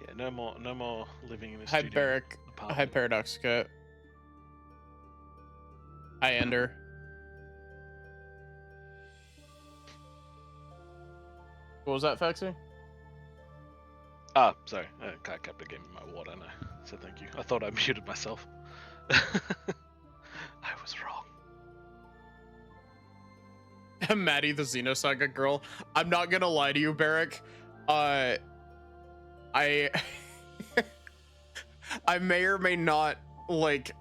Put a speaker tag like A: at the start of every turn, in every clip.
A: Yeah, no more living in a
B: Hi,
A: studio
B: Barrick. Hi,
A: apartment.
B: Paradoxica. Hi, Ender. What was that, Faxi?
A: Ah, sorry. I kept gave me my water and I said thank you. I thought I muted myself. I was wrong.
B: Maddie, the Xenosaga girl. I'm not gonna lie to you, Barrick. I I may or may not like.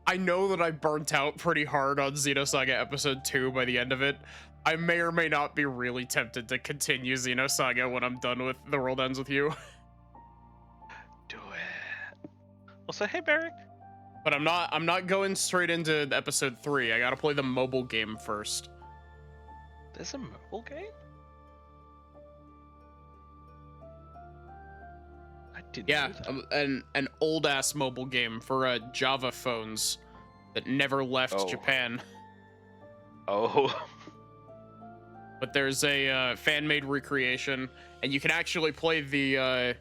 B: I know that I burnt out pretty hard on Xenosaga episode 2 by the end of it. I may or may not be really tempted to continue Xenosaga when I'm done with The World Ends With You.
A: Do it. Also, hey Barrick.
B: But I'm not going straight into episode 3. I gotta play the mobile game first.
A: There's a mobile game? I didn't know that.
B: An old ass mobile game for Java phones that never left Japan.
A: Oh.
B: But there's a fan-made recreation, and you can actually play the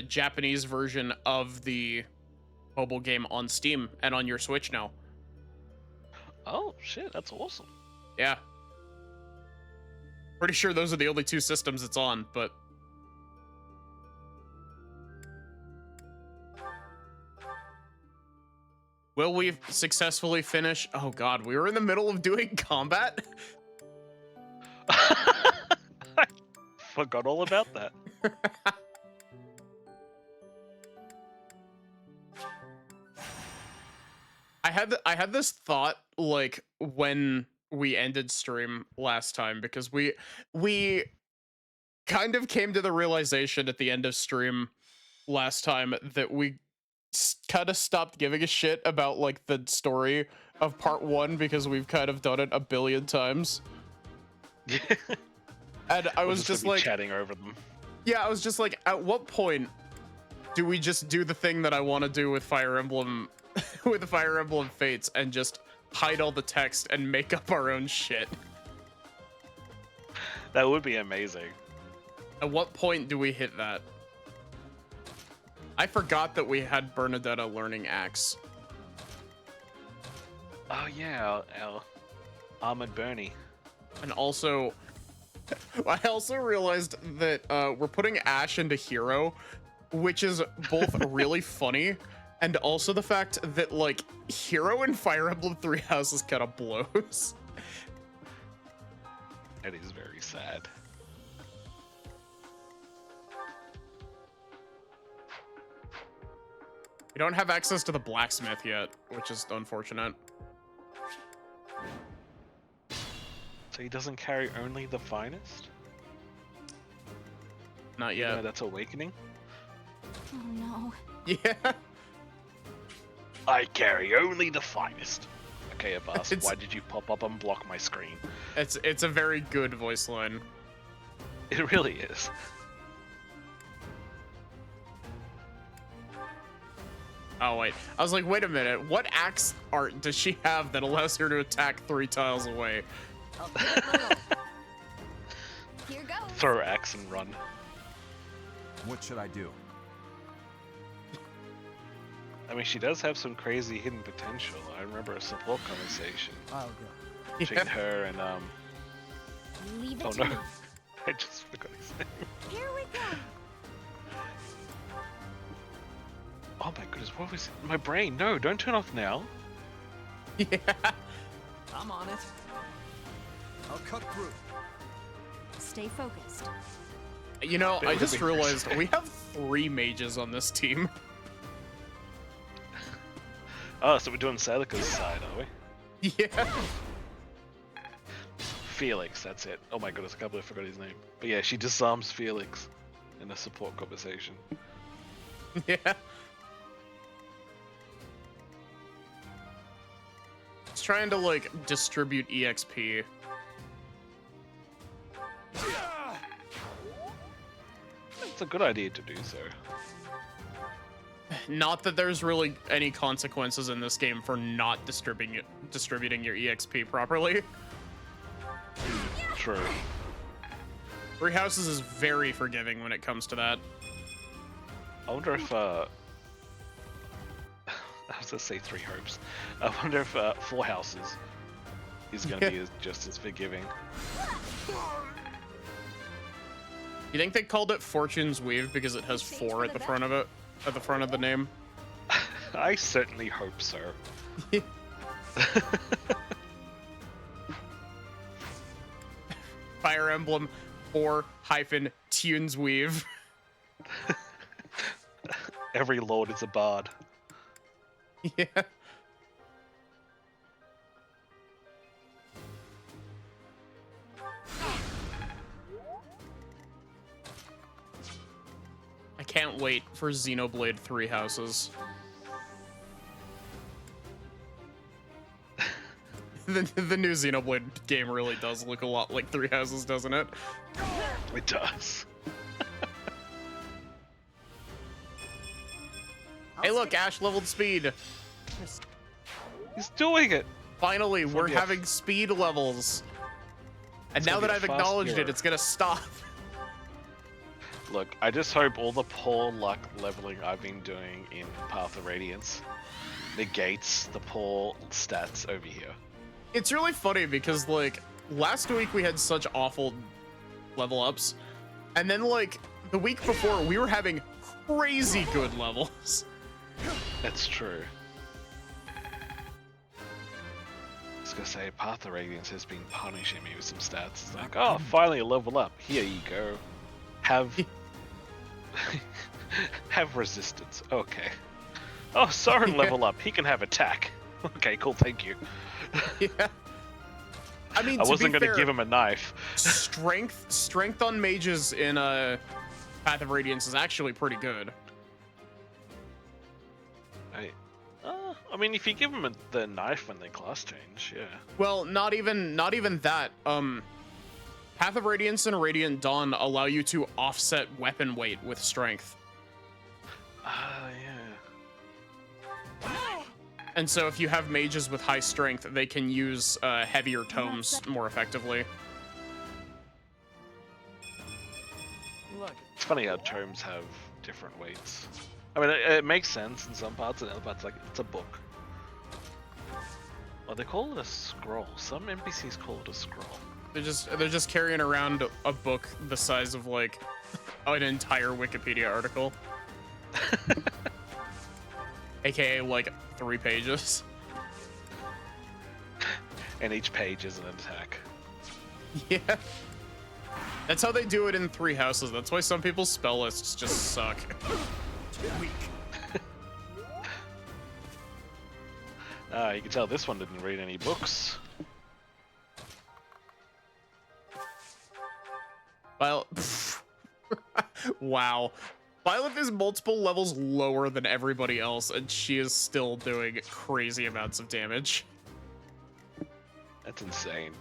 B: Japanese version of the mobile game on Steam and on your Switch now.
A: Oh shit, that's awesome.
B: Yeah. Pretty sure those are the only two systems it's on, but will we successfully finish? Oh god, we were in the middle of doing combat.
A: I forgot all about that.
B: I had this thought like when we ended stream last time, because we kind of came to the realization at the end of stream last time that we kind of stopped giving a shit about like the story of part 1 because we've kind of done it a billion times. And I was just like
A: chatting over them.
B: Yeah, I was just like, at what point do we just do the thing that I want to do with Fire Emblem with the Fire Emblem Fates and just hide all the text and make up our own shit?
A: That would be amazing.
B: At what point do we hit that? I forgot that we had Bernadetta learning Axe.
A: Oh yeah, our Armored Bernie.
B: And also, I also realized that we're putting Ash into Hero, which is both really funny, and also the fact that, like, Hero in Fire Emblem Three Houses kind of blows.
A: That is very sad.
B: We don't have access to the blacksmith yet, which is unfortunate.
A: So he doesn't carry only the finest?
B: Not yet.
A: Yeah, that's Awakening?
C: Oh no.
B: Yeah.
A: I carry only the finest. Okay, Abbas, why did you pop up and block my screen?
B: It's a very good voice line.
A: It really is.
B: Oh wait, I was like, wait a minute, what axe art does she have that allows her to attack 3 tiles away?
C: Here goes.
A: Throw axe and run.
D: What should I do?
A: I mean, she does have some crazy hidden potential. I remember a support conversation
D: I'll go.
A: between her and
C: Leave it
A: oh
C: to
A: no,
C: me.
A: I just forgot his name.
C: Here we go.
A: Oh my goodness, what was it? My brain? No, don't turn off now.
B: Yeah.
D: I'm on it. I'll cut through.
C: Stay focused.
B: You know, I just
A: Building
B: realized we have 3 mages on this team.
A: Oh, so we're doing Celica's side, are we?
B: Yeah.
A: Felix, that's it. Oh my goodness, I can't believe I forgot his name. But yeah, she disarms Felix in a support conversation.
B: Yeah. It's trying to, like, distribute EXP.
A: It's a good idea to do so.
B: Not that there's really any consequences in this game for not distributing your EXP properly.
A: True.
B: Three Houses is very forgiving when it comes to that.
A: I wonder if I was gonna say Three Hopes. I wonder if Four Houses is gonna be just as forgiving.
B: You think they called it Fortune's Weave because it has 4 at the front of it, at the front of the name?
A: I certainly hope so.
B: Fire Emblem 4-Tunes Weave.
A: Every lord is a bard.
B: Yeah. I can't wait for Xenoblade 3 Houses. The new Xenoblade game really does look a lot like 3 Houses, doesn't it?
A: It does.
B: Hey, look, Ash leveled speed.
A: He's doing it.
B: Finally,
A: It's
B: we're
A: gonna be a
B: having speed levels. And
A: It's
B: now
A: gonna
B: that
A: be a
B: I've
A: fast
B: acknowledged it,
A: hero.
B: it's gonna stop.
A: Look, I just hope all the poor luck leveling I've been doing in Path of Radiance negates the poor stats over here.
B: It's really funny because, like, last week we had such awful level ups. And then, like, the week before, we were having crazy good levels.
A: That's true. I was gonna say, Path of Radiance has been punishing me with some stats. It's like, oh, finally a level up. Here you go. Have... have resistance. Okay. Oh, Soren
B: Yeah.
A: level up. He can have attack. Okay, cool, thank you.
B: Yeah. I mean,
A: I
B: to
A: wasn't
B: be
A: gonna
B: fair,
A: give him a knife.
B: strength on mages in Path of Radiance is actually pretty good.
A: I mean, if you give him the knife when they class change, yeah.
B: Well, not even that. Path of Radiance and Radiant Dawn allow you to offset weapon weight with strength.
A: Ah, yeah.
B: And so if you have mages with high strength, they can use heavier tomes more effectively.
D: Look,
A: It's funny how tomes have different weights. I mean, it makes sense in some parts, and in other parts, like, it's a book. Well, they call it a scroll. Some NPCs call it a scroll.
B: They're just carrying around a book the size of, like, an entire Wikipedia article. AKA, like, 3 pages.
A: And each page is an attack.
B: Yeah. That's how they do it in 3 Houses. That's why some people's spell lists just suck.
D: weak.
A: You can tell this one didn't read any books.
B: Well, wow. Violet is multiple levels lower than everybody else, and she is still doing crazy amounts of damage.
A: That's insane.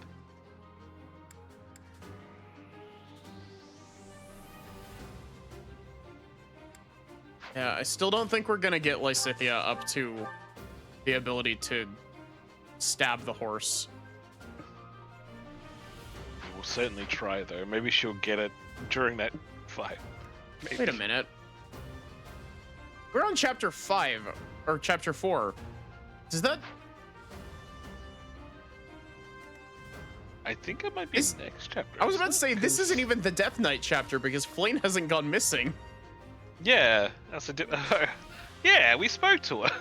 B: Yeah, I still don't think we're gonna get Lysithea up to the ability to stab the horse.
A: We'll certainly try, though. Maybe she'll get it during that fight. Maybe.
B: Wait a minute. We're on chapter 5, or chapter 4. Does that...
A: I think it might be the next chapter.
B: I was about to
A: isn't
B: say,
A: it?
B: this
A: 'Cause-
B: isn't even the Death Knight chapter, because Flayn hasn't gone missing.
A: Yeah, that's a yeah, we spoke to her.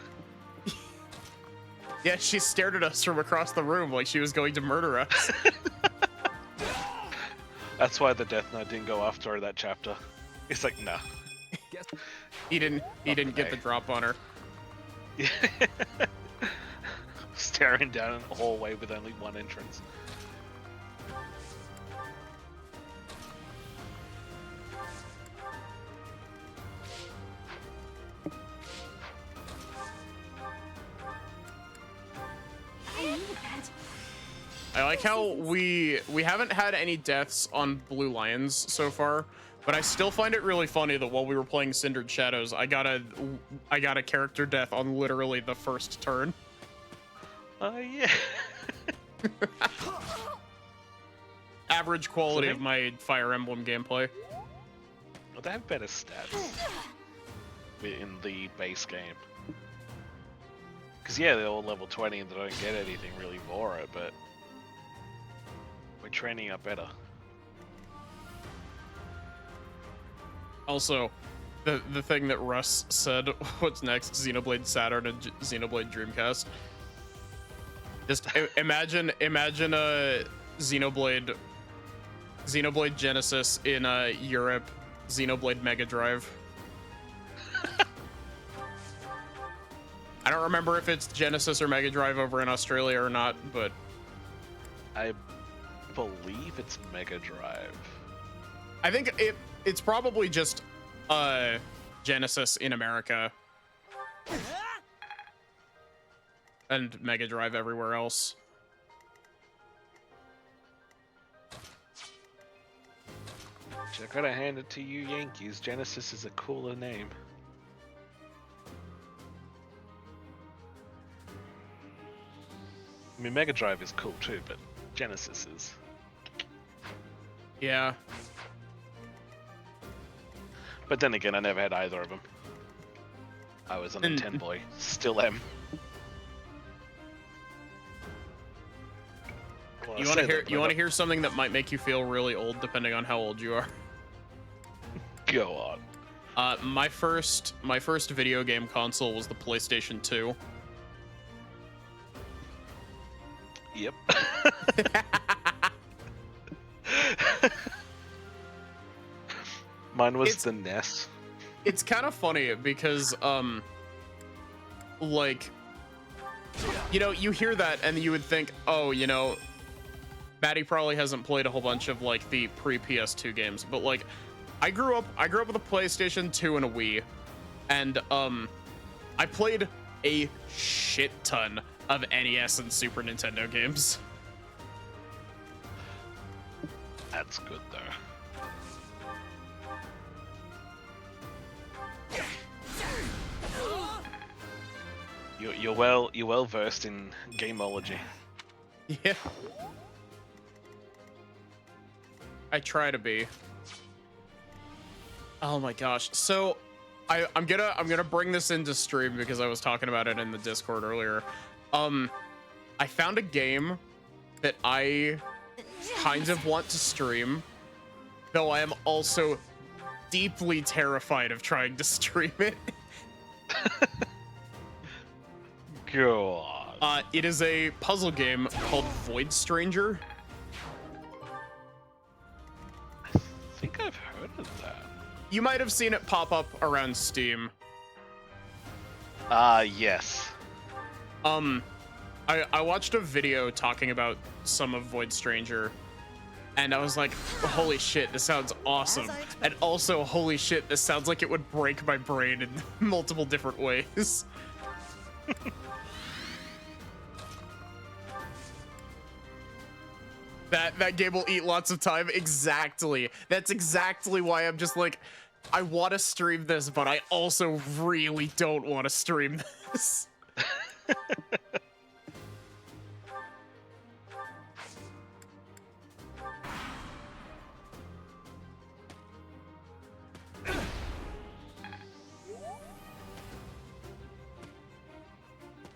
B: Yeah, she stared at us from across the room like she was going to murder us.
A: That's why the Death Knight didn't go after her that chapter. It's like, nah.
D: Guess
B: He didn't get the
A: today.
B: drop on her.
A: Staring down in the hallway with only one entrance.
C: I needed that.
B: I like how we haven't had any deaths on Blue Lions so far, but I still find it really funny that while we were playing Cindered Shadows, I got a character death on literally the first turn.
A: Oh, yeah.
B: average quality
A: So
B: of my Fire Emblem gameplay.
A: Well, they have better stats in the base game. Because, yeah, they're all level 20 and they don't get anything really for it, but we're training up better.
B: Also, the thing that Russ said, what's next? Xenoblade Saturn and Xenoblade Dreamcast. Just imagine a Xenoblade Genesis in Europe, Xenoblade Mega Drive. I don't remember if it's Genesis or Mega Drive over in Australia or not, but
A: I believe it's Mega Drive.
B: I think it's probably just Genesis in America and Mega Drive everywhere else.
A: I gotta hand it to you Yankees. Genesis is a cooler name. I mean, Mega Drive is cool too, but Genesis is.
B: Yeah.
A: But then again, I never had either of them. I was a Nintendo boy. Still am. Well,
B: You want to hear something that might make you feel really old, depending on how old you are?
A: Go on.
B: My first video game console was the PlayStation 2.
A: Yep. Mine was the NES.
B: It's kind of funny because like, you know, you hear that and you would think, oh, you know, Maddie probably hasn't played a whole bunch of like the pre-PS2 games, but like I grew up with a PlayStation 2 and a Wii, and I played a shit ton of NES and Super Nintendo games.
A: That's good though. You're well versed in gameology.
B: Yeah. I try to be. Oh my gosh. So I'm gonna bring this into stream because I was talking about it in the Discord earlier. I found a game that I kind of want to stream, though I am also deeply terrified of trying to stream it.
A: Go on.
B: It is a puzzle game called Void Stranger.
A: I think I've heard of that.
B: You might have seen it pop up around Steam.
A: Yes.
B: I watched a video talking about some of Void Stranger, and I was like, holy shit, this sounds awesome. And also, holy shit, this sounds like it would break my brain in multiple different ways. That game will eat lots of time. Exactly. That's exactly why I'm just like, I want to stream this, but I also really don't want to stream this.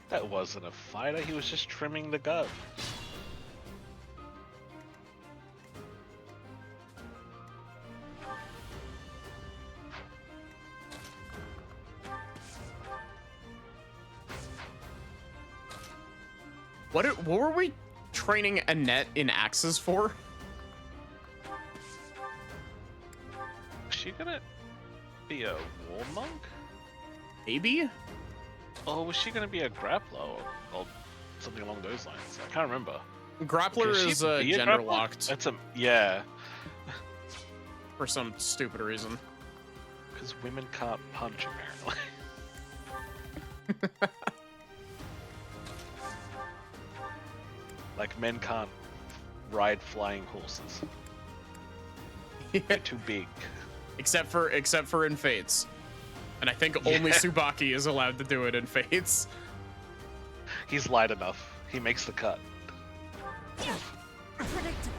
A: That wasn't a fighter, he was just trimming the gut.
B: What were we training Annette in axes for?
A: Was she gonna be a war monk?
B: Maybe?
A: Or was she gonna be a grappler or something along those lines? I can't remember.
B: Grappler
A: Can she
B: is
A: be a
B: gender
A: grappler?
B: locked
A: That's a yeah.
B: for some stupid reason.
A: Because women can't punch apparently. Like men can't ride flying horses. They're too big.
B: Except for in Fates. And I think only Tsubaki is allowed to do it in Fates.
A: He's light enough. He makes the cut.
C: Predictable.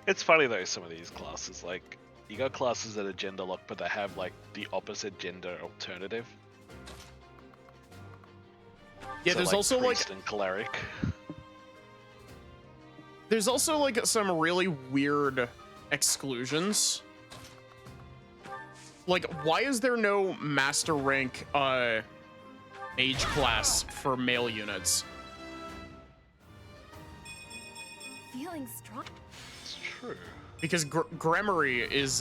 A: It's funny though, some of these classes, like, you got classes that are gender locked, but they have, like, the opposite gender alternative.
B: Yeah,
A: So,
B: there's
A: like,
B: also, like,
A: priest and cleric.
B: there's also, like, some really weird exclusions. Like, why is there no master rank, mage class for male units?
C: Feeling strong.
A: It's true.
B: Because Gremory is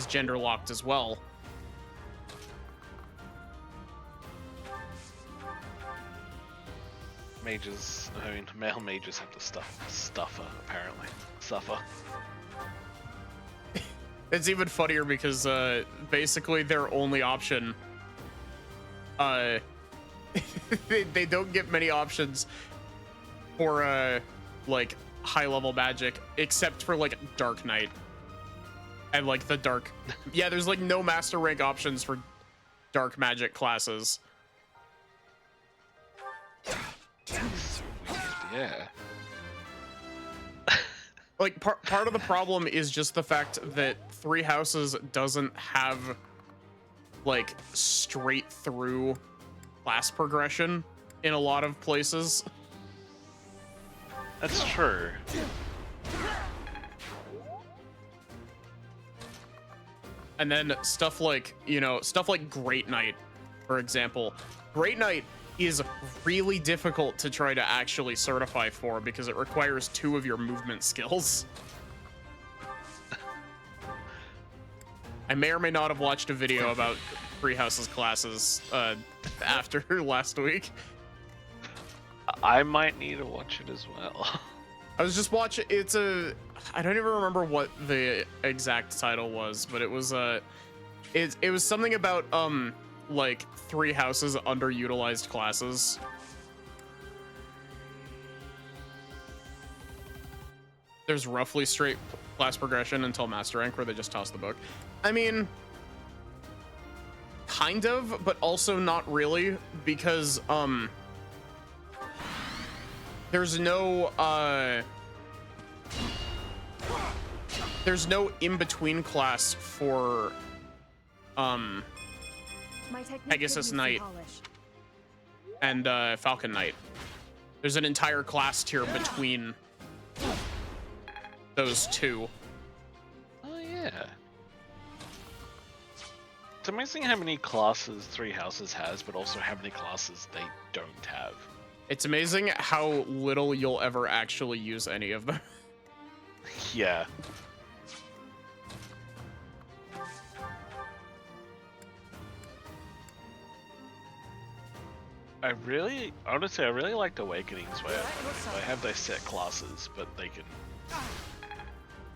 B: gender locked as well.
A: Mages, I mean, male mages have to suffer, apparently. Suffer.
B: It's even funnier because basically their only option, they don't get many options for like high level magic except for like Dark Knight and like the dark. Yeah, there's like no master rank options for dark magic classes.
A: That's weird, yeah.
B: Like part of the problem is just the fact that Three Houses doesn't have like straight through class progression in a lot of places.
A: That's true.
B: And then stuff like, you know, stuff like Great Knight, for example. Great Knight is really difficult to try to actually certify for because it requires 2 of your movement skills. I may or may not have watched a video about Three Houses classes after last week.
A: I might need to watch it as well.
B: I was just watching. I don't even remember what the exact title was, but it was it was something about like Three Houses underutilized classes. There's roughly straight class progression until master rank where they just toss the book. I mean, kind of, but also not really, because there's no in-between class for Pegasus Knight and Falcon Knight. There's an entire class tier between those two.
A: Oh yeah. It's amazing how many classes Three Houses has, but also how many classes they don't have.
B: It's amazing how little you'll ever actually use any of them.
A: Yeah. Honestly, I really liked Awakenings where they have their set classes, but they can...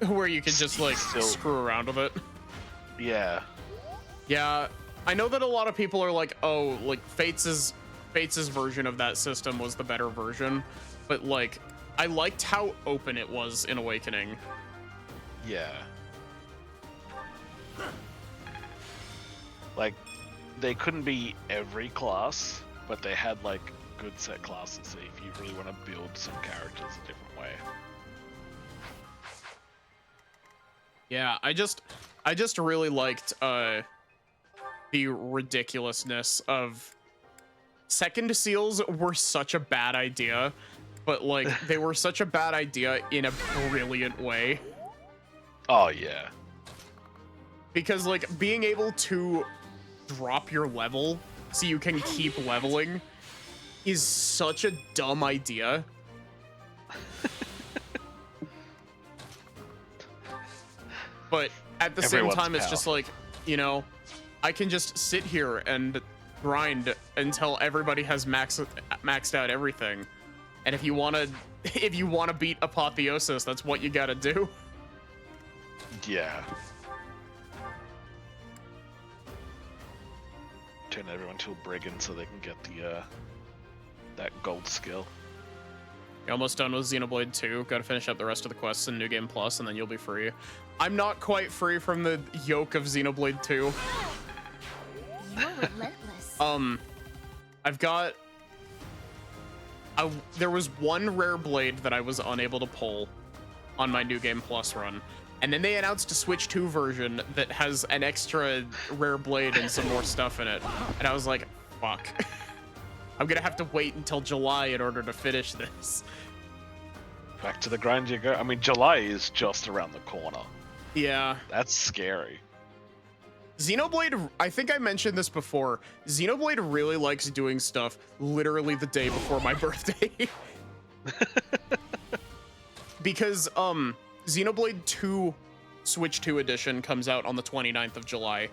B: Where you can just like screw around with it.
A: Yeah.
B: Yeah, I know that a lot of people are like, oh, like Fates' version of that system was the better version, but like I liked how open it was in Awakening.
A: Yeah. Like, they couldn't be every class, but they had like good set classes, so if you really want to build some characters a different way.
B: Yeah, I just really liked the ridiculousness of second seals were such a bad idea, but like they were such a bad idea in a brilliant way.
A: Oh yeah.
B: Because like being able to drop your level so you can keep leveling is such a dumb idea. But at the same time, it's just like, you know, I can just sit here and grind until everybody has maxed out everything. And if you wanna beat Apotheosis, that's what you gotta do.
A: Yeah. Turn everyone to a brigand so they can get the that gold skill.
B: You're almost done with Xenoblade 2. Gotta finish up the rest of the quests in New Game Plus, and then you'll be free. I'm not quite free from the yoke of Xenoblade 2.
C: You're relentless.
B: I've got... there was one rare blade that I was unable to pull, on my New Game Plus run. And then they announced a Switch 2 version that has an extra rare blade and some more stuff in it. And I was like, fuck. I'm gonna have to wait until July in order to finish this.
A: Back to the grind you go. I mean, July is just around the corner.
B: Yeah.
A: That's scary.
B: Xenoblade, I think I mentioned this before. Xenoblade really likes doing stuff literally the day before my birthday. Because, Xenoblade 2 Switch 2 edition comes out on the 29th of July.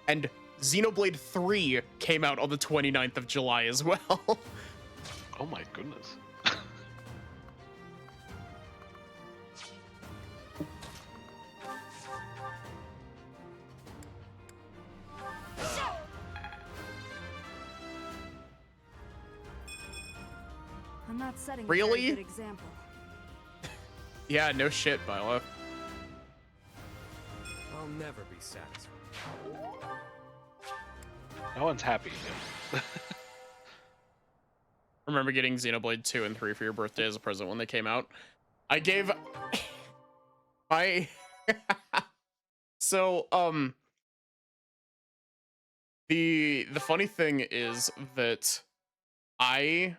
B: And Xenoblade 3 came out on the 29th of July as well.
A: Oh my goodness.
C: I'm not setting a
B: Really?
C: very good example.
B: Yeah, no shit, Bila.
D: I'll never be satisfied.
A: No one's happy here.
B: Remember getting Xenoblade 2 and 3 for your birthday as a present when they came out? I gave my so the funny thing is that I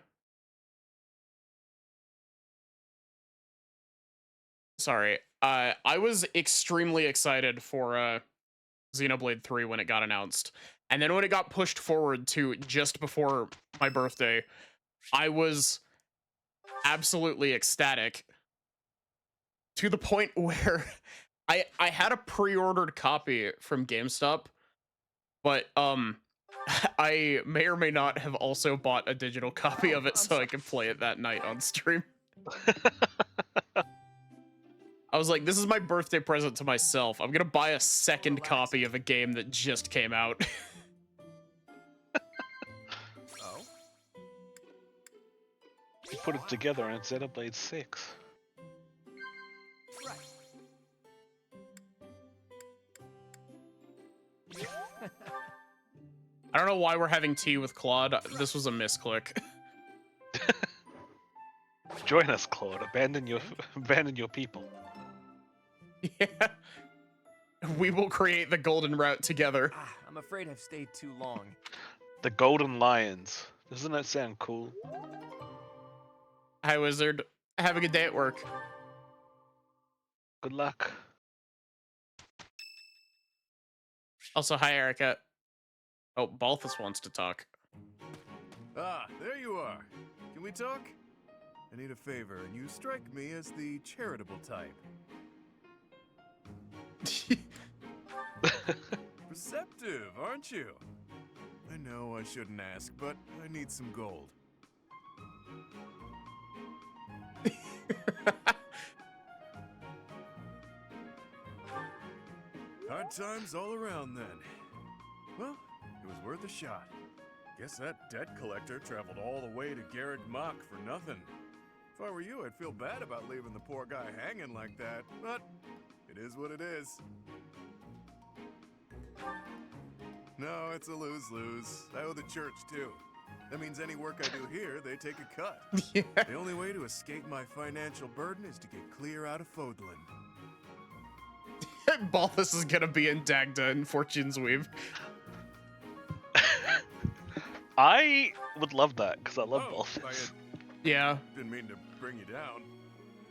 B: was extremely excited for Xenoblade 3 when it got announced. And then when it got pushed forward to just before my birthday, I was absolutely ecstatic to the point where I had a pre-ordered copy from GameStop, but I may or may not have also bought a digital copy of it so I could play it that night on stream. I was like, this is my birthday present to myself. I'm gonna buy a second copy of a game that just came out.
D: Oh?
A: You put it together and it's Xenoblade 6.
D: Right.
B: I don't know why we're having tea with Claude. This was a misclick.
A: Join us, Claude. Abandon your people.
B: Yeah. We will create the golden route together.
D: Ah, I'm afraid I've stayed too long.
A: The Golden Lions. Doesn't that sound cool?
B: Hi, Wizard. Have a good day at work.
A: Good luck.
B: Also, hi, Erica. Oh, Balthus wants to talk.
E: Ah, there you are. Can we talk? I need a favor, and you strike me as the charitable type. Perceptive, aren't you? I know I shouldn't ask, but I need some gold. Hard times all around then. Well, it was worth a shot. Guess that debt collector traveled all the way to Garreg Mach for nothing. If I were you, I'd feel bad about leaving the poor guy hanging like that, but it is what it is. No, it's a lose-lose. I owe the church, too. That means any work I do here, they take a cut.
B: Yeah.
E: The only way to escape my financial burden is to get clear out of Fodlan.
B: Balthus is gonna be in Dagda in Fortune's Weave.
A: I would love that because I love
E: Oh,
A: Balthus.
B: Yeah.
E: Didn't mean to bring you down.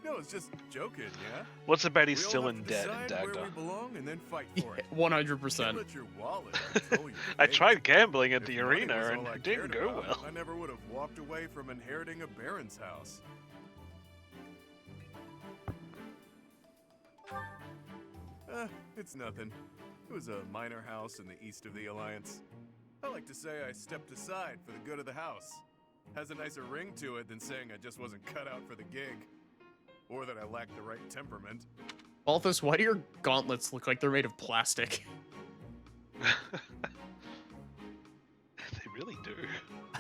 E: No, it's just joking, yeah?
A: What's about
E: We
A: he's
E: all
A: still
E: have
A: in
E: to
A: debt in
E: decide where
A: Dagda?
E: we belong and then fight for it.
B: 100%.
E: Can't let your wallet control your
A: I
E: fate.
A: tried gambling at
E: If
A: the
E: money
A: arena
E: was
A: and
E: all I
A: it didn't
E: cared
A: go
E: about,
A: well.
E: I never would have walked away from inheriting a baron's house. It's nothing. It was a minor house in the east of the Alliance. I like to say I stepped aside for the good of the house. Has a nicer ring to it than saying I just wasn't cut out for the gig. Or that I lacked the right temperament.
B: Balthus, why do your gauntlets look like they're made of plastic?
A: They really do.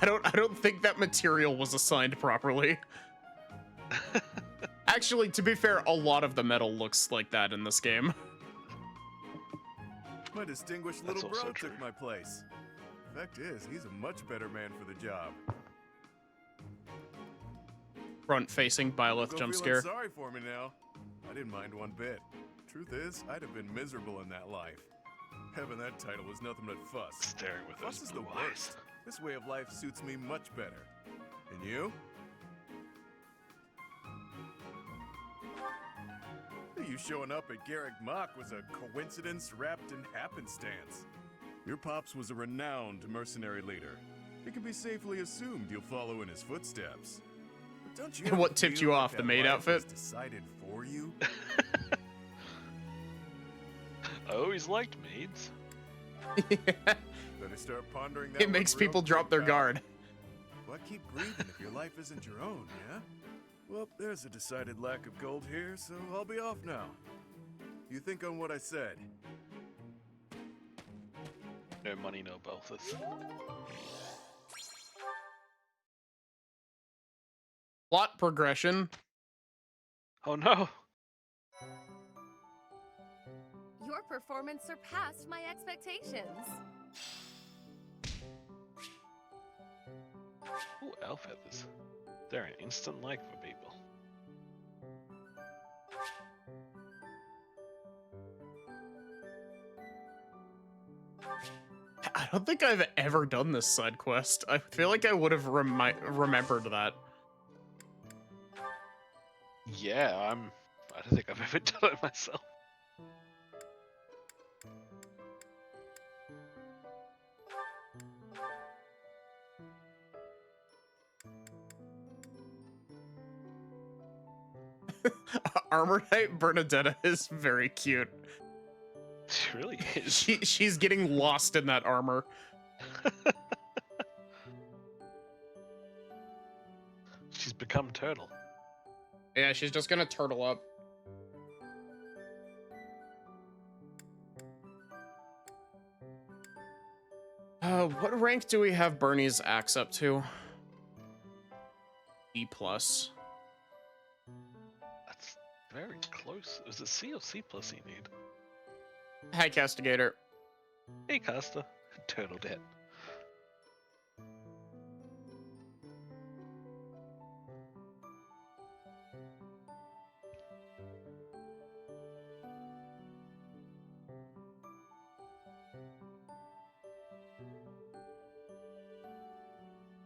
B: I don't think that material was assigned properly. Actually, to be fair, a lot of the metal looks like that in this game.
E: My distinguished
A: That's
E: little
A: also
E: bro
A: true.
E: took my place. Fact is, he's a much better man for the job.
B: Front-facing Byleth
E: Go
B: jump
E: feeling
B: scare.
E: sorry for me now. I didn't mind one bit. Truth is, I'd have been miserable in that life. Having that title was nothing but fuss.
A: Staring with
E: Fuss
A: those
E: is the
A: blue
E: worst.
A: eyes.
E: This way of life suits me much better. And you? You showing up at Garrick Mach was a coincidence wrapped in happenstance. Your pops was a renowned mercenary leader. It can be safely assumed you'll follow in his footsteps. But don't you ever
B: What tipped
E: feel
B: you
E: like
B: off, the
E: that
B: maid
E: life
B: outfit?
E: was decided for you?
A: I always liked maids.
E: Better start pondering that
B: It
E: one
B: makes
E: real
B: people
E: quick,
B: drop their
E: pal.
B: guard.
E: Why keep breathing if your life isn't your own, yeah? Well, there's a decided lack of gold here, so I'll be off now. You think on what I said.
A: No money, no Balthus.
B: Plot progression.
A: Oh no!
F: Your performance surpassed my expectations.
A: Ooh, elf feathers. They're an instant like for people.
B: I don't think I've ever done this side quest. I feel like I would have remembered that.
A: Yeah, I don't think I've ever done it myself.
B: Armor Knight Bernadetta is very cute.
A: It really is.
B: She's getting lost in that armor.
A: She's become turtle.
B: Yeah, she's just gonna turtle up. What rank do we have Bernie's axe up to? E+.
A: That's very close. Was it C or C plus you need?
B: Hi, Castigator.
A: Hey, Caster. Turtle debt.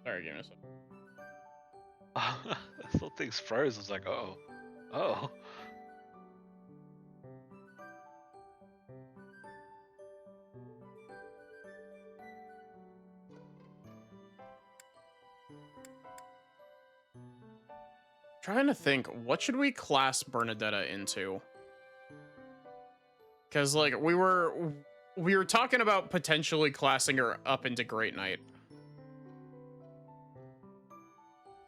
B: Sorry, give me a second.
A: I thought things froze. I was like, oh. Oh.
B: Trying to think, what should we class Bernadetta into? Because like we were talking about potentially classing her up into Great Knight.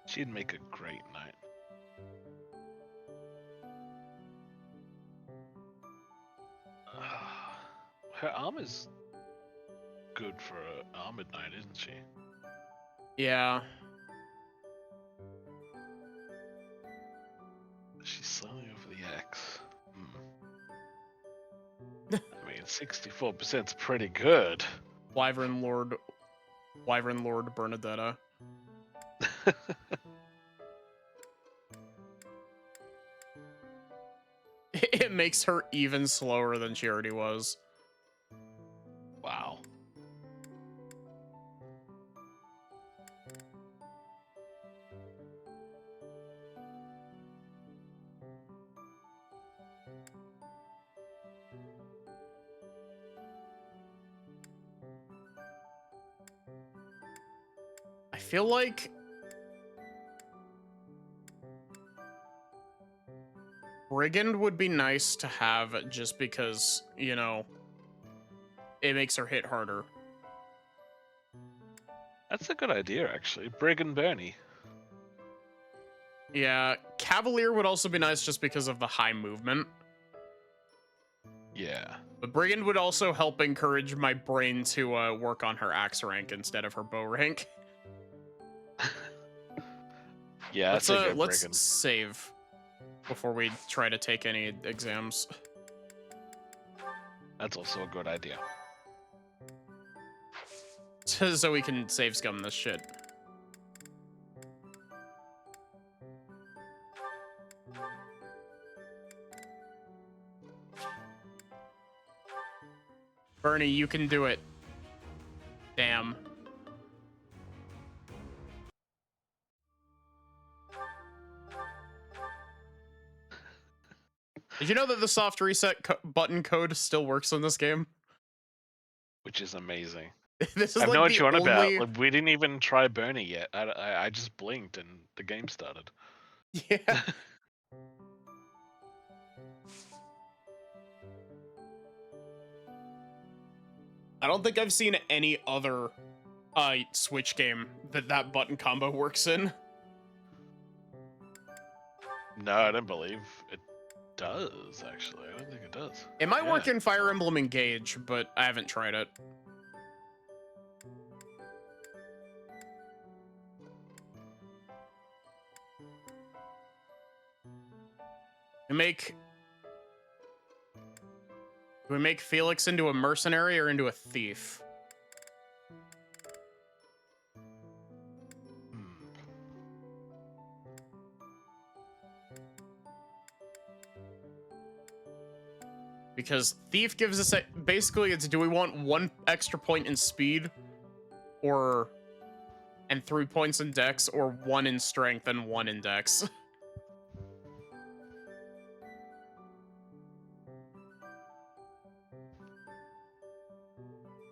A: She'd make a great knight. Her armor's good for an armored knight, isn't she?
B: Yeah.
A: She's slowly over the axe. I mean, 64% is pretty good.
B: Wyvern Lord Bernadetta. It makes her even slower than she already was.
A: Wow.
B: I feel like Brigand would be nice to have just because, you know, it makes her hit harder.
A: That's a good idea, actually. Brigand Bernie.
B: Yeah, Cavalier would also be nice just because of the high movement.
A: Yeah.
B: But Brigand would also help encourage my brain to work on her axe rank instead of her bow rank.
A: Yeah,
B: Let's
A: that's a good
B: let's
A: Brigand.
B: save before we try to take any exams.
A: That's also a good idea.
B: So we can save scum this shit. Bernie, you can do it. Damn. Did you know that the soft reset button code still works in this game?
A: Which is amazing.
B: This is
A: I
B: like
A: know what
B: the
A: you're on
B: only...
A: about. Like, we didn't even try Bernie yet. I just blinked and the game started.
B: Yeah. I don't think I've seen any other Switch game that button combo works in.
A: No, I don't believe it does, actually. I don't think it does.
B: It might work
A: Yeah.
B: in Fire Emblem Engage, but I haven't tried it. Do we make Felix into a mercenary or into a thief? Because thief gives us basically it's do we want 1 extra point in speed and 3 points in dex, or 1 in strength and 1 in dex?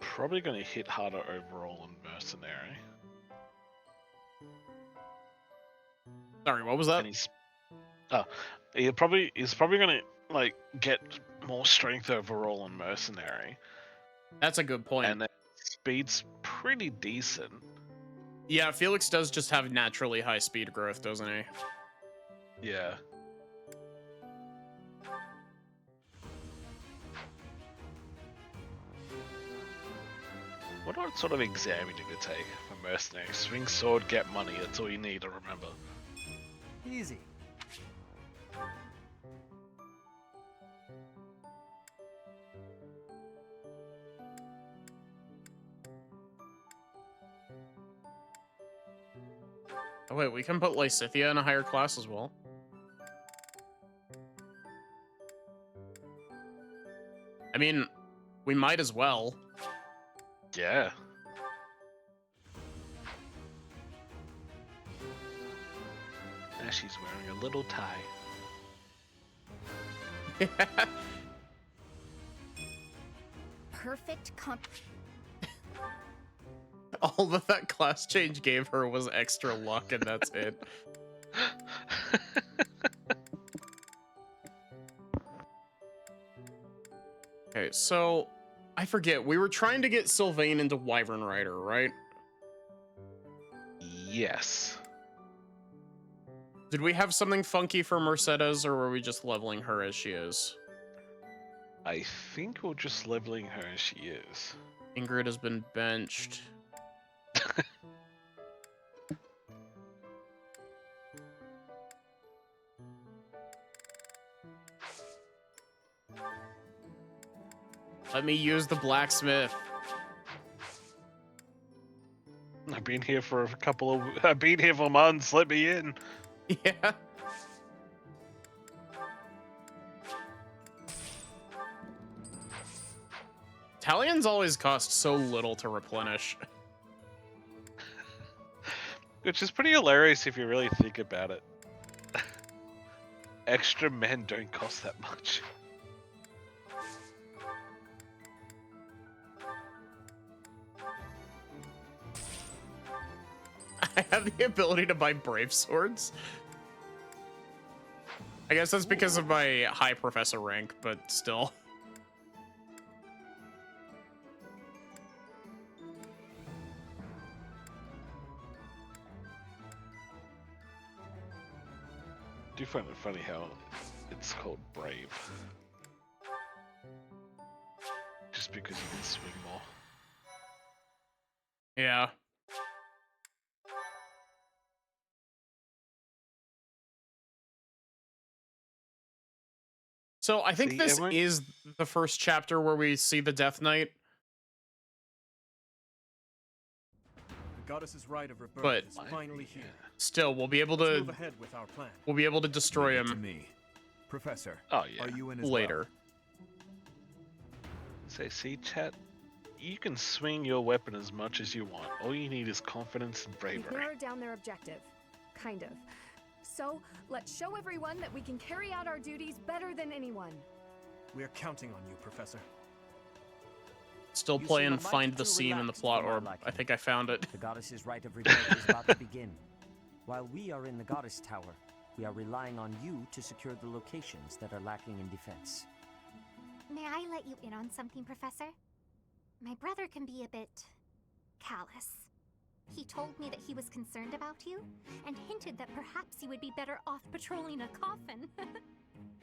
A: Probably going to hit harder overall in Mercenary.
B: Sorry, what was that?
A: And he's probably going to like get more strength overall in Mercenary.
B: That's a good point.
A: And then speed's pretty decent.
B: Yeah, Felix does just have naturally high speed growth, doesn't he?
A: Yeah. What sort of exam you need to take for Mercenary? Swing sword, get money. That's all you need to remember.
D: Easy.
B: Oh wait, we can put Lysithea in a higher class as well. I mean, we might as well.
A: Yeah. Now she's wearing a little tie.
C: Perfect
B: All that class change gave her was extra luck, and that's it. Okay, so I forget. We were trying to get Sylvain into Wyvern Rider, right?
A: Yes.
B: Did we have something funky for Mercedes, or were we just leveling her as she is?
A: I think we're just leveling her as she is.
B: Ingrid has been benched. Let me use the blacksmith.
A: I've been here for I've been here for months. Let me in.
B: Yeah. Talions always cost so little to replenish.
A: Which is pretty hilarious if you really think about it. Extra men don't cost that much.
B: I have the ability to buy brave swords. I guess that's because of my high professor rank, but still.
A: I do find it funny how it's called brave. Just because you can swing more.
B: Yeah. So I think
A: See,
B: this
A: everyone-
B: is the first chapter where we see the Death Knight.
E: The goddess's rite of rebirth
B: But-
E: is finally here.
B: Still, we'll be able
E: Let's move
B: to
E: ahead with our plan.
B: destroy
E: Leave it to
B: him
E: me. Professor,
A: Oh yeah.
E: are you in as
B: later.
A: Say, see, chat. you can swing your weapon as much as you want. All you need is confidence and
C: We've
A: bravery.
C: narrowed down their objective. Kind of. So, let's show everyone that we can carry out our duties better than anyone.
G: We are counting on you, Professor.
B: Still
H: You
B: playing
H: seem a mite
B: Find the
H: too
B: Seam in the
H: relaxed
B: plot
H: for my
B: orb.
H: liking.
B: I think I found it.
H: The goddess's right of revolt is about to begin. While we are in the goddess tower, we are relying on you to secure the locations that are lacking in defense.
I: May I let you in on something, Professor? My brother can be a bit callous. He told me that he was concerned about you, and hinted that perhaps you would be better off patrolling a coffin.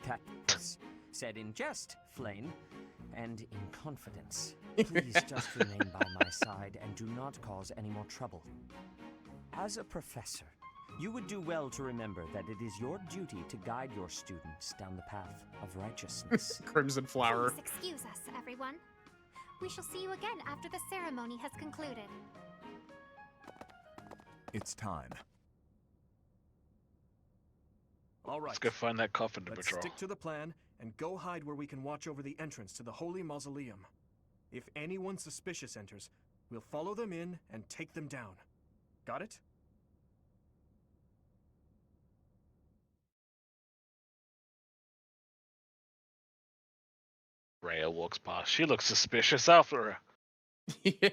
H: That was said in jest, Flame, and in confidence. Please just remain by my side and do not cause any more trouble. As a professor, you would do well to remember that it is your duty to guide your students down the path of righteousness.
B: Crimson Flower.
I: Please excuse us, everyone. We shall see you again after the ceremony has concluded.
E: It's time.
G: All right.
A: Let's go find that coffin to
G: Let's
A: patrol.
G: stick to the plan and go hide where we can watch over the entrance to the Holy Mausoleum. If anyone suspicious enters, we'll follow them in and take them down. Got it?
A: Rhea walks past. She looks suspicious after her.
B: Yeah.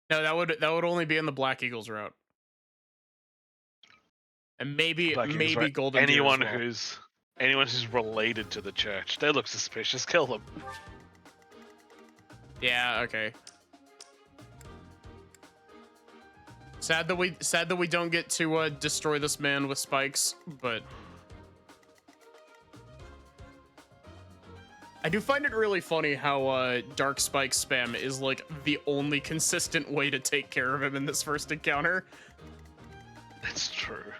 B: No, that would only be in the Black Eagles route. And maybe
A: Black Eagles,
B: maybe
A: right?
B: Golden Deer
A: anyone
B: as well.
A: who's related to the church. They look suspicious. Kill them.
B: Yeah, okay. Sad that we don't get to destroy this man with spikes, but I do find it really funny how Dark Spike spam is like the only consistent way to take care of him in this first encounter.
A: It's true.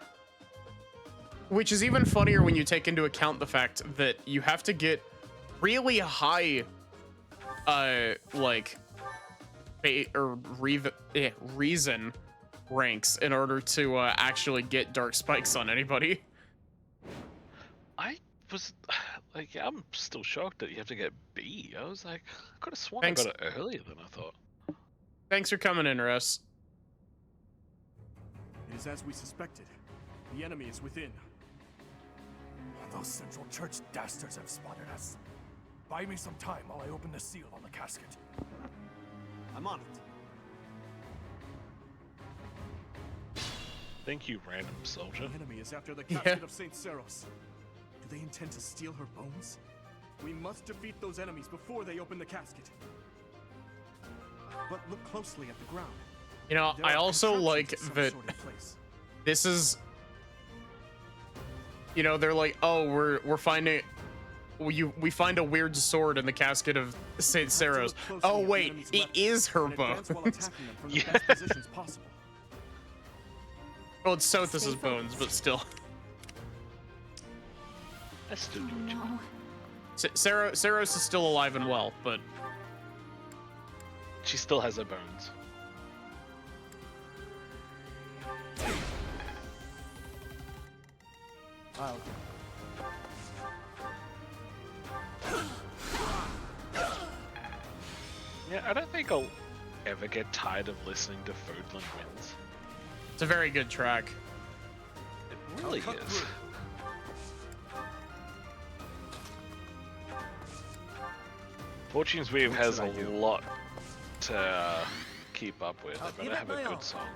B: Which is even funnier when you take into account the fact that you have to get really high, reason ranks in order to actually get dark spikes on anybody.
A: I was like, I'm still shocked that you have to get B. I was like, I could have sworn
B: Thanks.
A: I got it earlier than I thought.
B: Thanks for coming in, Russ.
G: It is as we suspected. The enemy is within.
E: Those Central Church dastards have spotted us. Buy me some time while I open the seal on the casket.
G: I'm on it.
A: Thank you, random soldier.
G: The enemy is after the casket of Saint Seros. Do they intend to steal her bones? We must defeat those enemies before they open the casket. But look closely at the ground.
B: You know,
G: There
B: I
G: are
B: also
G: contraptions
B: like
G: of some
B: that
G: sort in place.
B: this is, you know, they're like, oh, we're finding, we find a weird sword in the casket of Saint
G: Have to look
B: Seros.
G: closely
B: Oh
G: at the
B: wait,
G: enemy's
B: it
G: weapons
B: is her
G: and advance while
B: bones.
G: attacking them from the
A: Yeah.
G: best positions possible.
B: Well, it's Sothis'
C: Stay
B: bones, but
C: focused.
B: still.
A: I still do
I: Oh
A: what you
I: no.
B: Seros is still alive and well, but
A: She still has her bones.
G: I'll
A: Yeah, I don't think I'll ever get tired of listening to Foodland Winds.
B: it's a very good track.
A: It really
G: cut
A: is.
G: through.
A: Fortune's Weave
G: What
A: has
G: should I
A: a
G: do?
A: lot to keep up with.
D: I'll
A: They
D: give
A: better
D: it
A: have a
D: my all.
A: good song.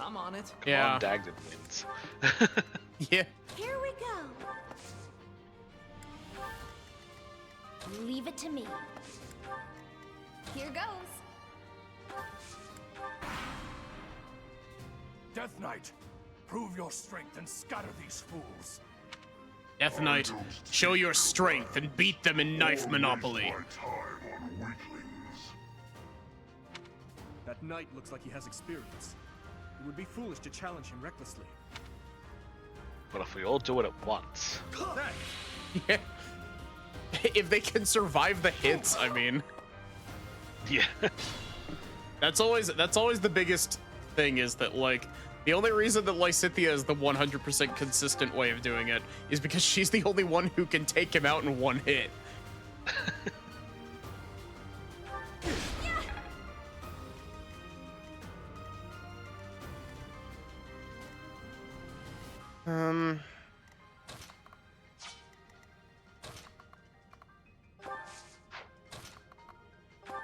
D: I'm on it.
A: Come
B: Yeah.
A: on, Dagden Winds.
B: Yeah.
I: Here we go. Leave it to me.
F: Here goes.
E: Death Knight, prove your strength and scatter these fools.
B: Death Knight, show your strength and beat them in Knife Monopoly.
G: That knight looks like he has experience. It would be foolish to challenge him recklessly.
A: But if we all do it at once,
B: Yeah. If they can survive the hits, I mean,
A: yeah.
B: that's always the biggest thing, is that like the only reason that Lysithea is the 100% consistent way of doing it is because she's the only one who can take him out in one hit.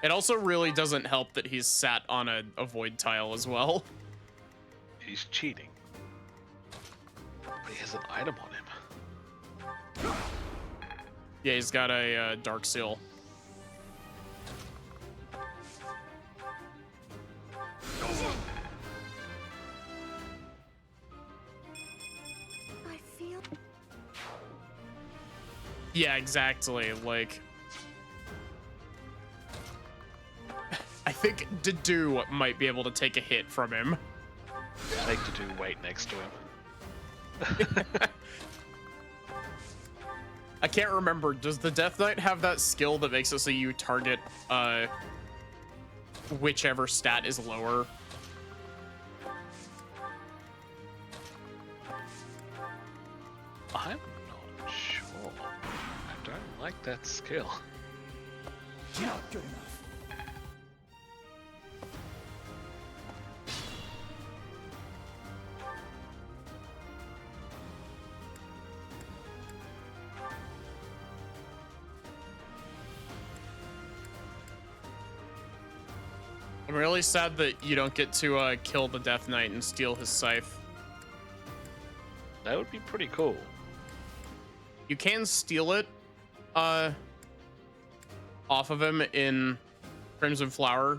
B: It also really doesn't help that he's sat on a void tile as well.
A: He's cheating. But he has an item on him.
B: Yeah, he's got a dark seal.
C: I feel.
B: Yeah, exactly. Like, I think Dedu might be able to take a hit from him.
A: Make to do wait next to him.
B: I can't remember. Does the Death Knight have that skill that makes it so you target whichever stat is lower?
A: I'm not sure. I don't like that skill.
D: Not good enough.
B: I'm really sad that you don't get to kill the Death Knight and steal his scythe.
A: That would be pretty cool.
B: You can steal it off of him in Crimson Flower.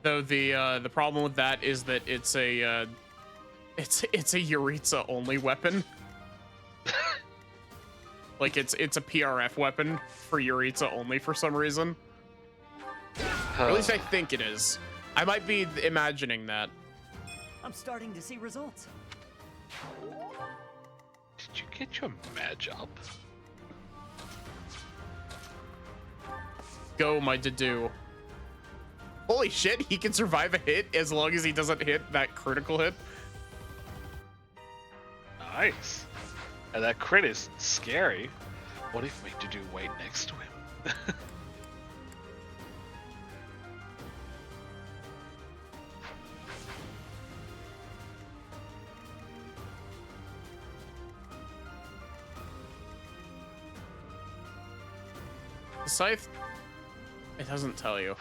B: Though the problem with that is that it's a Yuritsa only weapon. Like it's a PRF weapon for Yuritsa only for some reason. Or at least I think it is. I might be imagining that.
D: I'm starting to see results.
A: Did you get your match up?
B: Go, my Dedu. Holy shit, he can survive a hit as long as he doesn't hit that critical hit.
A: Nice. And that crit is scary. What if we to do wait next to him?
B: The scythe, it doesn't tell you.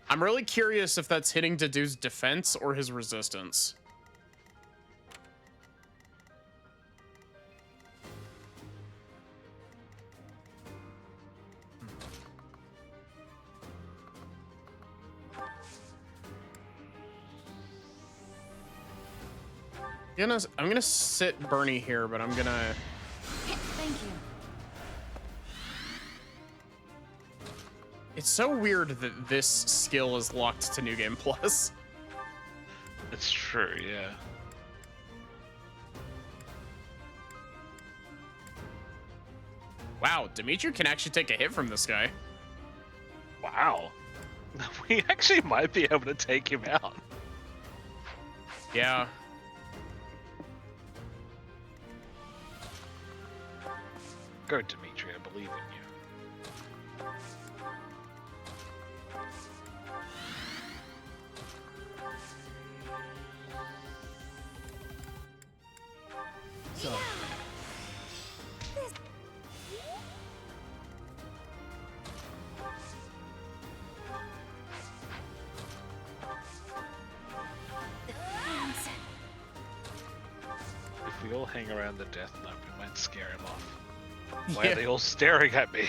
B: I'm really curious if that's hitting Dedu's defense or his resistance. I'm gonna sit Bernie here, but I'm gonna.
C: Thank you.
B: It's so weird that this skill is locked to New Game Plus.
A: It's true, yeah.
B: Wow, Dimitri can actually take a hit from this guy.
A: Wow. We actually might be able to take him out.
B: Yeah.
A: Go, Dimitri, I believe in you.
D: So,
A: If we all hang around the Death Knight, we might scare him off. Why are they all staring at me?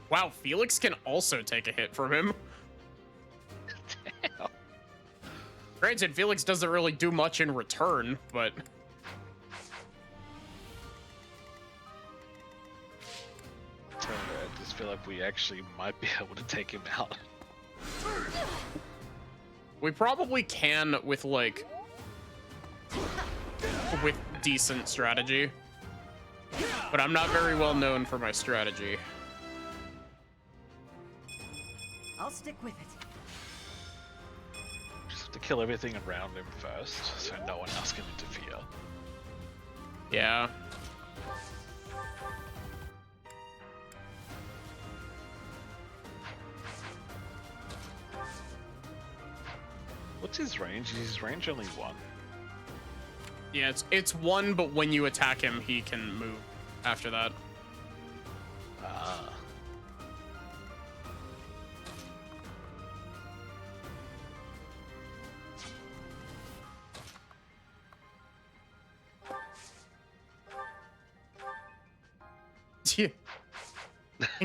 B: Wow, Felix can also take a hit from him.
A: Damn.
B: Granted, Felix doesn't really do much in return, but...
A: I just feel like we actually might be able to take him out.
B: We probably can with, like... with decent strategy. But I'm not very well known for my strategy.
D: I'll stick with it.
A: Just have to kill everything around him first, so no one else can interfere.
B: Yeah.
A: What's his range? Is his range only 1?
B: Yeah, it's 1, but when you attack him, he can move after that.
A: Ah.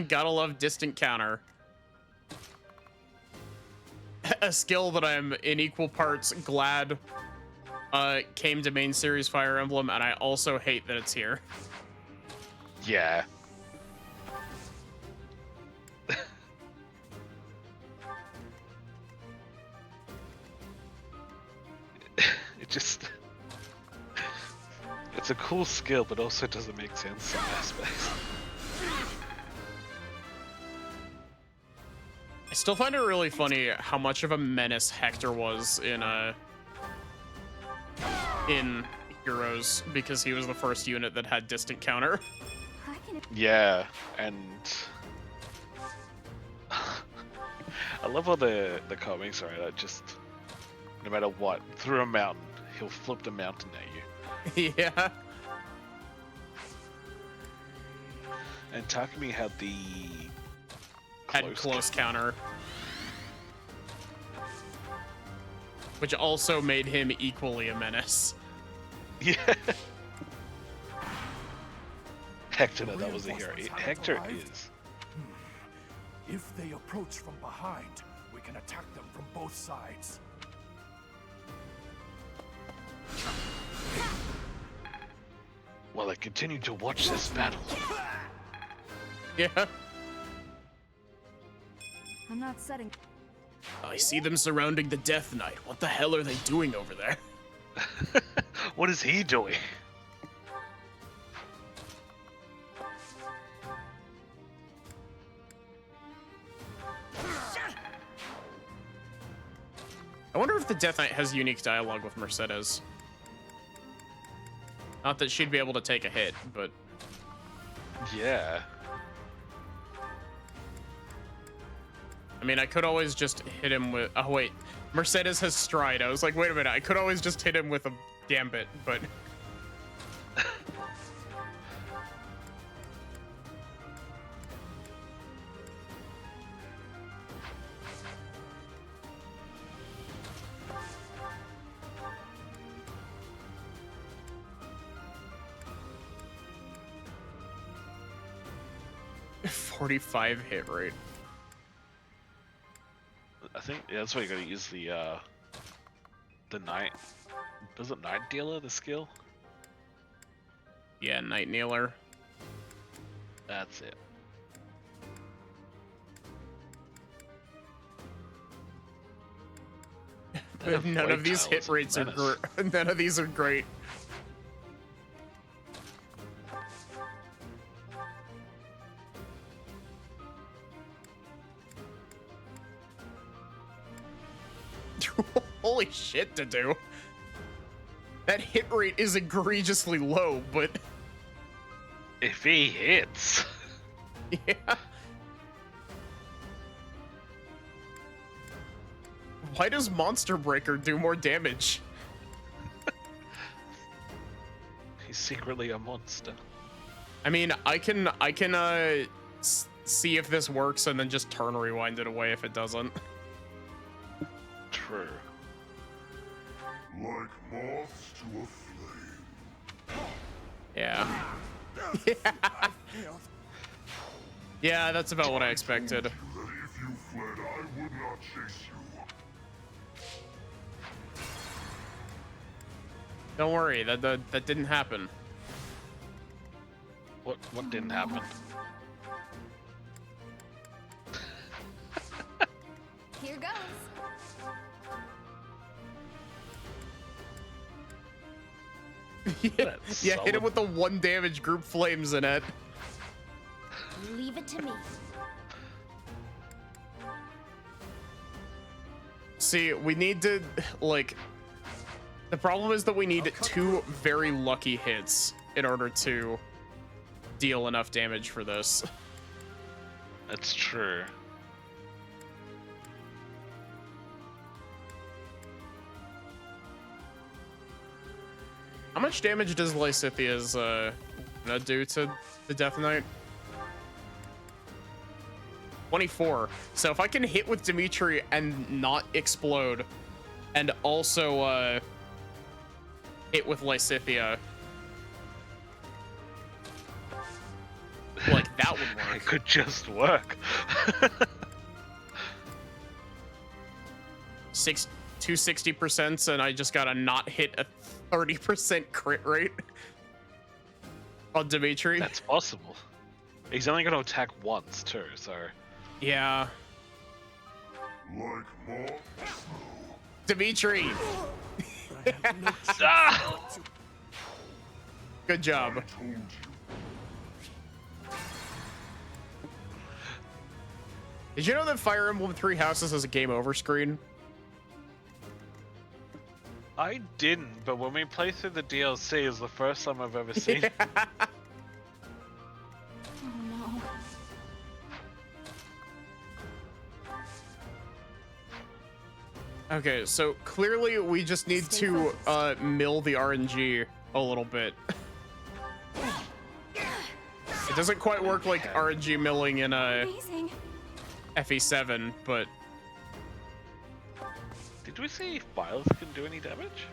B: Gotta love distant counter. A skill that I'm in equal parts glad came to main series Fire Emblem, and I also hate that it's here.
A: Yeah. It just... It's a cool skill, but also doesn't make sense in aspects.
B: I still find it really funny how much of a menace Hector was in Heroes, because he was the first unit that had distant counter.
A: Yeah, and I love all the comics, right? That just no matter what, through a mountain, he'll flip the mountain at you.
B: Yeah.
A: And Takumi had the
B: close counter, which also made him equally a menace.
A: Yeah. Hector, no, that was a hero. Hector is.
E: If they approach from behind, we can attack them from both sides.
A: While I continue to watch this battle.
B: Yeah.
C: I'm not setting.
B: I see them surrounding the Death Knight. What the hell are they doing over there?
A: What is he doing?
B: I wonder if the Death Knight has unique dialogue with Mercedes. Not that she'd be able to take a hit, but...
A: Yeah.
B: I mean, I could always just hit him with... Oh, wait. Mercedes has Stride. I was like, wait a minute. I could always just hit him with a Gambit, but... .45 hit rate.
A: I think that's why you gotta use the Night. Does it Night Dealer, the skill?
B: Yeah, Night Kneeler.
A: That's it.
B: None of these hit rates are none of these are great. Holy shit to do. That hit rate is egregiously low, but...
A: If he hits...
B: Yeah. Why does Monster Breaker do more damage?
A: He's secretly a monster.
B: I mean, I can see if this works and then just turn rewind it away if it doesn't.
A: True.
J: Like moths to a flame.
B: Yeah. Yeah, that's about what I expected.
J: That if you fled, I would not chase you.
B: Don't worry, that didn't happen.
A: What didn't happen?
C: Here goes.
B: Yeah, hit him with the 1 damage group flames in it.
I: Leave it to me.
B: See, we need to, like... The problem is that we need 2 very lucky hits in order to deal enough damage for this.
A: That's true.
B: How much damage does Lysithia's do to the Death Knight? 24. So if I can hit with Dimitri and not explode, and also hit with Lysithia, like that would work.
A: It could just work.
B: 260%, and I just gotta not hit a 30% crit rate on Dimitri.
A: That's possible. He's only going to attack once too, so.
B: Yeah.
J: Like more
B: Dimitri!
A: Ah!
B: Good job.
J: told you.
B: Did you know that Fire Emblem Three Houses has a game over screen?
A: I didn't, but when we play through the DLC, it's the first time I've ever seen it.
I: Oh no.
B: Okay, so clearly we just need
C: Stay
B: to
C: focused.
B: mill the RNG a little bit. It doesn't quite work like RNG milling in
I: Amazing.
B: FE7, but
A: Did we see if Byleth can do any damage?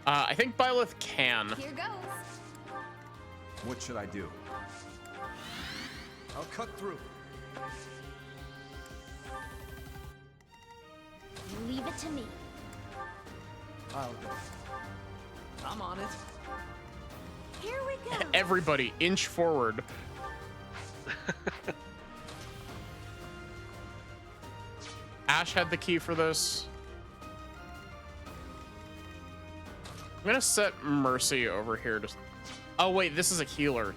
B: I think Byleth can.
C: Here goes.
K: What should I do?
G: I'll cut through.
F: Leave it to me.
G: I'll go.
D: I'm on it.
F: Here we go.
B: Everybody, inch forward. Ash had the key for this. I'm gonna set Mercy over here to... Oh wait, this is a healer.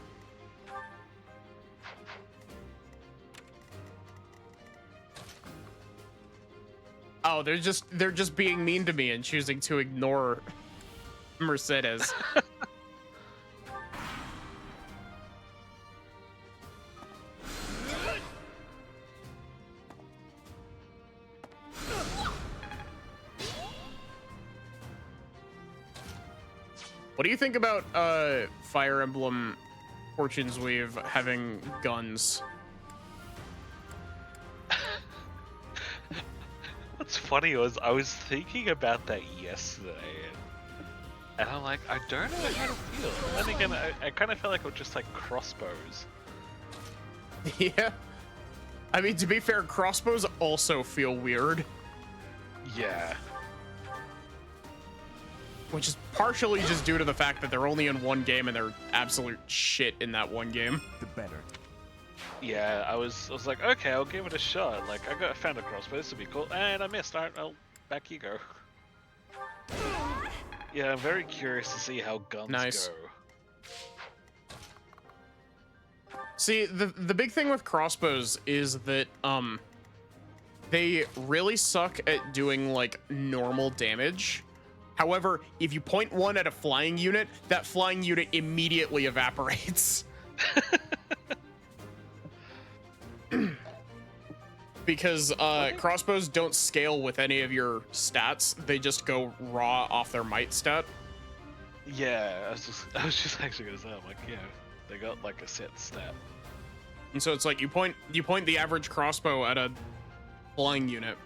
B: Oh, they're just being mean to me and choosing to ignore Mercedes. What do you think about Fire Emblem Fortune's Weave having guns?
A: What's funny was I was thinking about that yesterday, and I'm like, I don't know how to feel. And then again, I kind of feel like it was just like crossbows.
B: Yeah. I mean, to be fair, crossbows also feel weird,
A: Yeah.
B: which is partially just due to the fact that they're only in one game and they're absolute shit in that one game.
K: The better.
A: Yeah, I was like, okay, I'll give it a shot. Like, I found a crossbow, this would be cool, and I missed. Alright, well, back you go. Yeah, I'm very curious to see how guns
B: Nice.
A: go.
B: See, the big thing with crossbows is that they really suck at doing like normal damage. However, if you point one at a flying unit, that flying unit immediately evaporates. Because crossbows don't scale with any of your stats. They just go raw off their might stat.
A: Yeah, I was just actually gonna say, I'm like, yeah, they got like a set stat.
B: And so it's like you point the average crossbow at a flying unit,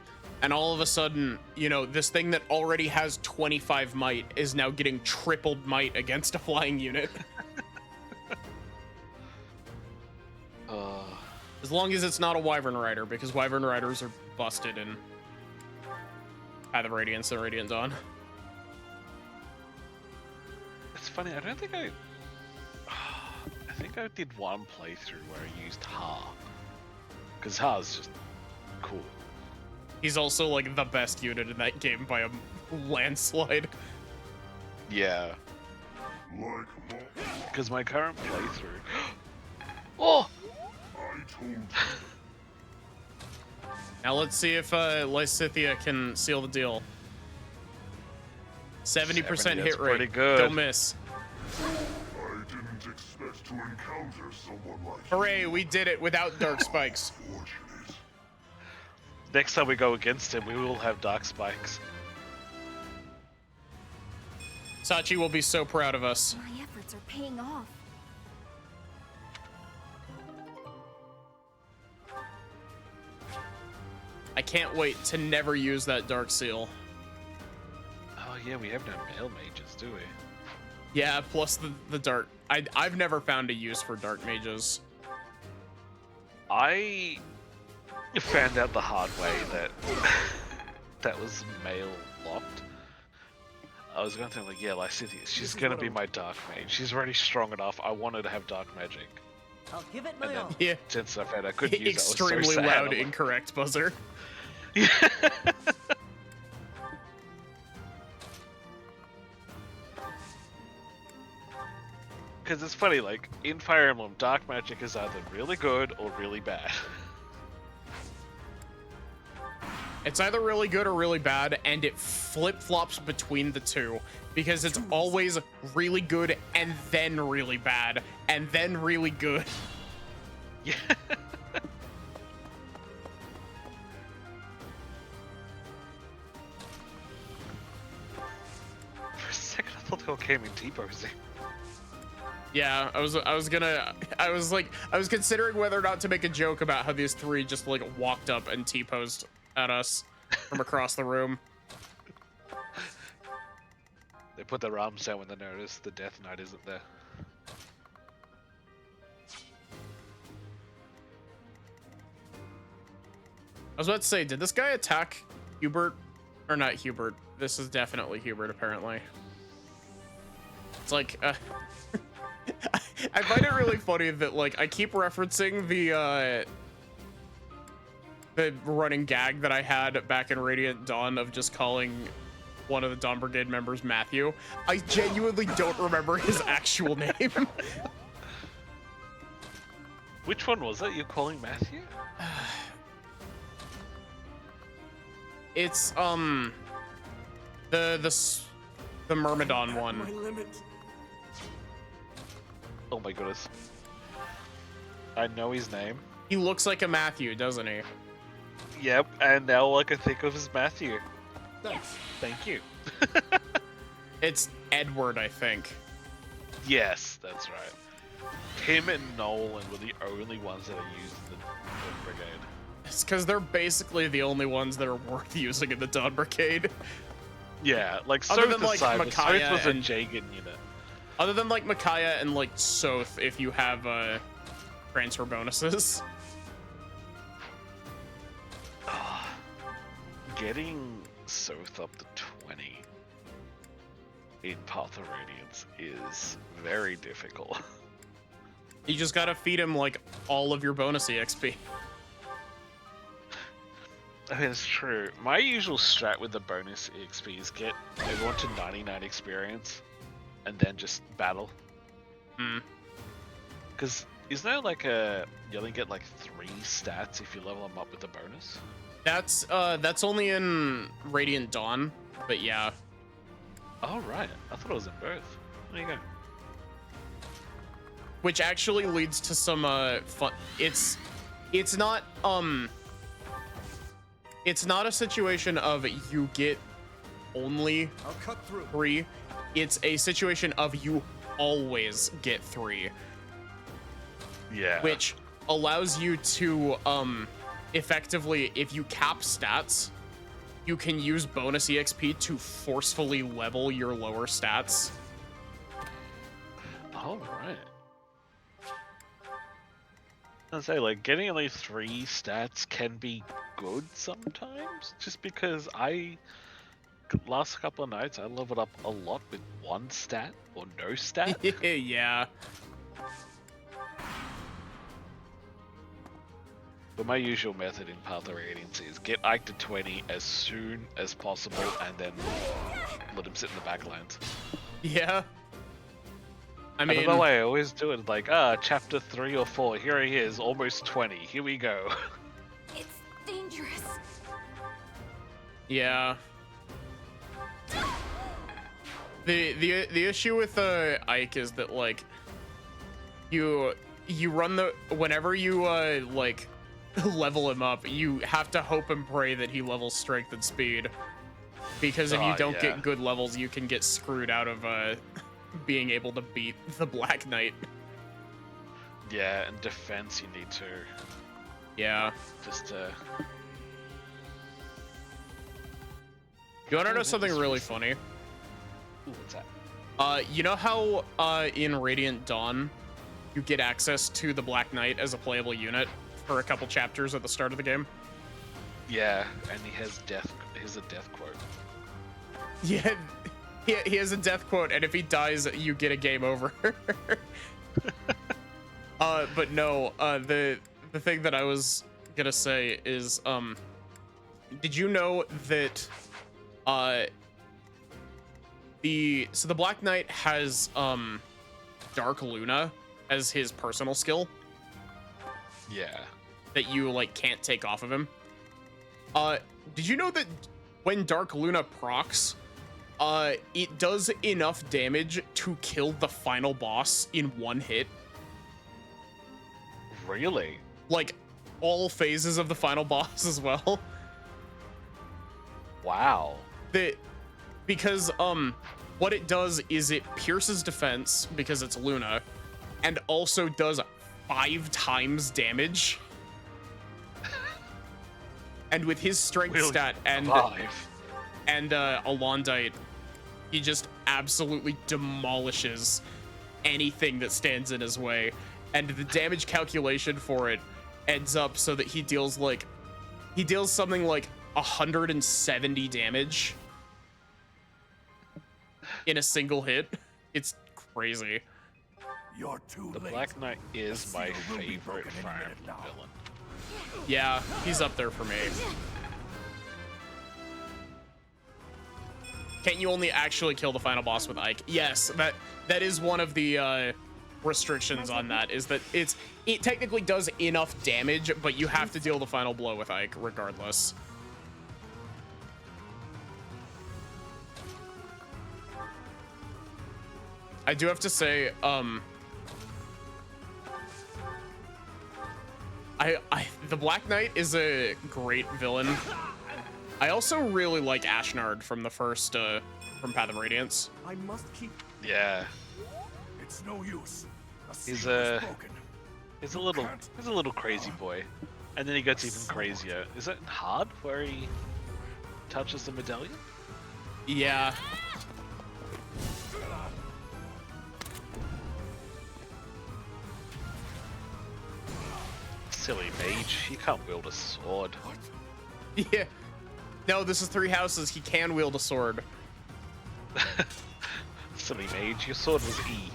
B: and all of a sudden, you know, this thing that already has 25 might is now getting tripled might against a flying unit. As long as it's not a Wyvern Rider, because Wyvern Riders are busted in Path of Radiance and Radiant Dawn.
A: It's funny, I don't think I think I did one playthrough where I used Ha. Because Ha's just cool.
B: He's also like the best unit in that game by a landslide.
A: Yeah.
J: Like more.
A: Because my current playthrough... Oh!
J: I told you.
B: Now let's see if Lysithia can seal the deal. 70%
A: 70,
B: hit
A: that's
B: rate.
A: pretty good.
B: Don't miss.
J: I didn't expect to encounter someone like
B: Hooray, we did it without dark spikes.
J: Fortunate.
A: Next time we go against him, we will have dark spikes.
B: Sachi will be so proud of us.
C: My efforts are paying off.
B: I can't wait to never use that dark seal.
A: Oh yeah, we have no male mages, do we?
B: Yeah, plus the dark. I've never found a use for dark mages.
A: I found out the hard way that that was male locked. I was going to think like, yeah, Lysithea, she's gonna be my dark mage. She's already strong enough. I want her to have dark magic.
H: I'll give it
A: And
H: my
A: then,
H: all.
B: Yeah.
A: since I found I couldn't use it, I was
B: Extremely
A: so sad.
B: loud,
A: I'm like,
B: incorrect buzzer.
A: yeah. Because it's funny, like, in Fire Emblem, dark magic is either really good or really bad.
B: It's either really good or really bad, and it flip-flops between the two because it's always really good and then really bad and then really good.
A: Yeah. For a second, I thought they all came in T-posing.
B: Yeah, I was considering whether or not to make a joke about how these three just like walked up and T-posed at us from across the room.
A: They put their arms down when they notice the Death Knight isn't there.
B: I was about to say, did this guy attack Hubert? Or not Hubert. This is definitely Hubert, apparently. It's like, I find it really funny that, like, I keep referencing the running gag that I had back in Radiant Dawn of just calling one of the Dawn Brigade members Matthew. I genuinely don't remember his actual name.
A: Which one was it you're calling Matthew?
B: It's, the Myrmidon one.
G: My limit.
A: Oh my goodness. I know his name.
B: He looks like a Matthew, doesn't he?
A: Yep, and now all I can think of is Matthew.
G: Thanks.
A: Thank you.
B: It's Edward, I think.
A: Yes, that's right. Him and Nolan were the only ones that are used in the Brigade.
B: It's because they're basically the only ones that are worth using in the Dawn Brigade.
A: Yeah, like
B: Other
A: Soth
B: than, like,
A: aside, but
B: Micaiah
A: Soth was a
B: and-
A: Jagan unit.
B: Other than like Micaiah and like Soth, if you have transfer bonuses.
A: Getting Soth up to 20 in Path of Radiance is very difficult.
B: You just gotta feed him like all of your bonus EXP.
A: I mean, it's true. My usual strat with the bonus EXP is get everyone to 99 experience and then just battle.
B: Hmm.
A: Because isn't there like you only get like 3 stats if you level them up with the bonus?
B: That's only in Radiant Dawn, but yeah.
A: Oh, right. I thought it was in both. There you go.
B: Which actually leads to some fun. It's not a situation of you get only
G: I'll cut through.
B: 3. It's a situation of you always get 3,
A: Yeah.
B: which allows you to effectively, if you cap stats, you can use bonus EXP to forcefully level your lower stats.
A: All right. I'd say like getting only 3 stats can be good sometimes, just because last couple of nights I leveled up a lot with 1 stat or no stat.
B: Yeah.
A: But my usual method in Path of Radiance is get Ike to 20 as soon as possible and then let him sit in the backlands.
B: Yeah. I
A: And
B: mean,
A: the way I always do it, like, chapter 3 or 4, here he is, almost 20, here we go.
C: It's dangerous.
B: yeah. The issue with Ike is that like you run whenever you like level him up, you have to hope and pray that he levels strength and speed. because if you
A: Oh,
B: don't
A: yeah.
B: get good levels, you can get screwed out of being able to beat the Black Knight.
A: Yeah, and defense you need to
B: Yeah.
A: just
B: You want to know something really funny?
A: Ooh, what's that?
B: You know how in Radiant Dawn you get access to the Black Knight as a playable unit for a couple chapters at the start of the game?
A: Yeah, and he has a death quote.
B: Yeah, he has a death quote, and if he dies, you get a game over. But no, the thing that I was gonna say is, did you know that the Black Knight has Dark Luna as his personal skill
A: Yeah.
B: that you like can't take off of him? Did you know that when Dark Luna procs, it does enough damage to kill the final boss in one hit?
A: Really?
B: Like all phases of the final boss as well.
A: Wow.
B: Because what it does is it pierces defense because it's Luna, and also does 5 times damage. And with his strength stat and Alondite, he just absolutely demolishes anything that stands in his way. And the damage calculation for it ends up so that he deals something like 170 damage in a single hit. It's crazy.
J: You're too
A: The
J: late.
A: Black Knight is my favorite Fire Emblem villain.
B: Yeah, he's up there for me. Can't you only actually kill the final boss with Ike? Yes, that is one of the restrictions on that, is that it technically does enough damage, but you have to deal the final blow with Ike regardless. I do have to say, the Black Knight is a great villain. I also really like Ashnard from the first, from Path of Radiance.
G: I must keep.
A: Yeah.
J: It's no use.
A: He's a little crazy boy. And then he gets even crazier. Is it hard where he touches the medallion?
B: Yeah.
A: Silly mage, he can't wield a sword.
B: Yeah. No, this is 3 houses. He can wield a sword.
A: Silly mage, your sword was E.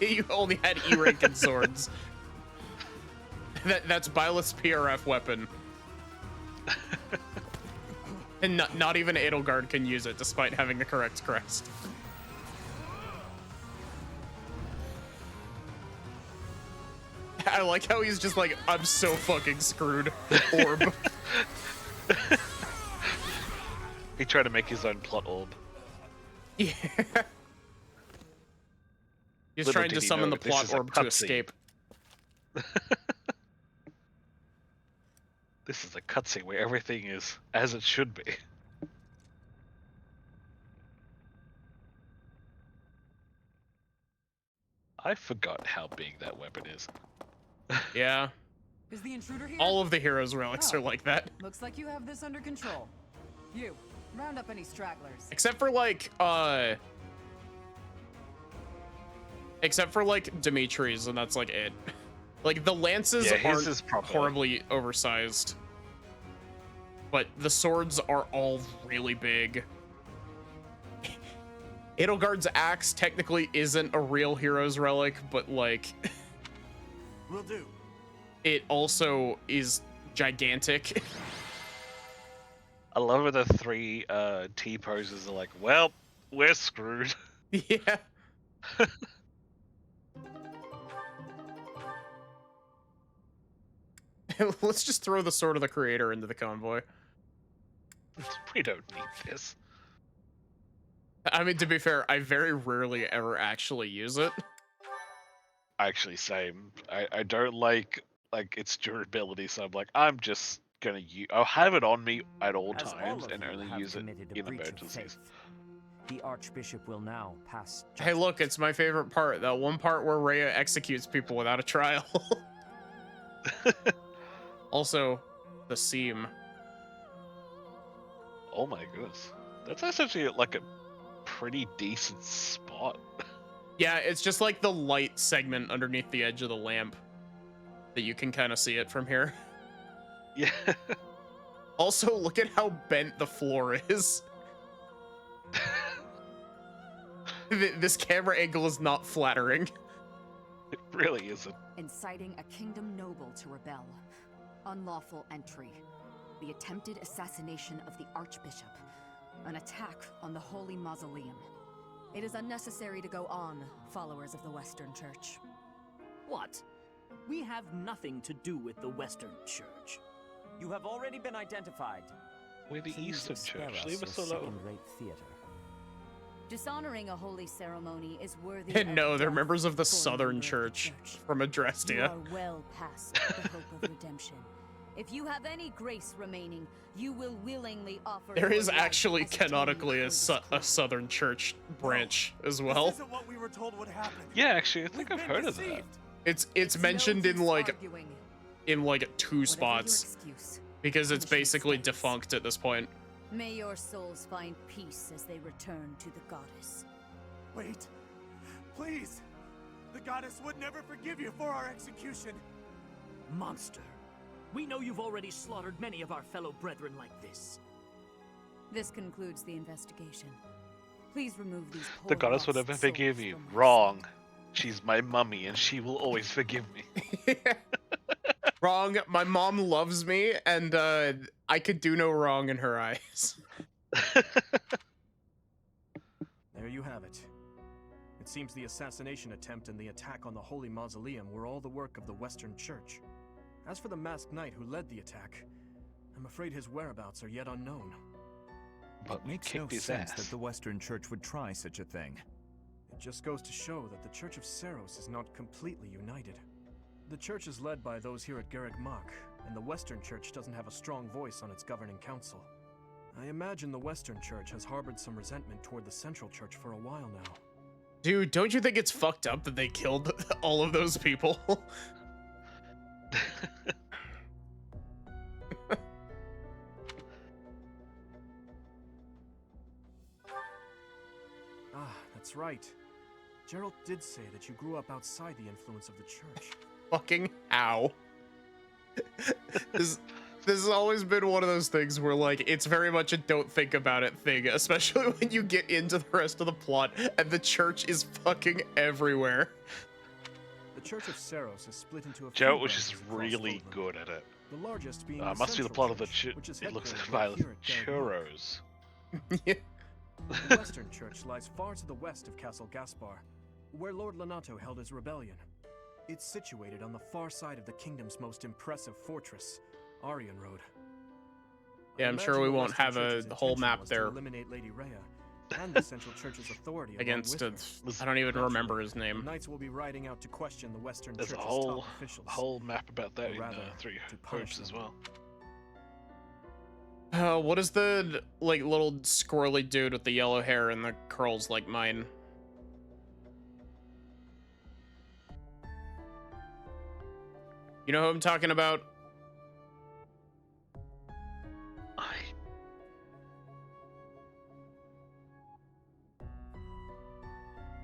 B: You only had E rank and swords. That's Byleth's PRF weapon. And not even Edelgard can use it, despite having the correct crest. I like how he's just like, I'm so fucking screwed. Orb.
A: He tried to make his own plot orb.
B: Yeah. He's
A: Little
B: trying
A: did
B: to
A: he
B: summon
A: know,
B: the
A: this
B: plot
A: is a
B: orb to
A: cutscene.
B: escape.
A: This is a cutscene where everything is as it should be. I forgot how big that weapon is.
B: Yeah.
D: Is the intruder here?
B: All of the heroes' relics are like that.
D: Looks like you have this under control. You, round up any stragglers.
B: Except for like Dimitri's, and that's like it. Like the lances
A: Yeah, his
B: aren't
A: is proper.
B: horribly oversized, but the swords are all really big. Edelgard's axe technically isn't a real hero's relic, but like
E: Will do.
B: it also is gigantic.
A: I love how the 3 T poses are like, well, we're screwed.
B: Yeah. Let's just throw the Sword of the Creator into the convoy.
A: We don't need this.
B: I mean, to be fair, I very rarely ever actually use it.
A: Actually, same. I don't like its durability, so I'm like, I'm just gonna use. I'll have it on me at all
H: As
A: times
H: of
A: and
H: you
A: only
H: have
A: use it
H: committed a
A: in
H: breach of
A: emergencies.
H: faith, the Archbishop will now pass
B: Hey, look,
H: judgment.
B: it's my favorite part. That one part where Rhea executes people without a trial. Also, the seam.
A: Oh my goodness, that's essentially like a pretty decent spot.
B: Yeah, it's just like the light segment underneath the edge of the lamp that you can kind of see it from here.
A: Yeah.
B: Also, look at how bent the floor is. This camera angle is not flattering.
A: It really isn't.
L: Inciting a kingdom noble to rebel. Unlawful entry. The attempted assassination of the Archbishop. An attack on the Holy Mausoleum. It is unnecessary to go on, followers of the Western Church.
D: What? We have nothing to do with the Western Church.
H: You have already been identified.
A: We're the
H: Please
A: Eastern
H: spare
A: Church. Leave
H: your
A: us alone.
H: second-rate theater.
L: Dishonoring a holy ceremony is worthy
B: And
L: of
B: no, they're
L: death
B: members of the
L: for a
B: Southern
L: member of the
B: Church from
L: You
B: Adrestia.
L: are well past the hope of redemption. If you have any grace remaining, you will willingly offer.
B: There
L: your
B: is
L: life
B: actually
L: as atonement
B: canonically
L: for
B: a,
L: this
B: a
L: crime.
B: Southern Church branch as well.
E: This isn't what we were told would happen.
A: Yeah, actually, I think
E: We've
A: I've
E: been
A: heard of that.
E: deceived.
B: It's mentioned
L: no
B: in
L: use
B: like
L: arguing.
B: two
L: Whatever
B: spots
L: your excuse,
B: because it's
L: punishment
B: basically
L: stands.
B: defunct at this point.
L: May your souls find peace as they return to the goddess.
E: Wait, please. The goddess would never forgive you for our execution.
D: Monster. We know you've already slaughtered many of our fellow brethren like this.
L: This concludes the investigation. Please remove these
A: The
L: poor
A: goddess will
L: lost
A: never forgive
L: souls
A: you.
L: from my
A: Wrong.
L: sight.
A: She's my mummy, and she will always forgive me.
B: Wrong. My mom loves me, and I could do no wrong in her eyes.
G: There you have it. It seems the assassination attempt and the attack on the Holy Mausoleum were all the work of the Western Church. As for the masked knight who led the attack, I'm afraid his whereabouts are yet unknown.
A: But
K: It
A: we
K: makes no
A: kicked his
K: sense
A: ass.
K: that the Western Church would try such a thing.
G: It just goes to show that the Church of Seros is not completely united. The Church is led by those here at Garreg Mach, and the Western Church doesn't have a strong voice on its governing council. I imagine the Western Church has harbored some resentment toward the Central Church for a while now.
B: Dude, don't you think it's fucked up that they killed all of those people?
G: Ah, that's right. Gerald did say that you grew up outside the influence of the Church.
B: Fucking how? this has always been one of those things where, like, it's very much a don't think about it thing, especially when you get into the rest of the plot and the Church is fucking everywhere.
G: The Church of Seros is split into a few
A: Geralt was just
G: branches across
A: really
G: Fodlan.
A: good at it.
G: The largest being
A: Must be the
G: Central
A: plot of the
G: Church, which is
A: it looks
G: headquartered
A: like
G: right here at Garreg Mach.
A: churros.
G: The Western Church lies far to the west of Castle Gaspar, where Lord Lonato held his rebellion. It's situated on the far side of the kingdom's most impressive fortress, Arian Road.
B: Yeah,
G: I
B: I'm sure
G: imagine
B: we
G: the
B: won't
G: Western
B: have
G: Church's
B: a whole
G: intention
B: map
G: was to
B: there
G: eliminate Lady Rhea and the Central Church's authority along
B: against
G: with
B: a,
G: her.
B: I don't even
G: Naturally,
B: remember his
G: the
B: name.
G: Knights will be riding out to question the Western
A: There's a
G: Church's
A: whole
G: top officials.
A: map about that
G: Or
A: in
G: rather,
A: Three
G: to punish
A: Hopes as
G: them.
A: well.
B: What is the, like, little squirrely dude with the yellow hair and the curls like mine? You know who I'm talking about?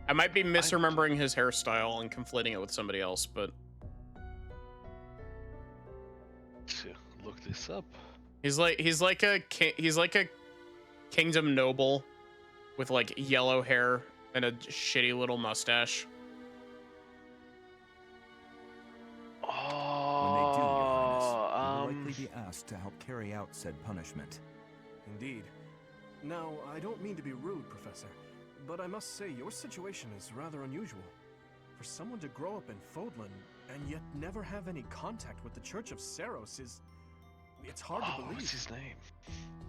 B: I might be misremembering his hairstyle and conflating it with somebody else, but
A: To look this up.
B: he's like a kingdom noble with like yellow hair and a shitty little mustache.
K: When they do, Your Highness, you will
A: Um,
K: likely be asked to help carry out said punishment.
G: Indeed. Now, I don't mean to be rude, Professor, but I must say your situation is rather unusual. For someone to grow up in Fodlan and yet never have any contact with the Church of Seros is... It's hard to believe.
A: what's his name?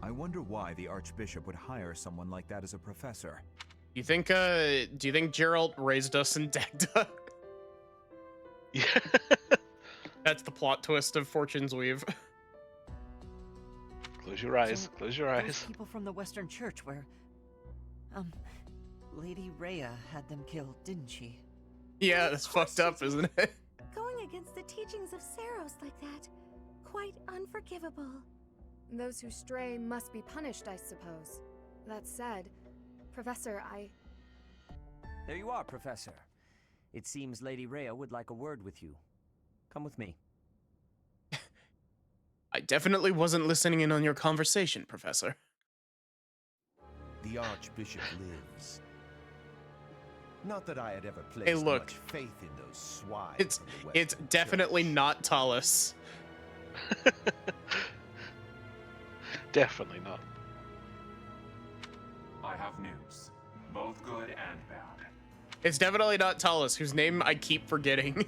K: I wonder why the Archbishop would hire someone like that as a professor.
B: Do you think Geralt raised us in Dagda?
A: Yeah.
B: That's the plot twist of Fortune's Weave.
A: Close your eyes.
H: So,
A: Close your
H: those
A: eyes.
H: people from the Western Church where, Lady Rhea had them killed, didn't she?
B: Yeah, that's fucked up, isn't it?
F: Going against the teachings of Saros like that. Quite unforgivable.
C: Those who stray must be punished, I suppose. That said, Professor,
H: There you are, Professor. It seems Lady Rhea would like a word with you. Come with me.
B: I definitely wasn't listening in on your conversation, Professor.
M: The Archbishop lives. Not that I had ever placed
B: Hey, look.
M: much faith in those swines.
B: It's definitely not Talus.
A: Definitely not.
N: I have news, both good and bad.
B: It's definitely not Talus, whose name I keep forgetting.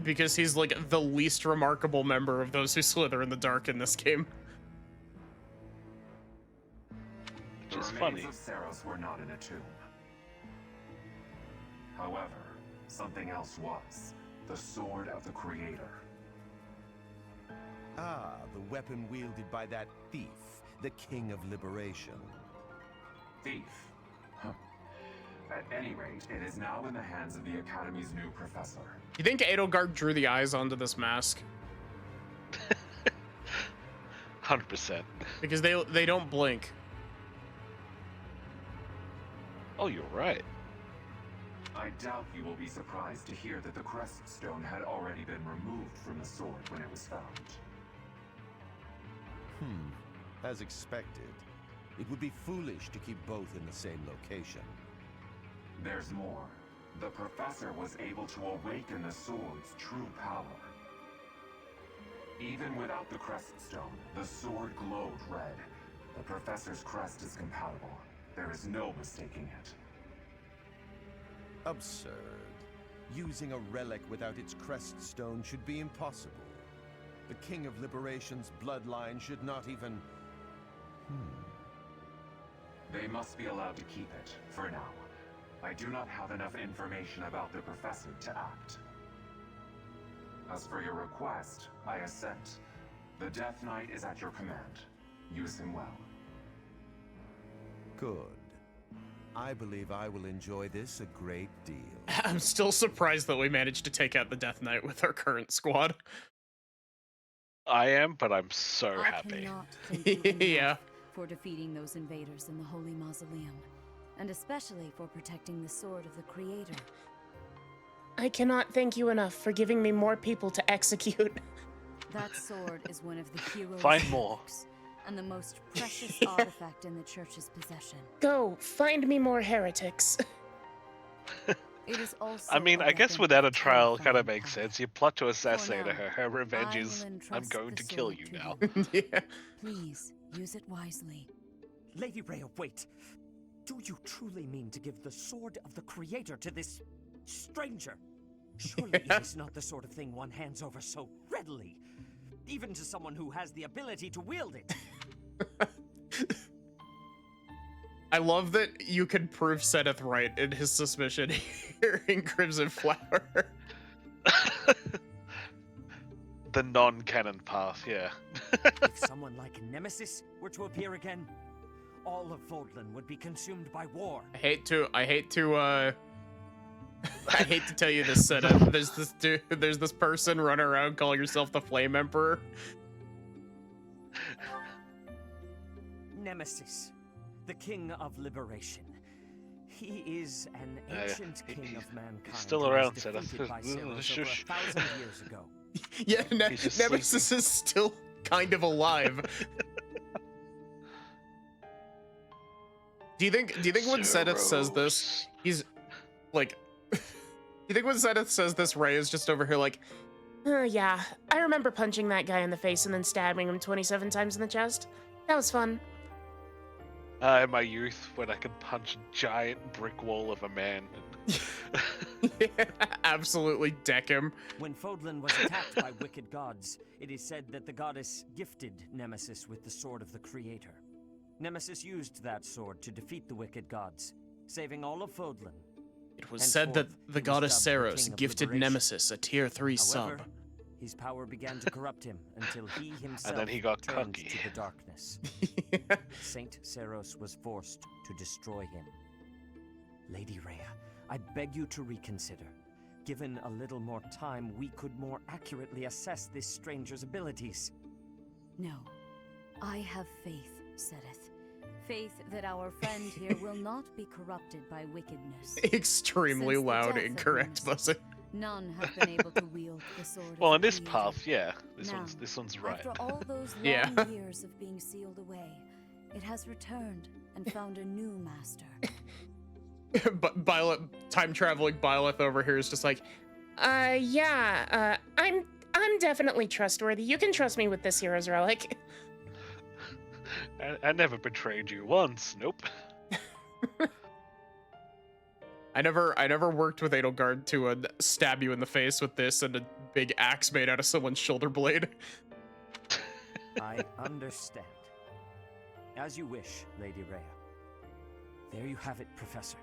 B: Because he's like the least remarkable member of those who slither in the dark in this game.
N: The
A: Which is
N: remains
A: funny.
N: of Saros were not in a tomb. However, something else was. The Sword of the Creator.
M: Ah, the weapon wielded by that thief, the King of Liberation.
N: Thief. Huh. At any rate, it is now in the hands of the Academy's new professor.
B: You think Edelgard drew the eyes onto this mask?
A: 100%.
B: Because they don't blink.
A: Oh, you're right.
N: I doubt you will be surprised to hear that the Crest Stone had already been removed from the sword when it was found.
M: As expected. It would be foolish to keep both in the same location.
N: There's more. The professor was able to awaken the sword's true power. Even without the Crest Stone, the sword glowed red. The professor's crest is compatible. There is no mistaking it.
M: Absurd. Using a relic without its crest stone should be impossible. The King of Liberation's bloodline should not even...
N: They must be allowed to keep it, for now. I do not have enough information about the professor to act. As for your request, I assent. The Death Knight is at your command. Use him well.
M: Good. I believe I will enjoy this a great deal.
B: I'm still surprised that we managed to take out the Death Knight with our current squad.
A: I am, but I'm so happy.
L: Cannot thank you
B: Yeah.
L: enough for defeating those invaders in the Holy Mausoleum, and especially for protecting the Sword of the Creator.
O: I cannot thank you enough for giving me more people to execute.
L: That sword is one of the heroes'
A: Find more.
L: relics, and the most precious artifact in the Church's possession.
O: Go, find me more heretics.
L: It is also
A: I mean,
L: a
A: I guess
L: weapon
A: without a
L: of
A: trial kind of
L: terrifying
A: makes
L: power.
A: sense. You plot to assassinate
L: now,
A: her. Her revenge
L: I
A: is,
L: will
A: I'm
L: entrust
A: going
L: the
A: to kill
L: sword
A: you
L: to
A: now.
B: Yeah.
L: Please, use it wisely.
H: Lady Rhea, wait. Do you truly mean to give the Sword of the Creator to this stranger? Surely it is not the sort of thing one hands over so readily, even to someone who has the ability to wield it.
B: I love that you can prove Seth right in his suspicion here in Crimson Flower.
A: The non-canon path, yeah.
H: If someone like Nemesis were to appear again, all of Vodland would be consumed by war.
B: I hate to I hate to tell you this, Seth. There's this dude, there's this person running around calling herself the Flame Emperor.
H: Nemesis, the King of Liberation. He is an ancient king of mankind.
A: He's still
H: who was
A: around, Seth.
H: defeated by Saros over
A: Shush.
H: 1,000 years ago.
B: Yeah,
A: He's just
B: Nemesis is still kind of alive. Do you think when Zenith says this, he's like, do you think when Zenith says this, Ray is just over here like,
O: Oh yeah, I remember punching that guy in the face and then stabbing him 27 times in the chest. That was fun.
A: In my youth, when I could punch a giant brick wall of a man.
B: yeah, absolutely deck him.
H: When Vodland was attacked by wicked gods, it is said that the goddess gifted Nemesis with the Sword of the Creator. Nemesis used that sword to defeat the wicked gods, saving all of Vodland.
B: It was said that the goddess Saros gifted Nemesis a tier 3
H: However,
B: sub.
H: his power began to corrupt him until he himself
A: And then he got
H: turned
A: cocky.
H: to the darkness. Saint Seros was forced to destroy him. Lady Rhea, I beg you to reconsider. Given a little more time, we could more accurately assess this stranger's abilities.
L: No. I have faith, Sedith. Faith that our friend here will not be corrupted by wickedness.
B: Extremely
L: Since the
B: loud,
L: death of
B: incorrect buzzer.
L: None have been able to wield the sword.
A: Well,
L: of
A: in
L: the
A: this
L: Creator.
A: path, yeah. This
L: Now,
A: one's right.
L: After all those long
B: Yeah.
L: years of being sealed away, it has returned and found a new master.
B: But time traveling Byleth over here is just like,
O: yeah, I'm definitely trustworthy. You can trust me with this hero's relic.
A: I never betrayed you once. Nope.
B: I never worked with Edelgard to stab you in the face with this and a big axe made out of someone's shoulder blade.
H: I understand. As you wish, Lady Rhea. There you have it, Professor.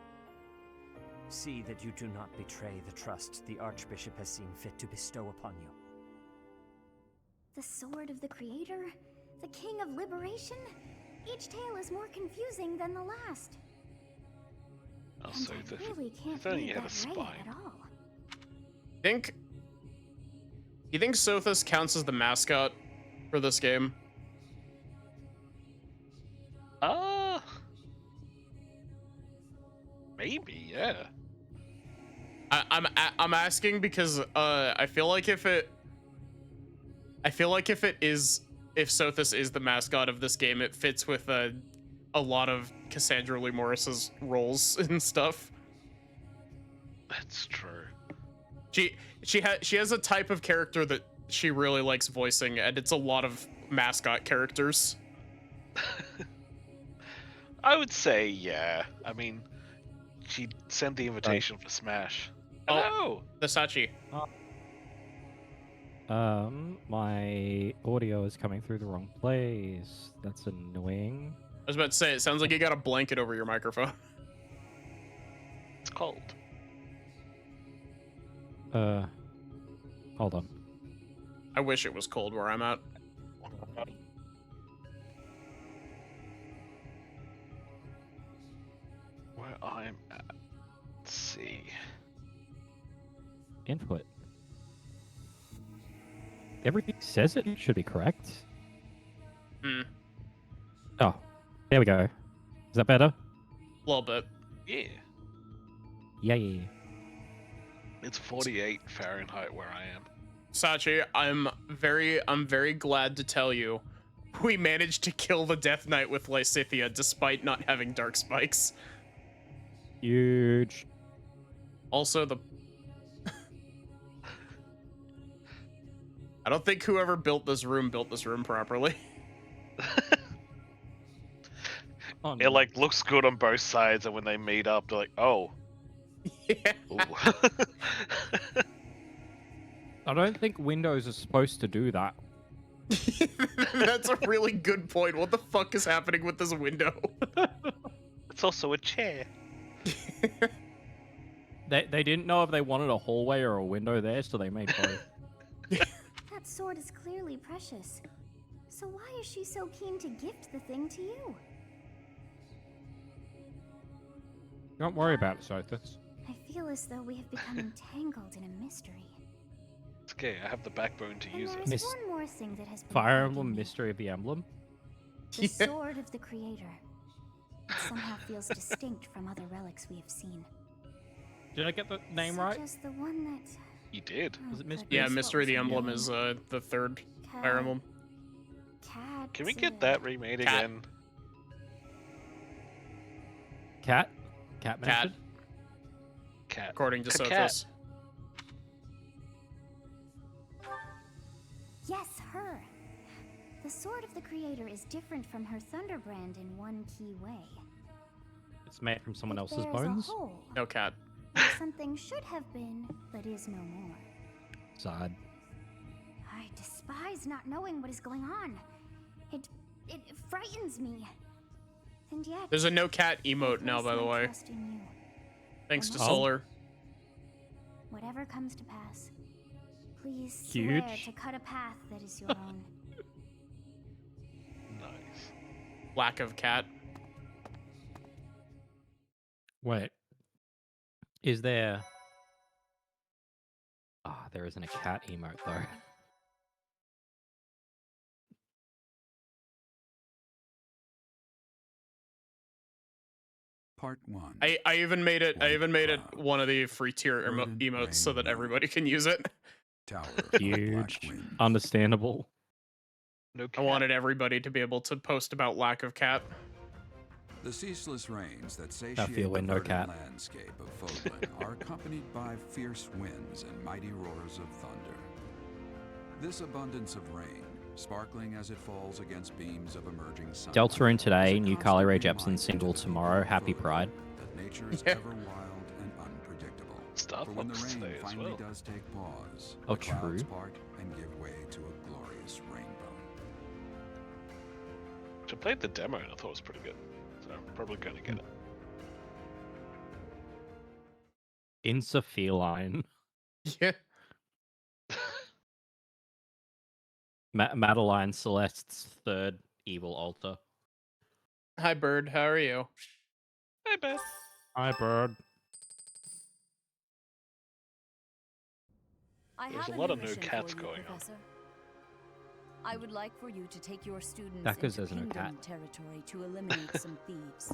H: See that you do not betray the trust the Archbishop has seen fit to bestow upon you.
I: The sword of the Creator? The King of Liberation? Each tale is more confusing than the last.
A: Also,
I: And I really can't
A: if only
I: read
A: you had a
I: that
A: spine.
I: right at all.
B: You think Sothis counts as the mascot for this game?
A: Maybe, yeah.
B: I'm asking because I feel like if Sothis is the mascot of this game, it fits with a lot of Cassandra Lee Morris's roles and stuff.
A: That's true.
B: She has a type of character that she really likes voicing, and it's a lot of mascot characters.
A: I would say, yeah. I mean, she sent the invitation for Smash. Hello!
B: Nasachi.
P: My audio is coming through the wrong place. That's annoying.
B: I was about to say, it sounds like you got a blanket over your microphone.
A: It's cold.
P: Hold on.
B: I wish it was cold where I'm at.
A: Where I'm at. Let's see.
P: Input. Everything says it should be correct.
B: Hmm.
P: Oh, there we go. Is that better?
B: A little bit.
A: Yeah.
P: Yeah.
A: It's 48 Fahrenheit where I am.
B: Sachi, I'm very glad to tell you we managed to kill the Death Knight with Lysithea despite not having dark spikes.
P: Huge.
B: Also, I don't think whoever built this room properly.
A: It like looks good on both sides, and when they meet up, they're like, "Oh,
B: yeah."
P: I don't think Windows is supposed to do that.
B: That's a really good point. What the fuck is happening with this window?
A: It's also a chair.
P: They didn't know if they wanted a hallway or a window there, so they made both.
I: That sword is clearly precious. So why is she so keen to gift the thing to you?
P: Don't worry about it, Sothis.
I: I feel as though we have become entangled in a mystery.
A: It's okay. I have the backbone to use
I: And
A: it.
I: there's one more thing that has been
P: Fire
I: bugging
P: Emblem
I: me.
P: Mystery of the Emblem.
I: The sword of the Creator. It somehow feels distinct from other relics we have seen.
P: Did I get the name
I: Such
P: right?
I: as the one that...
A: You did.
P: Was it Mystery?
B: Yeah, Mystery of the Emblem is the third Fire Emblem.
I: Cat.
A: Can we get that remade again?
P: Cat mentioned?
A: Cat.
B: According to
A: Cat.
B: Sothis.
I: Yes, her. The sword of the Creator is different from her Thunderbrand in one key way.
P: It's made from someone else's
I: There's
P: bones.
I: a hole
B: No cat.
I: where something should have been, but is no more.
P: Sad.
I: I despise not knowing what is going on. It frightens me. And yet,
B: There's a no cat emote now, by the way.
I: trust in you.
B: Thanks to
I: Oh.
B: Solar.
I: Whatever comes to pass, Please swear
P: Huge.
I: to cut a path that is your own.
A: Nice.
B: Lack of cat.
P: Wait. Is there... Ah, there isn't a cat emote, though.
Q: Part 1.
B: I even made it. I even made it one of the free tier emotes so that everybody can use it.
Q: Tower
P: Huge. Understandable.
A: No
B: I wanted everybody to be able to post about lack of cat.
Q: The ceaseless rains that
P: feel
Q: satiate the
P: when no
Q: verdant
P: cat.
Q: landscape of Fodlan are accompanied by fierce winds and mighty roars of thunder. This abundance of rain, sparkling as it falls against beams of emerging sun,
P: Deltarune today, new Carly Rae Jepsen single tomorrow. Happy Pride.
Q: that nature is ever wild and unpredictable.
A: Stuff
Q: For when the
A: looks
Q: rain
A: today as
Q: finally
A: well.
Q: does take pause,
P: Oh,
Q: the clouds
P: true.
Q: part and give way to a glorious rainbow.
A: I played the demo and I thought it was pretty good. So I'm probably gonna get it.
P: Insa-feline.
B: Yeah.
P: Madeline Celeste's third evil altar.
B: Hi, Bird. How are you?
A: Hey, Beth.
P: Hi, Bird.
L: I
A: There's
L: have
A: a lot
L: new
A: of new
L: mission
A: cats
L: for you,
A: going on.
L: Professor. I would like for you to take your students
P: That 'cause
L: into
P: there's no
L: Kingdom
P: cat.
L: territory to eliminate some thieves.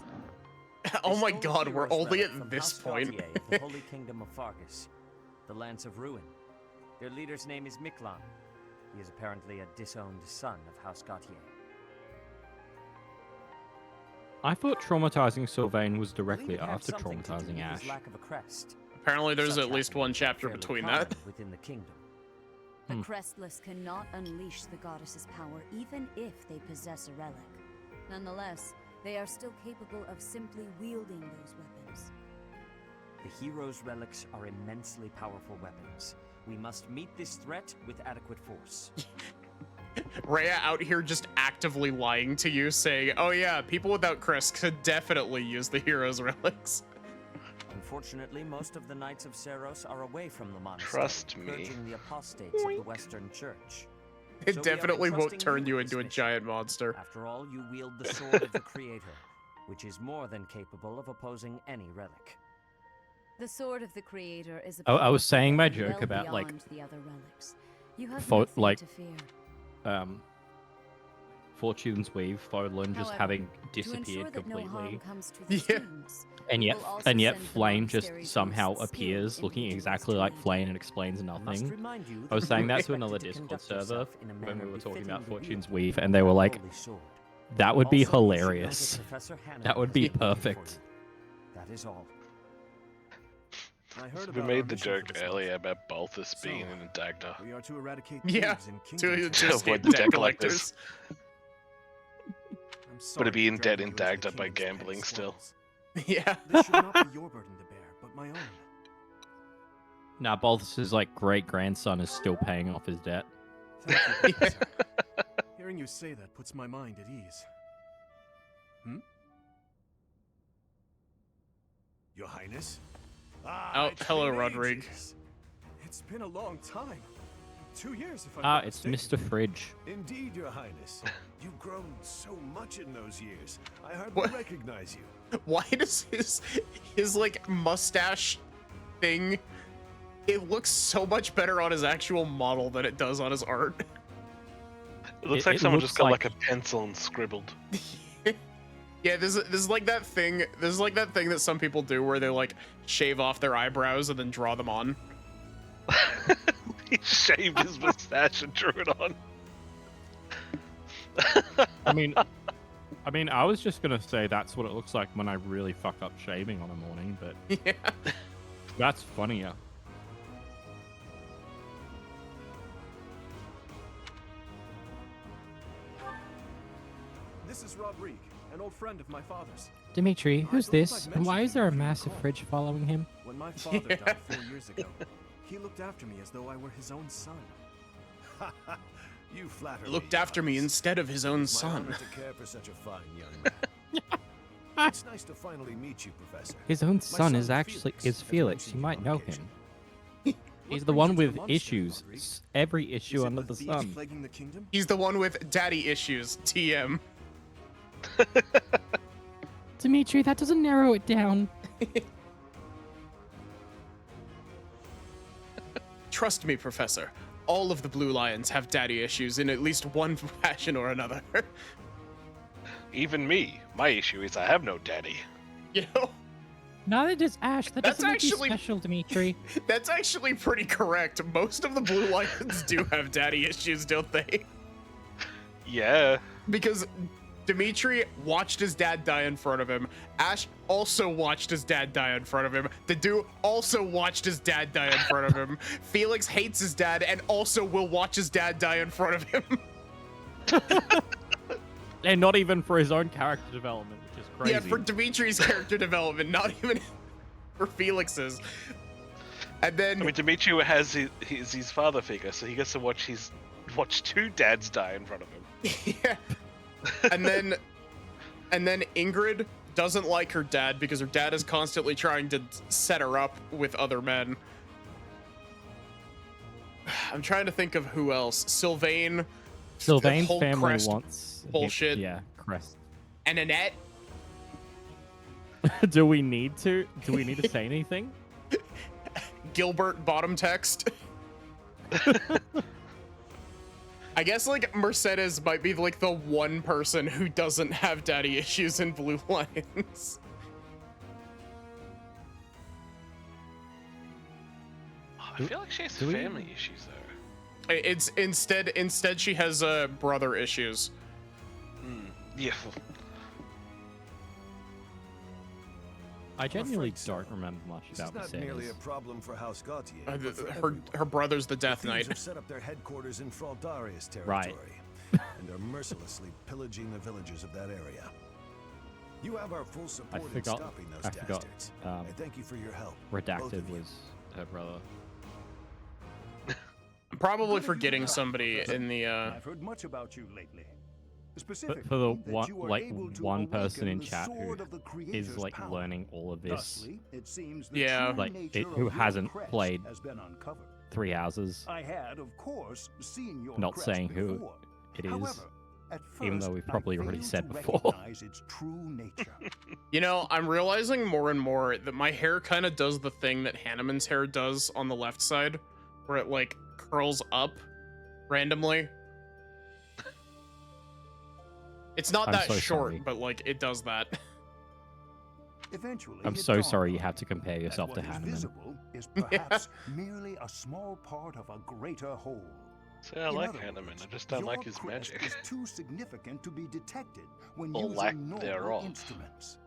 B: Oh
H: They
B: my
H: stole a
B: god, we're
H: hero's
L: relic
B: only
H: relic
B: at
H: from
B: this
H: House
B: point.
H: Gautier of the Holy Kingdom of Fargus, the Lance of Ruin. Their leader's name is Miklan. He is apparently a disowned son of House Gautier.
P: I thought traumatizing Sylvain was directly
H: Believe it had
P: after
H: something to do
P: traumatizing
H: with his
P: Ash.
H: lack of a crest.
B: Apparently, there's
H: Such
B: at least one
H: happenings are
B: chapter
H: fairly
B: between
H: common
B: that.
H: within the kingdom.
L: The Crestless cannot unleash the goddess's power even if they possess a relic. Nonetheless, they are still capable of simply wielding those weapons.
H: The hero's relics are immensely powerful weapons. We must meet this threat with adequate force.
B: Rhea out here just actively lying to you, saying, oh yeah, people without crest could definitely use the hero's relics.
H: Unfortunately, most of the Knights of Seros are away from the monastery,
A: Trust me.
H: purging the apostates of the Western Church.
B: It
H: So we are
B: definitely won't
H: entrusting
B: turn you
H: with
B: into a
H: this mission.
B: giant monster.
H: After all, you wield the sword of the Creator, which is more than capable of opposing any relic.
L: The Sword of the Creator is a
P: I was
L: powerful
P: saying my
L: weapon
P: joke
L: well
P: about, like,
L: beyond the other relics. You have
P: Fo-
L: nothing
P: like,
L: to fear.
P: Fortune's Weave, Fodlan just
L: However,
P: having
L: to ensure
P: disappeared
L: that no harm
P: completely.
L: comes to the
B: Yeah.
L: students,
P: And
L: we
P: yet,
L: will also
P: and yet,
L: send the
P: Flame just
L: monastery's
P: somehow
L: most skilled
P: appears, looking
L: individuals
P: exactly
L: to
P: like
L: lead you.
P: Flame and explains
H: I must
P: nothing.
H: remind you
P: I was
H: that
P: saying
H: you are
P: that to
H: expected
P: another
H: to
P: Discord
H: conduct
P: server
H: yourself in a
P: when we
H: manner
P: were talking about
H: befitting the
P: Fortune's
H: wielder
P: Weave, and they were
H: of the
P: like,
H: Holy Sword.
P: "That would be
H: Also, you should know that
P: hilarious.
H: Professor Hannon
P: That would
H: has
P: be
H: been waiting for
P: perfect."
H: you. That is all.
G: I heard
A: We
G: about our
A: made the
G: mission for
A: joke
G: this month.
A: earlier about Balthus
G: So,
A: being in Dagda.
G: We are to eradicate
B: Yeah,
G: thieves in
B: to
G: Kingdom
B: just
A: avoid
B: get
A: the
B: debt
A: debt
B: collectors.
G: I'm
A: But
G: sorry
A: to be in
G: for
A: debt
G: dragging
A: in
G: you into the
A: Dagda by
G: kingdom's petty
A: gambling still.
G: squabbles.
B: Yeah.
G: This should not be your burden to bear, but my own.
P: Nah, Balthus's like great grandson is still paying off his debt.
G: Thank you, Professor. Hearing you say that puts my mind at ease. Your Highness?
B: Oh,
G: it's
B: hello,
G: been
B: Rodrigue.
G: ages. It's been a long time. 2 years, if I'm
P: Ah,
G: not
P: it's
G: mistaken.
P: Mr. Fridge.
E: Indeed, Your Highness. You've grown so much in those years. I hardly
B: What?
E: recognize you.
B: Why does his like mustache thing? It looks so much better on his actual model than it does on his art.
A: It looks
P: It-
A: like
P: it
A: someone
P: looks
A: just got
P: like-
A: like a pencil and scribbled.
B: Yeah, this is like that thing. This is like that thing that some people do where they like shave off their eyebrows and then draw them on.
A: He shaved his mustache and drew it on.
P: I mean, I was just gonna say that's what it looks like when I really fuck up shaving on a morning, but
B: Yeah.
P: that's funnier.
G: This is Rodrigue, an old friend of my father's.
P: Dimitri, who's
G: I believe
P: this?
G: I've
P: And why
G: mentioned
P: is there a
G: him
P: massive
G: before.
P: fridge following him?
G: When my father
B: Yeah.
G: died 4 years ago, he looked after me as though I were his own son.
E: You flatter
B: Looked
E: me,
B: after me
E: Hans.
B: instead of his own
E: It's my
B: son.
E: honor to care for such a fine young man. It's nice to finally meet you, Professor.
P: His own
E: My
P: son is actually
E: Felix,
P: is
E: as
P: Felix.
E: mentioned
P: You might
E: on
P: know
E: occasion.
P: him. He's the one with issues. Every issue under the sun.
G: Plaguing the kingdom?
B: He's the one with daddy issues. TM.
P: Dimitri, that doesn't narrow it down.
B: Trust me, Professor. All of the Blue Lions have daddy issues in at least one fashion or another.
A: Even me. My issue is I have no daddy.
B: You know?
P: Neither does Ash. That
B: That's
P: doesn't make
B: actually-
P: you special, Dimitri.
B: That's actually pretty correct. Most of the Blue Lions do have daddy issues, don't they?
A: Yeah.
B: Because Dimitri watched his dad die in front of him. Ash also watched his dad die in front of him. Dedu also watched his dad die in front of him. Felix hates his dad and also will watch his dad die in front of him.
P: And not even for his own character development, which is crazy.
B: Yeah, for Dimitri's character development, not even for Felix's. And then
A: I mean, Dimitri has his father figure, so he gets to watch two dads die in front of him.
B: yeah. And then Ingrid doesn't like her dad because her dad is constantly trying to set her up with other men. I'm trying to think of who else. Sylvain's
P: Sylvain's
B: whole
P: family
B: Crest
P: wants
B: bullshit.
P: Yeah, Crest.
B: And Annette.
P: Do we need to say anything?
B: Gilbert bottom text. I guess like Mercedes might be like the one person who doesn't have daddy issues in Blue Lions.
A: I feel like she has family issues though.
B: It's instead she has brother issues.
A: Yeah.
P: I genuinely don't remember much
R: This
P: about
R: is not merely a
P: Mercedes.
R: problem for House Gautier. but for
B: Her brother's the Death
R: thieves
B: Knight.
R: have set up their headquarters in Fraldarius
P: Right.
R: territory and are mercilessly pillaging the villagers of that area. You have our full support in stopping those dastards. I thank you for your help. both
P: Redacted
R: of you.
P: was her brother.
B: I'm probably forgetting somebody in the
S: I've heard much about you lately.
P: But for the one person in chat who is like learning all of this,
S: It seems the
B: Yeah.
S: true
P: like
S: nature
P: who
S: of your
P: hasn't
S: crest
P: played
S: has been uncovered.
P: 3 houses,
S: I had, of course, seen your
P: not
S: crest
P: saying who
S: before.
P: it is,
S: However, at
P: even
S: first,
P: though we've
S: I
P: probably already
S: failed
P: said
S: to
P: before.
S: recognize its true nature.
B: You know, I'm realizing more and more that my hair kind of does the thing that Hanneman's hair does on the left side, where it like curls up randomly. It's not
P: I'm
B: that
P: so
B: short,
P: sorry.
B: but like it does that.
S: Eventually,
P: I'm
S: it
P: so
S: dawned
P: sorry you
S: on
P: have to compare
S: me
P: yourself
S: that
P: to
S: what is
P: Hanneman.
S: visible is perhaps merely a small part of a greater whole.
A: See, I
S: In
A: like
S: other
A: Hanneman,
S: words,
A: I just don't like
S: your
A: his
S: crest
A: magic.
S: is too significant to be detected when
A: Or
S: using
A: lack
S: normal
A: thereof.
S: instruments.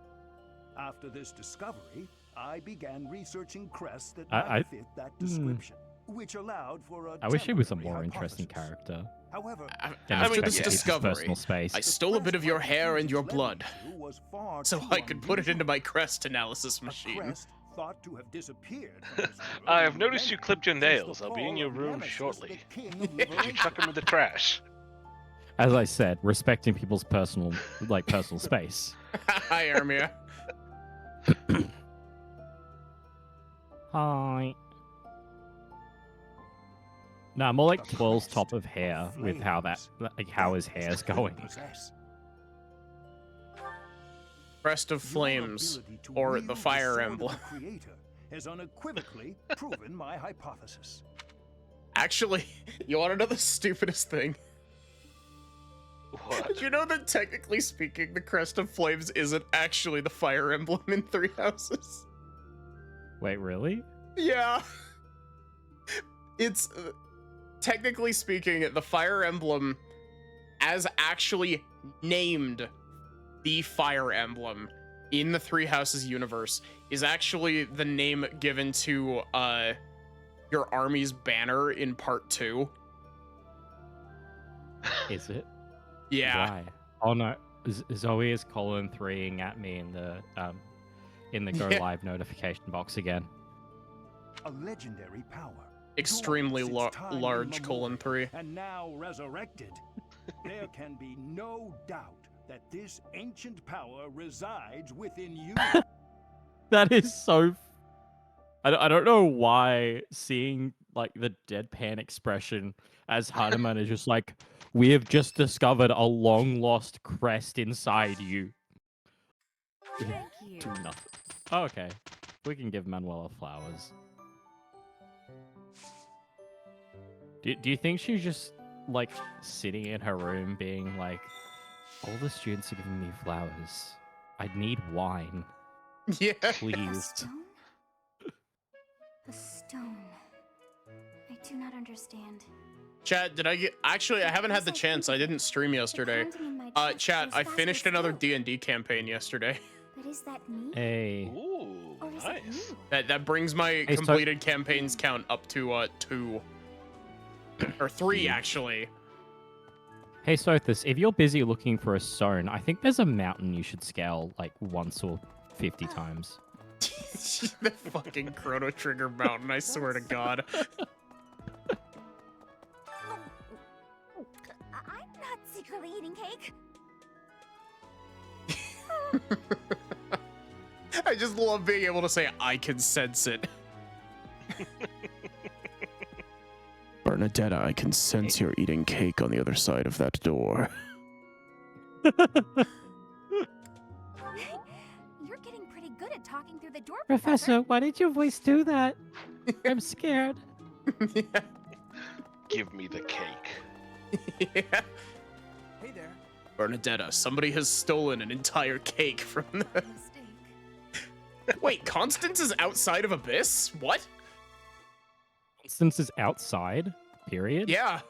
S: After this discovery, I began researching crests that
P: I-
S: might fit that description, which allowed for a
P: I wish he was a
S: temporary
P: more interesting
S: hypothesis.
P: character.
S: However,
B: After this
P: Demonstrate his
B: discovery,
P: personal space.
B: I stole a bit of your hair and your blood, so I could put it into my crest analysis machine.
S: crest thought to have disappeared from this world
A: I have
S: in
A: noticed you
S: millennia
A: clipped your
S: since the
A: nails. I'll be in
S: fall
A: your
S: of
A: room
S: Nemesis,
A: shortly.
S: the king of
A: Did you
S: liberation.
A: chuck him in the trash?
P: As I said, respecting people's personal space.
B: Hi, Armia.
P: Hi. Nah, more like Twirl's top of hair with how his hair's going.
B: Crest of Flames, or the Fire Emblem.
S: Creator has unequivocally proven my hypothesis.
B: Actually, you want to know the stupidest thing?
A: What?
B: Did you know that technically speaking, the Crest of Flames isn't actually the Fire Emblem in Three Houses?
P: Wait, really?
B: Yeah. It's technically speaking, the Fire Emblem, as actually named the Fire Emblem in the Three Houses universe, is actually the name given to your army's banner in Part 2.
P: Is it?
B: Yeah.
P: Why? Oh no, Zoe is colon 3ing at me in the go live notification box again.
S: A legendary power.
B: Extremely
S: dormant since time
B: large
S: immemorial,
B: :3.
S: And now resurrected. There can be no doubt that this ancient power resides within you.
P: That is so. I don't know why seeing like the deadpan expression as Hanuman is just like, we have just discovered a long lost crest inside you.
L: Thank you.
P: Do nothing. Oh, okay. We can give Manuela flowers. Do you think she's just like sitting in her room being like, all the students are giving me flowers. I need wine.
B: Yeah.
P: Please.
I: The stone. I do not understand.
B: Chat, did I get... Actually, I haven't had the chance. I didn't stream yesterday. Chat, I finished another D&D campaign yesterday.
I: But is that me?
P: Hey.
A: Ooh,
I: Or is
A: nice.
I: it you?
B: That brings my
P: Hey,
B: completed campaigns count up to 2. Or 3, actually.
P: Hey, Sothis, if you're busy looking for a stone, I think there's a mountain you should scale like once or 50 times.
B: The fucking Chrono Trigger mountain, I swear to God.
I: I'm not secretly eating cake.
B: I just love being able to say, I can sense it.
G: Bernadetta, I can sense you're eating cake on the other side of that door.
I: You're getting pretty good at talking through the door,
P: Professor, why did your voice do that? I'm scared.
A: Give me the cake.
B: Yeah.
S: Hey there.
B: Bernadetta, somebody has stolen an entire cake from the... Wait, Constance is outside of Abyss? What?
P: Constance is outside, period?
B: Yeah.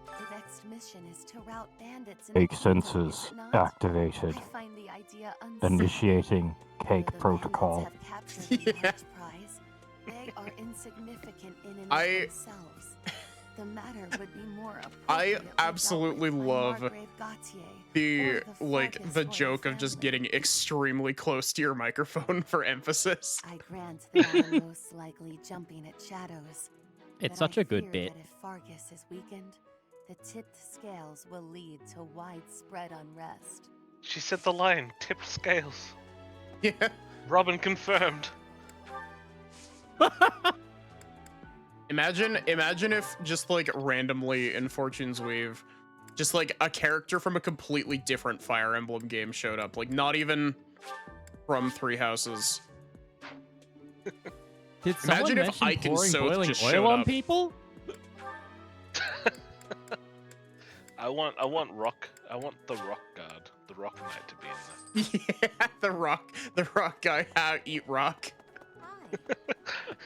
L: The next mission is to rout bandits in
T: Cake
L: the kingdom, is
T: sensors
L: it not?
T: activated.
L: I find the idea unsettling.
T: Initiating cake
L: Though the
T: protocol.
L: bandits have captured the large prize, they are insignificant in and of themselves. The matter would be more
B: I
L: appropriately
B: absolutely
L: dealt with by
B: love
L: Margrave Gautier,
B: the
L: or
B: like the joke of just getting extremely close to your microphone for emphasis.
L: I grant that I am most likely jumping at shadows.
P: It's
L: but
P: such
L: I
P: a good
L: fear
P: bit.
L: That if Fargus is weakened, the tipped scales will lead to widespread unrest.
A: She said the line, tipped scales.
B: Yeah.
A: Robin confirmed.
B: Imagine if just like randomly in Fortune's Weave, just like a character from a completely different Fire Emblem game showed up, like not even from Three Houses.
P: Did someone
B: Imagine if
P: mention
B: Ike and
P: pouring
B: Soth
P: boiling
B: just
P: oil
B: showed
P: on
B: up.
P: people?
A: I want the rock guard, the rock knight to be in
B: Yeah, the rock guy, eat rock.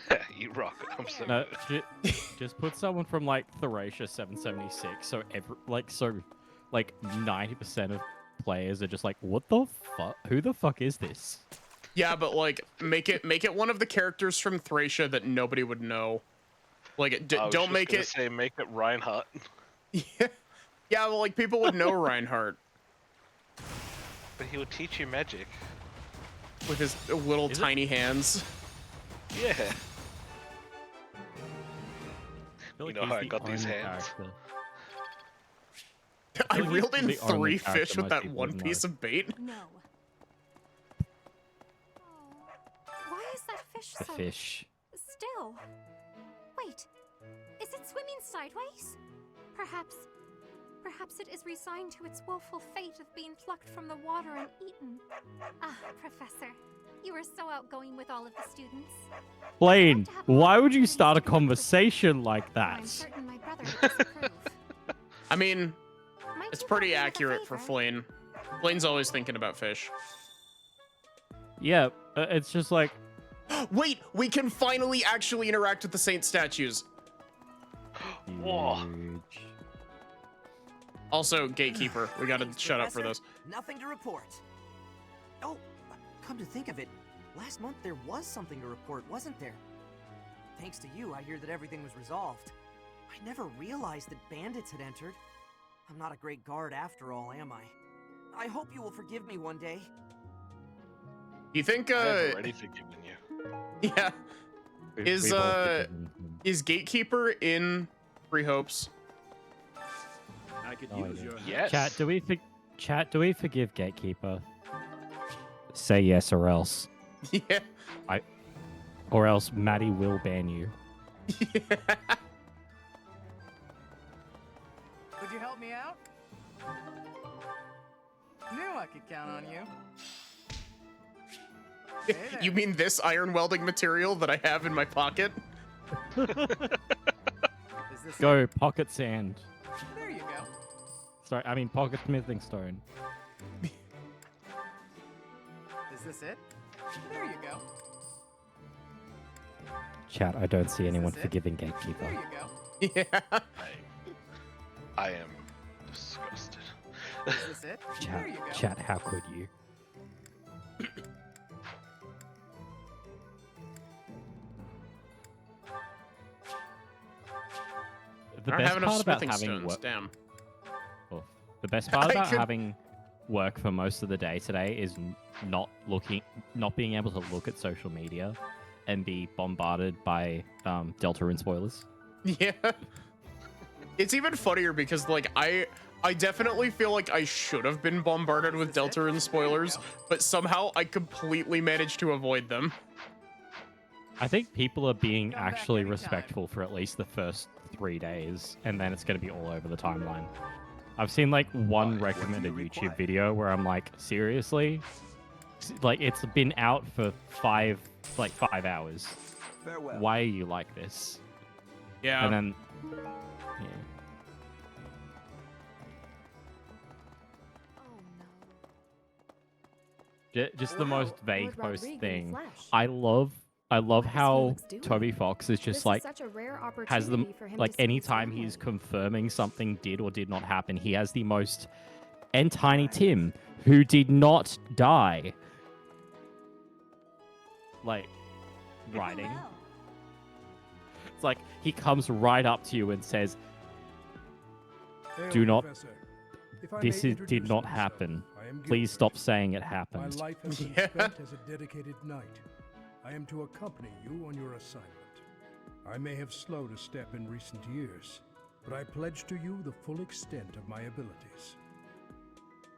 A: there. Eat rock. I'm so
P: No,
A: good.
P: just put someone from like Thracia 776, so 90% of players are just like, what the fuck? Who the fuck is this?
B: Yeah, but like make it one of the characters from Thracia that nobody would know. Like
A: I was
B: don't
A: just
B: make
A: gonna
B: it.
A: say make it Reinhardt.
B: Yeah, well, like people would know Reinhardt
A: But he would teach you magic.
B: with his little tiny hands.
A: Yeah.
P: feel like
A: You know
P: he's
A: how I
P: the
A: got these
P: only
A: hands.
P: character.
B: I
P: feel like
B: reeled
P: he's
B: in
P: the only
B: 3 fish
P: character
B: with
P: most
B: that
P: people
B: one
P: would
B: piece
P: know.
B: of bait.
C: No. Why is that fish
P: A
C: so
P: fish.
C: still? Wait, is it swimming sideways? Perhaps it is resigned to its woeful fate of being plucked from the water and eaten.
I: Ah, Professor, you were so outgoing with all of the students.
P: Blaine, why would you start a conversation like
I: I'm
P: that?
I: certain my brother would disapprove.
B: I mean,
I: Might
B: it's
I: you
B: pretty
I: help me with a
B: accurate for
I: favor?
B: Flayn. Flayn's always thinking about fish.
P: Yeah, it's just like,
B: Wait, we can finally actually interact with the saint statues.
A: Whoa.
P: huge.
B: Also, gatekeeper. We gotta
U: Thanks,
B: shut up for
U: Professor.
B: this.
U: Nothing to report. Oh, come to think of it, last month there was something to report, wasn't there? Thanks to you, I hear that everything was resolved. I never realized that bandits had entered. I'm not a great guard after all, am I? I hope you will forgive me one day.
B: You think,
A: I've already forgiven you.
B: yeah.
P: We've all forgiven him.
B: Is Gatekeeper in Free Hopes?
S: I could
P: No
S: use
P: idea.
S: your
A: Yes.
P: Chat, do we forgive Gatekeeper? Say yes or else.
B: Yeah.
P: Or else Maddie will ban you.
J: Would you help me out? Knew I could count on you.
B: You mean this iron welding material that I have in my pocket?
P: Go pocket sand.
J: There you go.
P: Sorry, I mean pocket smithing stone.
J: Is this it? There you go.
P: Chat, I don't see anyone
J: it?
P: forgiving Gatekeeper.
J: There you go.
B: Yeah.
A: I am disgusted.
J: Is this it? There you go.
P: Chat, how could you? The
B: I don't
P: best
B: have enough
P: part about
B: smithing
P: having
B: stones.
P: work,
B: Damn.
P: the best part
B: I
P: about
B: could-
P: having work for most of the day today is not being able to look at social media and be bombarded by Deltarune spoilers.
B: Yeah. It's even funnier because, like, I definitely feel like I should have been bombarded with Deltarune spoilers, but somehow I completely managed to avoid them.
P: I think people are being actually respectful for at least the first 3 days, and then it's going to be all over the timeline. I've seen like one recommended YouTube video where I'm like, seriously? Like, it's been out for 5 hours.
M: Farewell.
P: Why are you like this?
B: Yeah.
P: And then, yeah. Just the most vague
V: Lord
P: post
V: Rodrigo in
P: thing.
V: flesh.
P: I love how
V: Felix doing?
P: Toby Fox is
V: This
P: just
V: is
P: like
V: such a rare
P: has them
V: opportunity for him
P: like
V: to see his
P: anytime
V: family.
P: he's confirming something did or did not happen, he has the most and Tiny Tim, who did not die. Like writing. It's like he comes right up to you and says, "Do not. This did not happen. Please stop saying it
W: My
P: happened."
W: life has been spent as a dedicated knight. I am to accompany you on your assignment. I may have slowed a step in recent years, but I pledge to you the full extent of my abilities.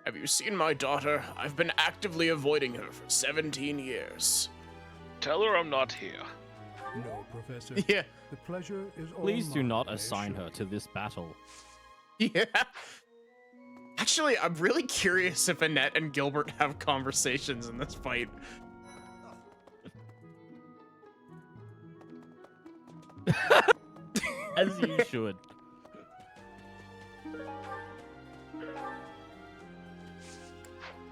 B: Have you seen my daughter? I've been actively avoiding her for 17 years.
A: Tell her I'm not here.
W: No, Professor.
B: Yeah.
W: The pleasure is all
P: Please do
W: mine,
P: not
W: I
P: assign
W: assure
P: her to this battle.
B: Yeah. Actually, I'm really curious if Annette and Gilbert have conversations in this fight.
P: As you should.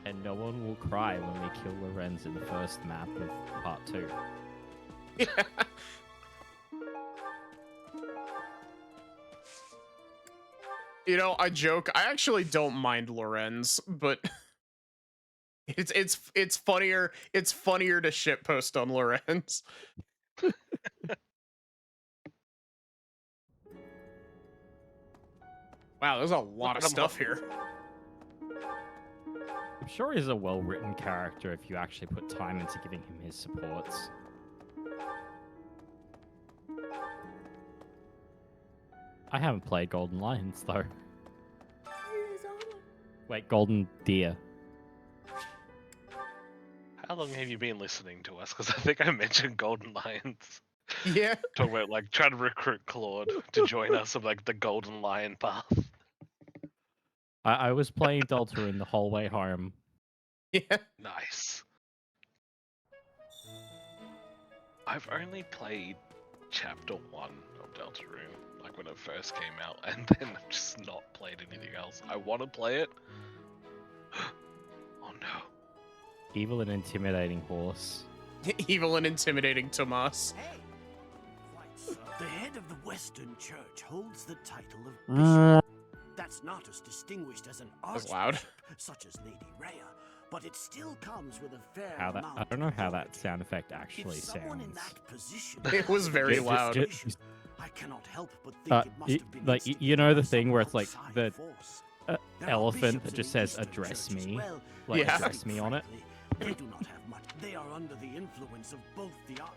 P: And no one will cry when we kill Lorenz in the first map of part 2.
B: Yeah. You know, I joke. I actually don't mind Lorenz, but it's funnier. It's funnier to shitpost on Lorenz. Wow, there's a lot of stuff here.
P: I'm sure he's a well-written character if you actually put time into giving him his supports. I haven't played Golden Lions, though. Wait, Golden Deer.
A: How long have you been listening to us? Because I think I mentioned Golden Lions.
B: Yeah.
A: Talking about like trying to recruit Claude to join us of like the Golden Lion path.
P: I was playing Deltarune the whole way home.
B: Yeah.
A: Nice. I've only played Chapter 1 of Deltarune, like when it first came out, and then I've just not played anything else. I want to play it. Oh no.
P: Evil and intimidating horse.
B: Evil and intimidating Tomas.
S: The head of the Western Church holds the title of
P: Mm.
S: bishop. That's not as distinguished as an
B: That's loud.
S: archbishop, such as Lady Rhea, but it still comes with a fair
P: How that?
S: amount
P: I don't know how that sound effect actually
S: If someone in
P: sounds.
S: that position
B: It was very
S: has
B: loud.
S: position, I cannot help but think it must have been
P: Like you know the thing where it's like the
S: There are
P: elephant
S: bishops
P: that
S: in
P: just
S: the
P: says
S: Eastern
P: "address
S: Church as
P: me,"
S: well,
P: like
B: Yeah.
P: "address me" on it.
S: They do not have much. They are under the influence of both the art.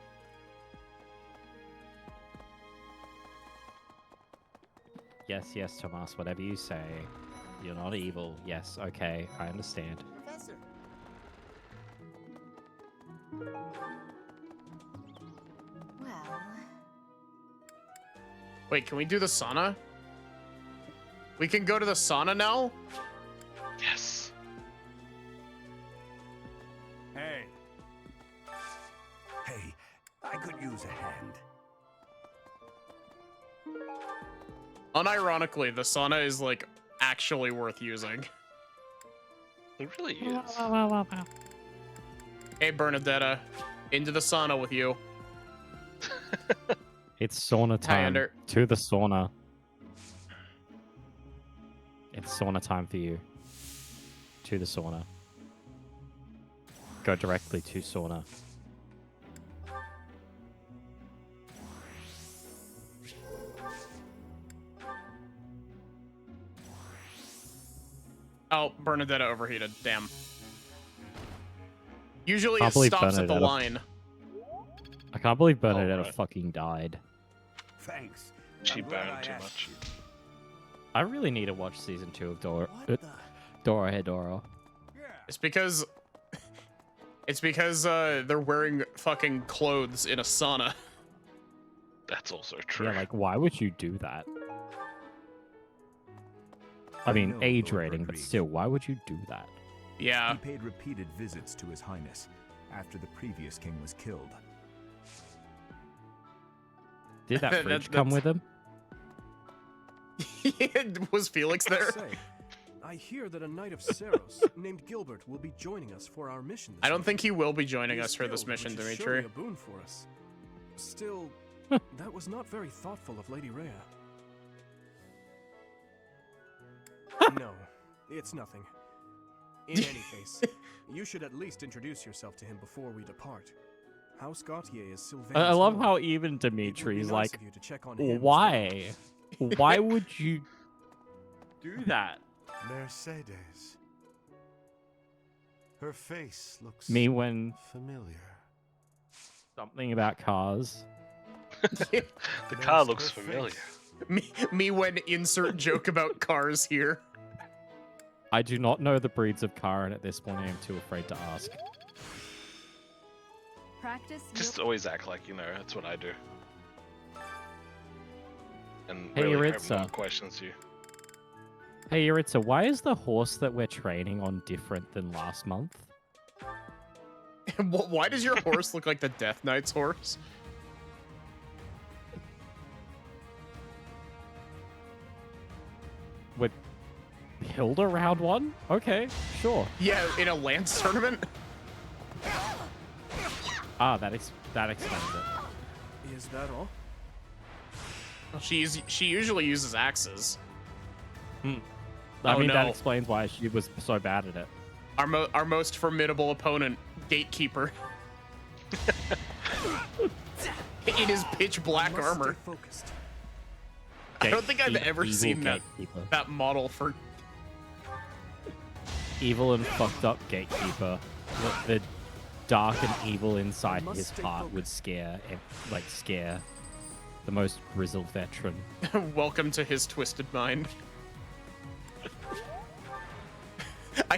P: Yes, yes, Tomas. Whatever you say. You're not evil. Yes, okay, I understand.
U: Professor.
I: Well,
B: Wait, can we do the sauna? We can go to the sauna now?
A: Yes.
S: Hey. Hey, I could use a hand.
B: Unironically, the sauna is like actually worth using.
A: It really is.
B: Hey, Bernadetta, into the sauna with you.
P: It's sauna time.
B: Under.
P: To the sauna. It's sauna time for you. To the sauna. Go directly to sauna.
B: Oh, Bernadetta overheated. Damn. Usually
P: Can't
B: it
P: believe
B: stops at the
P: Bernadetta-
B: line.
P: I can't believe Bernadetta
A: right.
P: fucking died.
S: Thanks.
A: She
S: I'm glad
A: burned
S: I
A: too
S: asked
A: much.
S: you.
P: I really need to watch season 2 of Dora Hedora.
B: It's because they're wearing fucking clothes in a sauna.
A: That's also true.
P: Yeah, like, why would you do that? I mean,
D: know,
P: age
D: Lord
P: rating, but
D: Rodrigue.
P: still, why would you do that?
B: Yeah.
D: He paid repeated visits to His Highness after the previous king was killed.
P: Did that fridge come with him?
B: Was Felix there?
G: Say, I hear that a knight of Seros named Gilbert will be joining us for our mission. This
B: I don't
G: evening.
B: think he will be joining
G: He is
B: us for this
G: skilled,
B: mission,
G: which is
B: Dimitri.
G: surely a boon for us. Still, that was not very thoughtful of Lady Rhea. No, it's nothing. In any case, you should at least introduce yourself to him before we depart. House Gautier is Sylvain's
P: I love
G: lord.
P: how even
G: It would be
P: Dimitri's
G: nice
P: like,
G: of you to check on him as
P: why? Why would you do that?
M: Mercedes. Her face looks
P: Me when
M: familiar.
P: something about cars.
A: The car looks familiar.
B: Me when insert joke about cars here.
P: I do not know the breeds of car, and at this point I am too afraid to ask.
L: Practice.
A: Just always act like you know. That's what I do. And
P: Hey,
A: really hope
P: Ritza.
A: no one questions you.
P: Hey, Yuritsa, why is the horse that we're training on different than last month?
B: Why does your horse look like the Death Knight's horse?
P: With Hilda round one? Okay, sure.
B: Yeah, in a Lance tournament?
P: Ah, that explains it.
G: Is that all?
B: She usually uses axes.
P: I
B: Oh,
P: mean, that
B: no.
P: explains why she was so bad at it.
B: Our most formidable opponent, Gatekeeper. In his pitch black
G: Must
B: armor.
G: stay focused.
B: I don't think I've ever
P: Evil
B: seen
P: Gatekeeper.
B: that model for.
P: Evil and fucked up Gatekeeper. The dark and evil inside
G: must
P: his
G: stay
P: heart would scare the most grizzled veteran.
B: Welcome to his twisted mind. I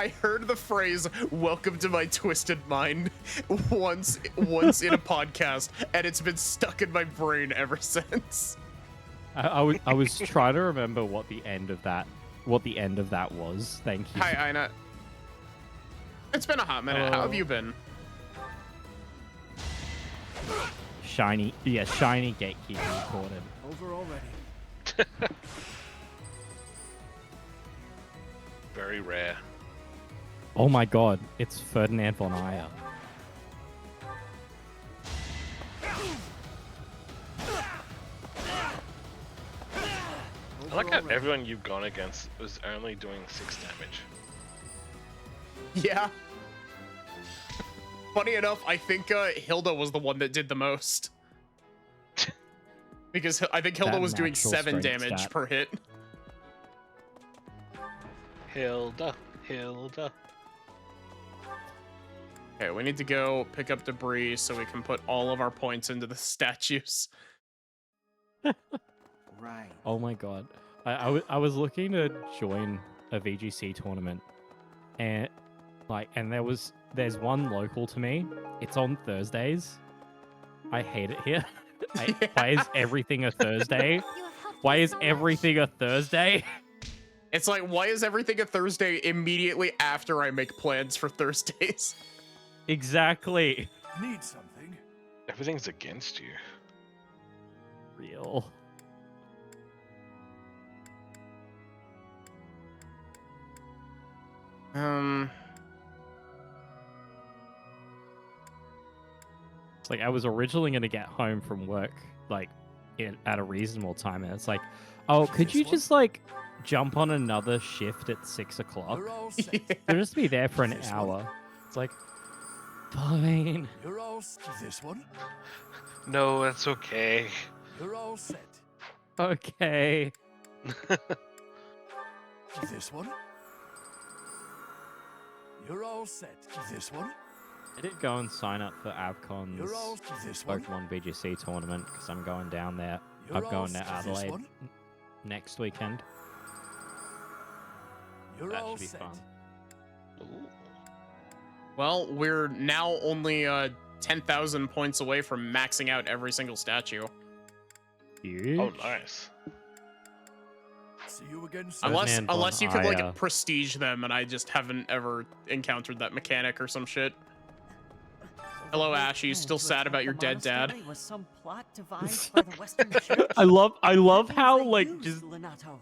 B: heard the phrase "Welcome to my twisted mind" once in a podcast, and it's been stuck in my brain ever since.
P: I was trying to remember what the end of that was. Thank you.
B: Hi, Ina. It's been a hot minute. How have you been?
P: Shiny Gatekeeper recorded.
G: Over already.
A: Very rare.
P: Oh my god, it's Ferdinand von Ayer.
A: I like how everyone you've gone against was only doing 6 damage.
B: Yeah. Funny enough, I think Hilda was the one that did the most. Because I think Hilda
P: That
B: was doing
P: natural
B: 7
P: strength
B: damage
P: stat.
B: per hit.
A: Hilda.
B: Okay, we need to go pick up debris so we can put all of our points into the statues.
J: Right.
P: Oh my god. I was looking to join a VGC tournament, and there's one local to me. It's on Thursdays. I hate it here. Why is everything a Thursday? Why is everything a Thursday?
B: It's like, why is everything a Thursday immediately after I make plans for Thursdays?
P: Exactly.
E: Need something?
A: Everything's against you.
P: Real. It's like I was originally going to get home from work like at a reasonable time, and it's like, oh, could you just like jump on another shift at 6 o'clock? You'll just be there for an hour. It's like, fine.
S: You're all this one.
A: No, that's okay.
S: You're all set.
P: Okay.
S: This one. You're all set. This one.
P: I did go and sign up for Avcon's
S: You're all this one.
P: Pokemon VGC tournament because I'm going down there.
S: You're
P: I'm
S: all
P: going to
S: this
P: Adelaide
S: one.
P: next weekend.
S: You're
P: That
S: all
P: should be
S: set.
P: fun.
B: Well, we're now only 10,000 points away from maxing out every single statue.
P: Huge.
A: Oh, nice.
S: See you again soon.
B: Unless you could like prestige them, and I just haven't ever encountered that mechanic or some shit. Hello, Ash. Are you still sad about your dead dad?
H: Was some plot devised by the Western Church?
P: I love how like
H: Used
P: just
H: Lenato.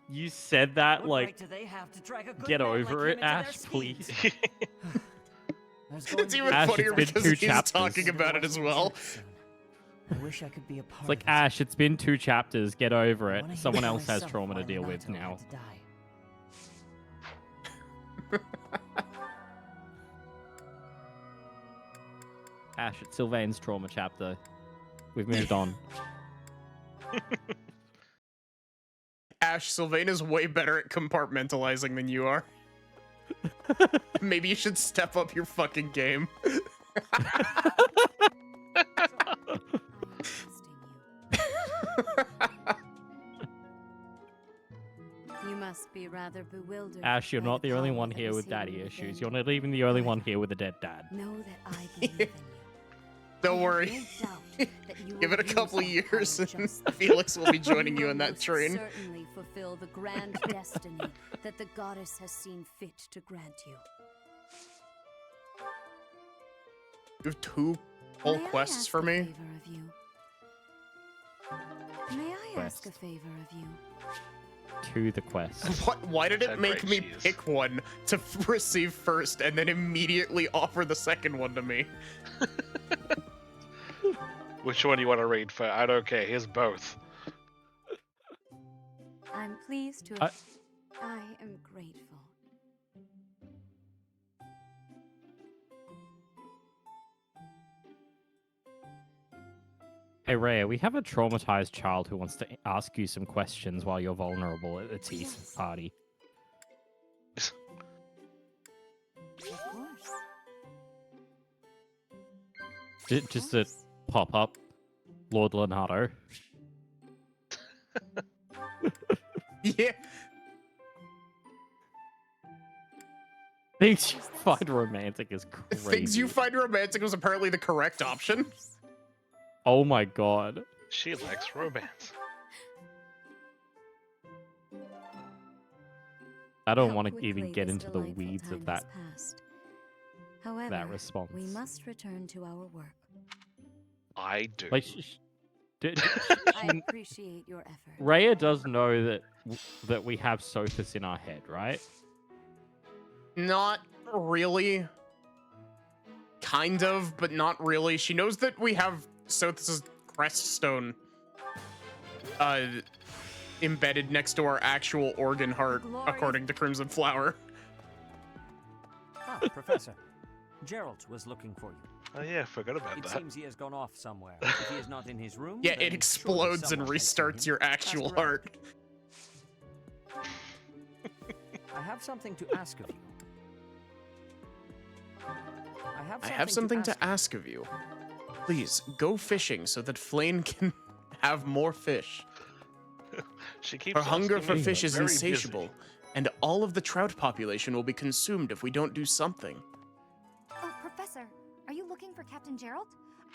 P: you said that
H: What
P: like
H: right do they have to drag a good
P: get
H: man
P: over
H: like
P: it,
H: him into
P: Ash,
H: their
P: please.
H: schemes?
B: It's even
P: Ash,
B: funnier
P: it's been
B: because
P: two
B: he's
P: chapters.
B: talking about it as well.
H: I wish I could be a part
P: It's like
H: of it.
P: Ash, it's been 2 chapters. Get over
H: I
P: it.
H: wanna
P: Someone
H: hear
P: else has
H: myself
P: trauma to
H: why
P: deal with
H: Lenato
P: now.
H: had to die.
P: Ash, it's Sylvain's trauma chapter. We've moved on.
B: Ash, Sylvain is way better at compartmentalizing than you are. Maybe you should step up your fucking game.
F: You must be rather bewildered.
P: Ash, you're
F: by
P: not the only
F: power
P: one
F: that
P: here
F: is
P: with
F: hidden
P: daddy
F: within
P: issues.
F: you.
P: You're not even the only one here with a dead dad.
F: Know that I believe in you.
B: Don't
F: I
B: worry.
F: have no doubt that you
B: Give
F: will
B: it a couple
F: use that
B: years
F: power
B: and
F: justly.
B: Felix will be joining you
F: will
B: in that
F: most
B: train.
F: Certainly fulfill the grand destiny that the goddess has seen fit to grant you.
B: You have 2 whole
F: May I
B: quests
F: ask
B: for
F: a
B: me?
F: favor of you? May I ask a favor of you?
P: To the quest.
B: Why did it
A: How
B: make
A: great
B: me
A: she is.
B: pick one to receive first and then immediately offer the second one to me?
A: Which one do you want to read for? I don't care. Here's both.
F: I'm pleased to have... I am grateful.
P: Hey Rhea, we have a traumatized child who wants to ask you some questions while you're vulnerable at the tea party.
F: Of course.
P: Just to pop up, Lord Leonardo.
B: Yeah.
P: Things you find romantic is crazy.
B: Things you find romantic was apparently the correct option.
P: Oh my god.
A: She likes romance.
P: I don't
F: How
P: want to
F: quickly
P: even get
F: this
P: into the
F: delightful
P: weeds
F: time
P: of that.
F: has passed. However,
P: response.
F: we must return to our work.
A: I do.
P: Like,
F: I appreciate your effort.
P: Rhea does know that we have Sophus in our head, right?
B: Not really. Kind of, but not really. She knows that we have Sothis' crest stone embedded next to our actual organ heart, according to Crimson Flower.
H: Ah, Professor. Geralt was looking for you.
A: Oh yeah, forgot about
H: It
A: that.
H: seems he has gone off somewhere. If he is not in his room,
B: Yeah,
H: then
B: it explodes
H: surely
B: and
H: someone has seen
B: restarts
H: him.
B: your actual
H: Ask around.
B: heart.
H: I have something to ask of you.
B: I have something to ask of you. Please, go fishing so that Flame can have more fish.
A: She keeps
B: Her hunger
A: asking
B: for
A: me.
B: fish is
A: Very
B: insatiable, and all of the trout population will be consumed if we don't do something.
I: Oh, Professor, are you looking for Captain Gerald?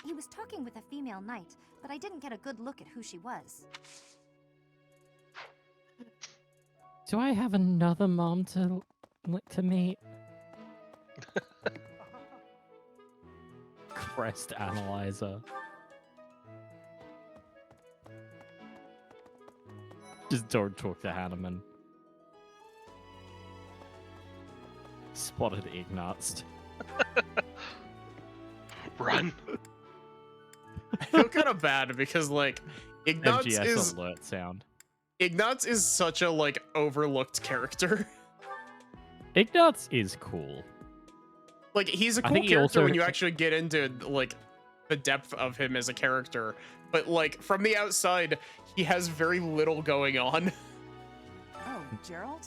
K: He was talking with a female knight, but I didn't get a good look at who she was.
P: Do I have another mom to meet? Crest analyzer. Just don't talk to Hanneman. Spotted Ignatz.
A: Run.
B: I feel kind of bad because like Ignatz
P: MGS
B: is
P: alert sound.
B: Ignatz is such a like overlooked character.
P: Ignatz is cool.
B: Like he's a cool character when you actually get into like the depth of him as a character, but like from the outside, he has very little going on.
J: Oh, Gerald?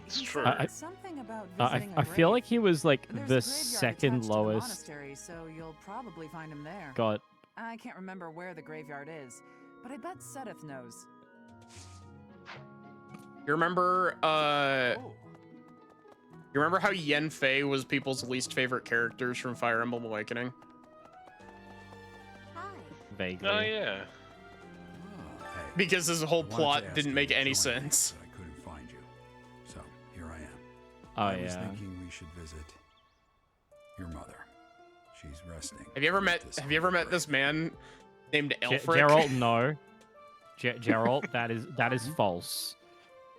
A: It's true.
J: Something about
P: I
J: visiting a
P: feel like he was like
J: There's a
P: the
J: graveyard
P: second
J: attached to the
P: lowest.
J: monastery, so you'll probably find him there.
P: God.
J: I can't remember where the graveyard is, but I bet Sedith knows.
B: You remember you remember how Yen Fei was people's least favorite characters from Fire Emblem Awakening?
P: Vaguely.
A: Oh yeah.
B: Because his whole
Q: wanted to
B: plot
Q: ask
B: didn't
Q: you
B: make
Q: to
B: any
Q: join me,
B: sense.
Q: but I couldn't find you. So, here I am.
P: Oh,
Q: I was
P: yeah.
Q: thinking we should visit your mother. She's resting.
B: Have you ever met this man named Elfric?
P: Geralt, no. Geralt, that is false.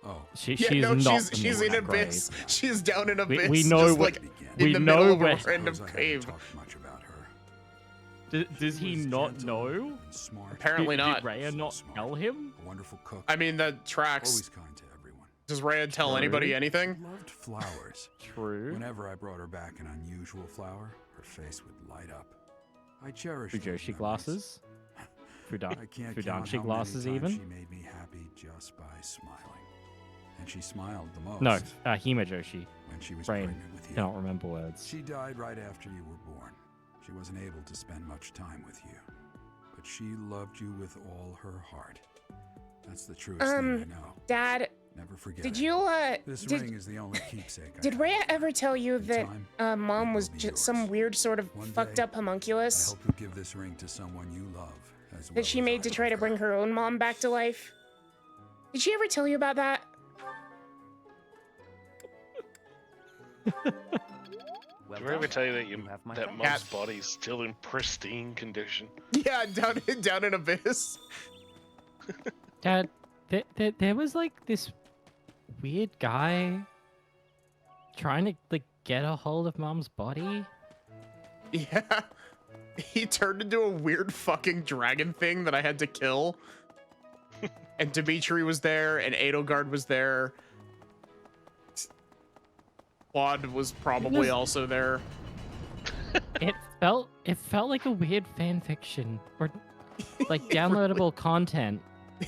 Q: Oh.
P: She's
B: no,
P: not.
B: she's in Abyss. She's down in Abyss.
P: We know
B: just,
P: where.
B: like,
P: We
B: in the
P: know
B: middle of
P: where.
B: a random cave.
Q: Much about her.
P: Does he not know?
B: Apparently not.
P: Did Rhea not tell him?
Q: A wonderful cook.
B: I mean, that tracks.
Q: Always kind to everyone.
B: Does Rhea tell anybody anything?
Q: Loved flowers.
P: True.
Q: Whenever I brought her back an unusual flower, her face would light up. I cherished those
P: Fujoshi
Q: memories.
P: glasses?
Q: I can't count how
P: Fudanshi
Q: many
P: glasses
Q: times
P: even?
Q: She made me happy just by smiling. And she smiled the most.
P: No, Himajoshi.
Q: When she was
P: Brain.
Q: pregnant with you.
P: Cannot remember words.
Q: She died right after you were born. She wasn't able to spend much time with you. But she loved you with all her heart. That's the truest thing I know.
O: Dad,
Q: Never forget
O: did
Q: it.
O: you,
Q: This
O: did,
Q: ring is the only keepsake I
O: did
Q: have.
O: Rhea ever tell you that, Mom was just some weird sort of
Q: One
O: fucked
Q: day,
O: up homunculus
Q: I hope you give this ring to someone you love as well
O: that she
Q: as
O: made
Q: I
O: to
Q: love
O: try to bring her own mom back to life? Did she ever tell you about that?
A: Did I ever tell you that that mom's body's still in pristine condition?
B: Yeah, down in Abyss.
P: Dad, there was like this weird guy trying to like get a hold of Mom's body.
B: Yeah. He turned into a weird fucking dragon thing that I had to kill. And Dimitri was there, and Edelgard was there. Claude was probably also there.
P: It felt like a weird fan fiction or like downloadable content.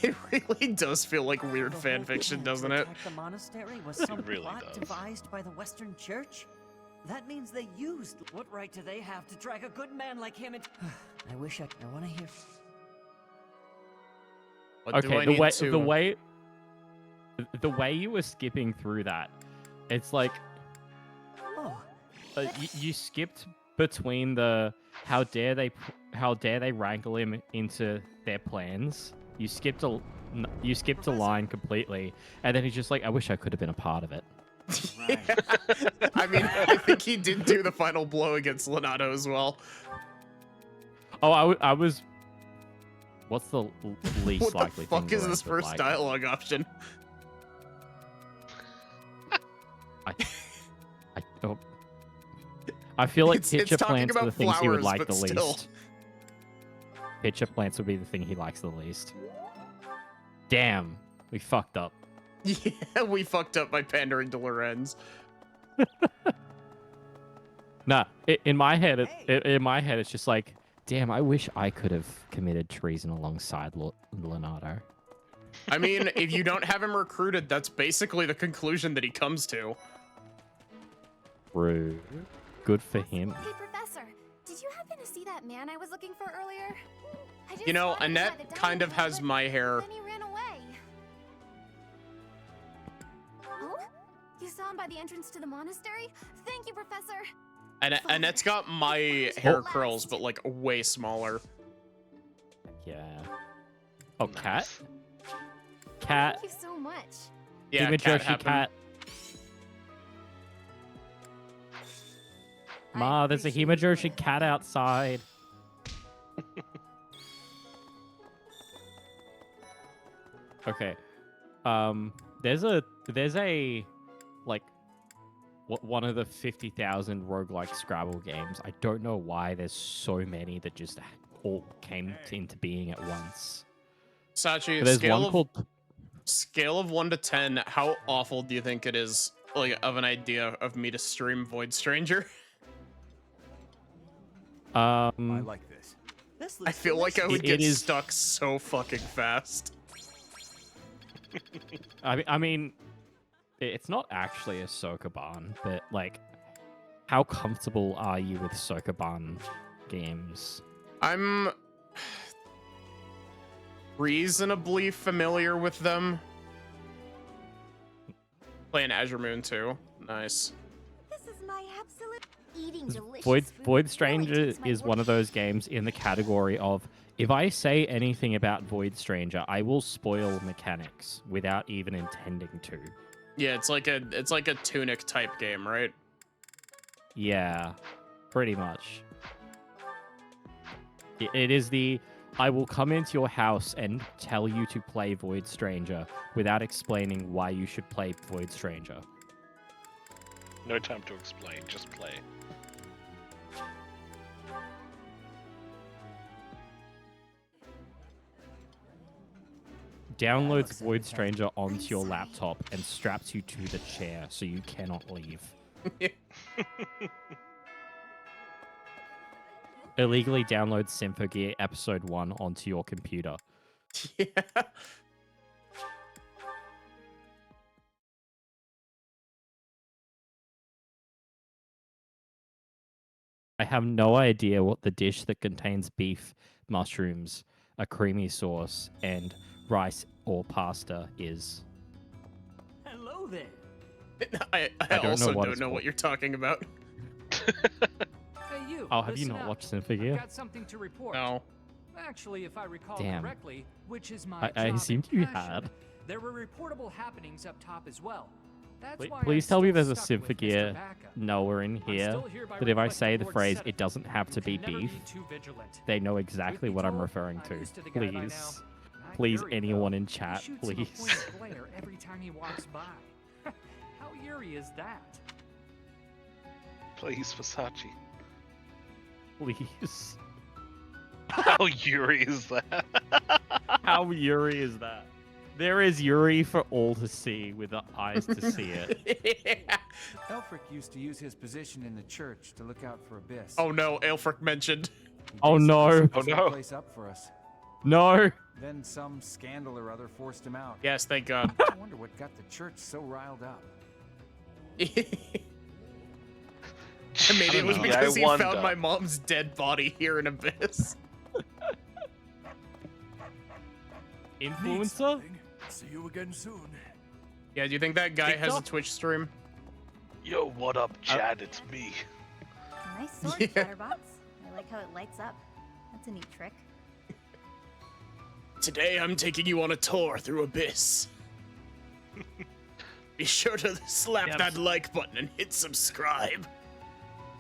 B: It really does feel like weird fan fiction, doesn't it?
H: The monastery was some
A: really
H: plot
A: does.
H: devised by the Western Church? That means they used. What right do they have to drag a good man like him into? I wish I want to hear.
B: What do I
P: Okay,
B: need
P: the way you were skipping through that, it's like you skipped between the how dare they wrangle him into their plans. You skipped a line completely, and then he's just like, I wish I could have been a part of it.
B: I mean, I think he did do the final blow against Lenato as well.
P: Oh, I was. What's the least
B: What
P: likely
B: the fuck
P: thing
B: is
P: Lorenz
B: this
P: would
B: first
P: like?
B: dialogue option?
P: I feel like
B: It's
P: pitcher
B: talking
P: plants are the
B: about
P: things he would
B: flowers,
P: like
B: but
P: the
B: still.
P: least. Pitcher plants would be the thing he likes the least. Damn, we fucked up.
B: Yeah, we fucked up by pandering to Lorenz.
P: Nah, in my head, it's just like, damn, I wish I could have committed treason alongside Leonardo.
B: I mean, if you don't have him recruited, that's basically the conclusion that he comes to.
P: True. Good for him.
I: Hey, Professor, did you happen to see that man I was looking for earlier? I just
B: You know,
I: saw him beside
B: Annette
I: the
B: kind of
I: dining
B: has
I: table,
B: my hair.
I: Then he ran away. Oh? You saw him by the entrance to the monastery? Thank you, Professor.
B: And Annette's got my hair curls, but like way smaller.
P: Yeah. Oh, cat?
I: Thank
P: Cat.
I: you so much.
B: Yeah,
P: Give me
B: cat
P: Joshi
B: happened.
P: cat. Ma, there's a Himajoshi cat outside. Okay. There's a like one of the 50,000 roguelike Scrabble games. I don't know why there's so many that just all came into being at once.
B: Sachi,
P: But there's one called
B: scale of 1 to 10, how awful do you think it is, like, of an idea of me to stream Void Stranger?
D: I like this.
B: I feel like I would get stuck so fucking fast.
P: I mean, it's not actually a Sokoban, but like, how comfortable are you with Sokoban games?
B: I'm reasonably familiar with them. Playing Azure Moon too. Nice.
I: This is my absolute eating delicious
P: Void
I: food
P: Stranger
I: really takes my
P: is one of those games in the category of, if I say anything about Void Stranger, I will spoil mechanics without even intending to.
B: Yeah, it's like a Tunic type game, right?
P: Yeah, pretty much. It is the, I will come into your house and tell you to play Void Stranger without explaining why you should play Void Stranger.
A: No time to explain, just play.
P: Downloads Void Stranger onto your laptop and straps you to the chair so you cannot leave. Illegally download Symphogear Episode 1 onto your computer.
B: Yeah.
P: I have no idea what the dish that contains beef, mushrooms, a creamy sauce, and rice or pasta is.
U: Hello there.
B: I
P: don't know
B: also
P: what
B: don't
P: it's
B: know
P: called.
B: what you're talking about.
N: Hey, you.
P: Oh, have you
N: listen
P: not
N: up.
P: watched
N: I've
P: Symphogear?
N: got something to report.
B: No.
N: Actually, if I recall
P: Damn.
N: correctly, which is my
P: I
N: job
P: assumed
N: and
P: you
N: passion,
P: had.
N: there were reportable happenings up top as well. That's why
P: Please
N: I'm
P: tell me
N: still
P: there's a
N: stuck with Mr.
P: Symphogear
N: Backup.
P: knower in here
N: still hereby
P: that if I
N: requesting
P: say
N: the
P: the
N: board
P: phrase,
N: set
P: it doesn't have to be
N: can never
P: beef,
N: be too vigilant.
P: they know exactly
N: Truth be
P: what I'm
N: told,
P: referring to.
N: I'm used to the guy by
P: Please.
N: now.
P: Please,
N: Yuri,
P: anyone
N: though,
P: in
N: he
P: chat,
N: shoots him a
P: please.
N: point of glare every time he walks by. How eerie is that?
A: Please, Versace.
P: Please.
A: How Yuri is that?
P: How Yuri is that? There is Yuri for all to see with the eyes to see it.
R: Elfric used to use his position in the church to look out for Abyss.
B: Oh no, Aelfric mentioned.
P: Oh no.
R: Oh no. Place up for us.
P: No.
R: Then some scandal or other forced him out.
B: Yes, thank God.
R: I wonder what got the church so riled up.
B: Maybe it was
A: Gee,
B: because
A: I
B: he found
A: wonder.
B: my mom's dead body here in Abyss.
P: Influencer?
W: See you again soon.
B: Yeah, do you think that guy has a
A: TikTok?
B: Twitch stream?
A: Yo, what up, Chad? It's me.
K: Nice sword,
B: Yeah.
K: Chatterbox. I like how it lights up. That's a neat trick.
B: Today I'm taking you on a tour through Abyss. Be sure to slap that like button and hit subscribe.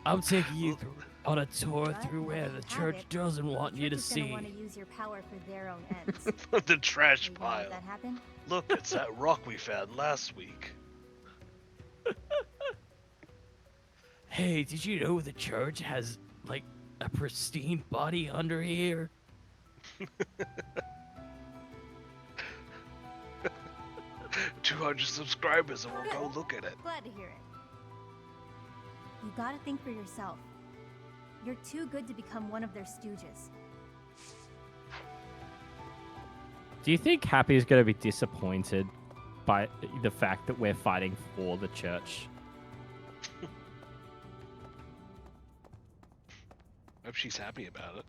T: I'm taking you on a tour
K: But
T: through where the
K: have
T: church
K: it,
T: doesn't want you to
K: church is gonna
T: see.
K: want to use your power for their own ends.
A: The trash
K: You wanna
A: pile.
K: let that happen?
A: Look, it's that rock we found last week.
T: Hey, did you know the church has, like, a pristine body under here?
A: 200 subscribers and we'll go look at it.
K: Glad to hear it. You gotta think for yourself. You're too good to become one of their stooges.
P: Do you think Happy is going to be disappointed by the fact that we're fighting for the church?
A: Hope she's happy about it.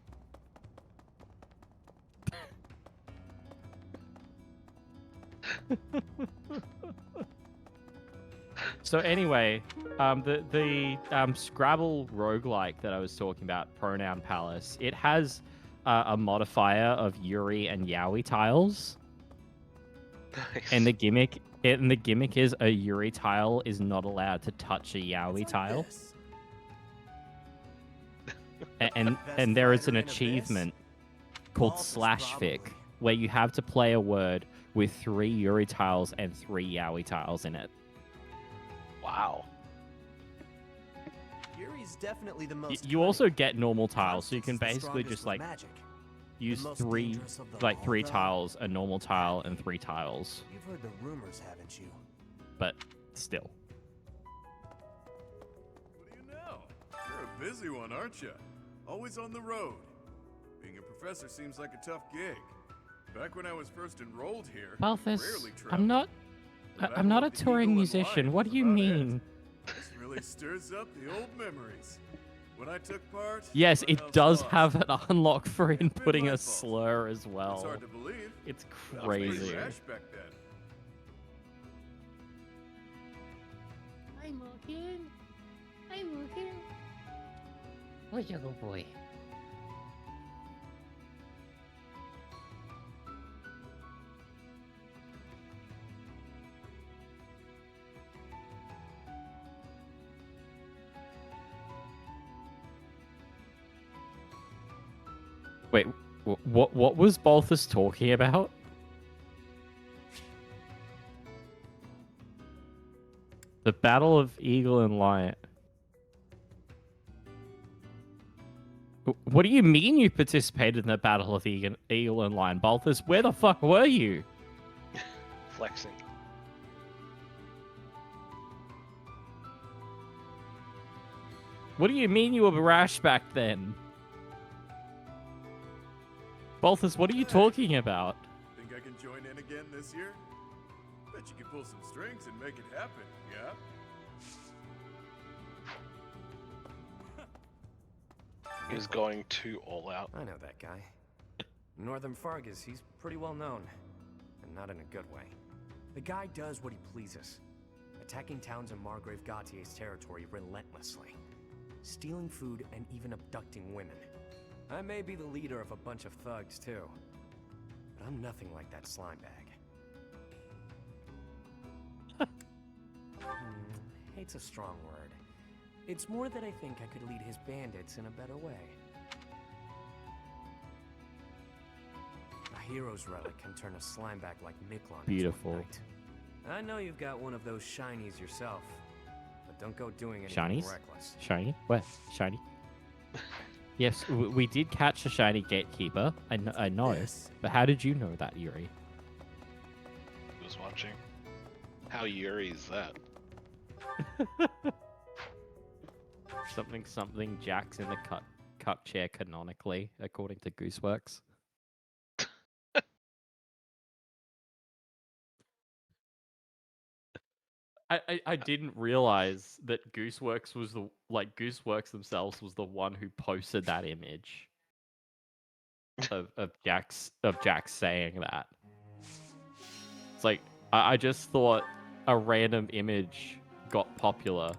P: So anyway, The Scrabble roguelike that I was talking about, Pronoun Palace, it has a modifier of Yuri and Yaoi tiles.
A: Nice.
P: And the gimmick is a Yuri tile is not allowed to touch a Yaoi tile. And there is an achievement called /fic where you have to play a word with 3 Yuri tiles and 3 Yaoi tiles in it.
A: Wow.
U: Yuri's definitely the most.
P: You also get normal tiles, so you can basically just like
U: magic.
P: use
U: most
P: 3
U: dangerous of them
P: like
U: all,
P: 3
U: though.
P: tiles, a normal tile, and 3 tiles.
U: You've heard the rumors, haven't you?
P: But still.
E: What do you know? You're a busy one, aren't you? Always on the road. Being a professor seems like a tough gig. Back when I was first enrolled here,
P: Balthus,
E: rarely
P: I'm not a touring musician. What do you mean?
E: This really stirs up the old memories. When I took part,
P: Yes,
E: everyone
P: it
E: else
P: does
E: lost.
P: have an unlock for
E: It's been
P: inputting
E: my
P: a
E: fault.
P: slur as well.
E: It's hard to believe.
P: It's
E: I was pretty
P: crazy.
E: rash back then.
O: Hi, Morgan. Hi, Morgan. Oh, you little boy.
P: Wait, what was Balthus talking about? The Battle of Eagle and Lion. What do you mean you participated in the Battle of Eagle and Lion? Balthus, where the fuck were you?
A: Flexing.
P: What do you mean you were brash back then? Balthus, what are you talking about?
E: Think I can join in again this year? Bet you can pull some strings and make it happen, yeah?
A: He was going to all out.
U: I know that guy. Northern Fargus, he's pretty well known. And not in a good way. The guy does what he pleases. Attacking towns in Margrave Gautier's territory relentlessly. Stealing food and even abducting women. I may be the leader of a bunch of thugs, too. But I'm nothing like that slime bag. Hate's a strong word. It's more that I think I could lead his bandits in a better way. A hero's relic can turn a slime bag like Miklon
P: Beautiful.
U: into a knight. I know you've got one of those shinies yourself, but don't go doing anything
P: Shinies?
U: reckless.
P: Shiny? Where? Shiny? Yes, we did catch a shiny gatekeeper. I know. But how did you know that, Yuri?
A: He was watching. How Yuri is that?
P: Something Jack's in the cup chair canonically, according to Gooseworks. I didn't realize that Gooseworks was Gooseworks themselves was the one who posted that image of Jax saying that. It's like I just thought a random image got popular.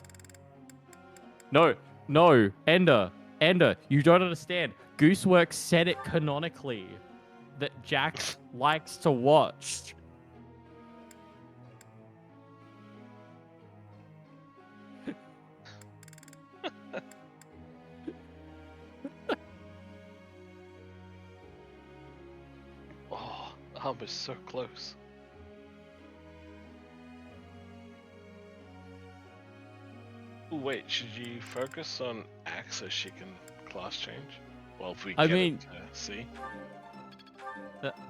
P: No, Ender, you don't understand. Gooseworks said it canonically that Jax likes to watch.
A: Oh, Hum is so close. Ooh, wait, should you focus on Axe so she can class change? Well, if we
P: I
A: get
P: mean-
A: it to see.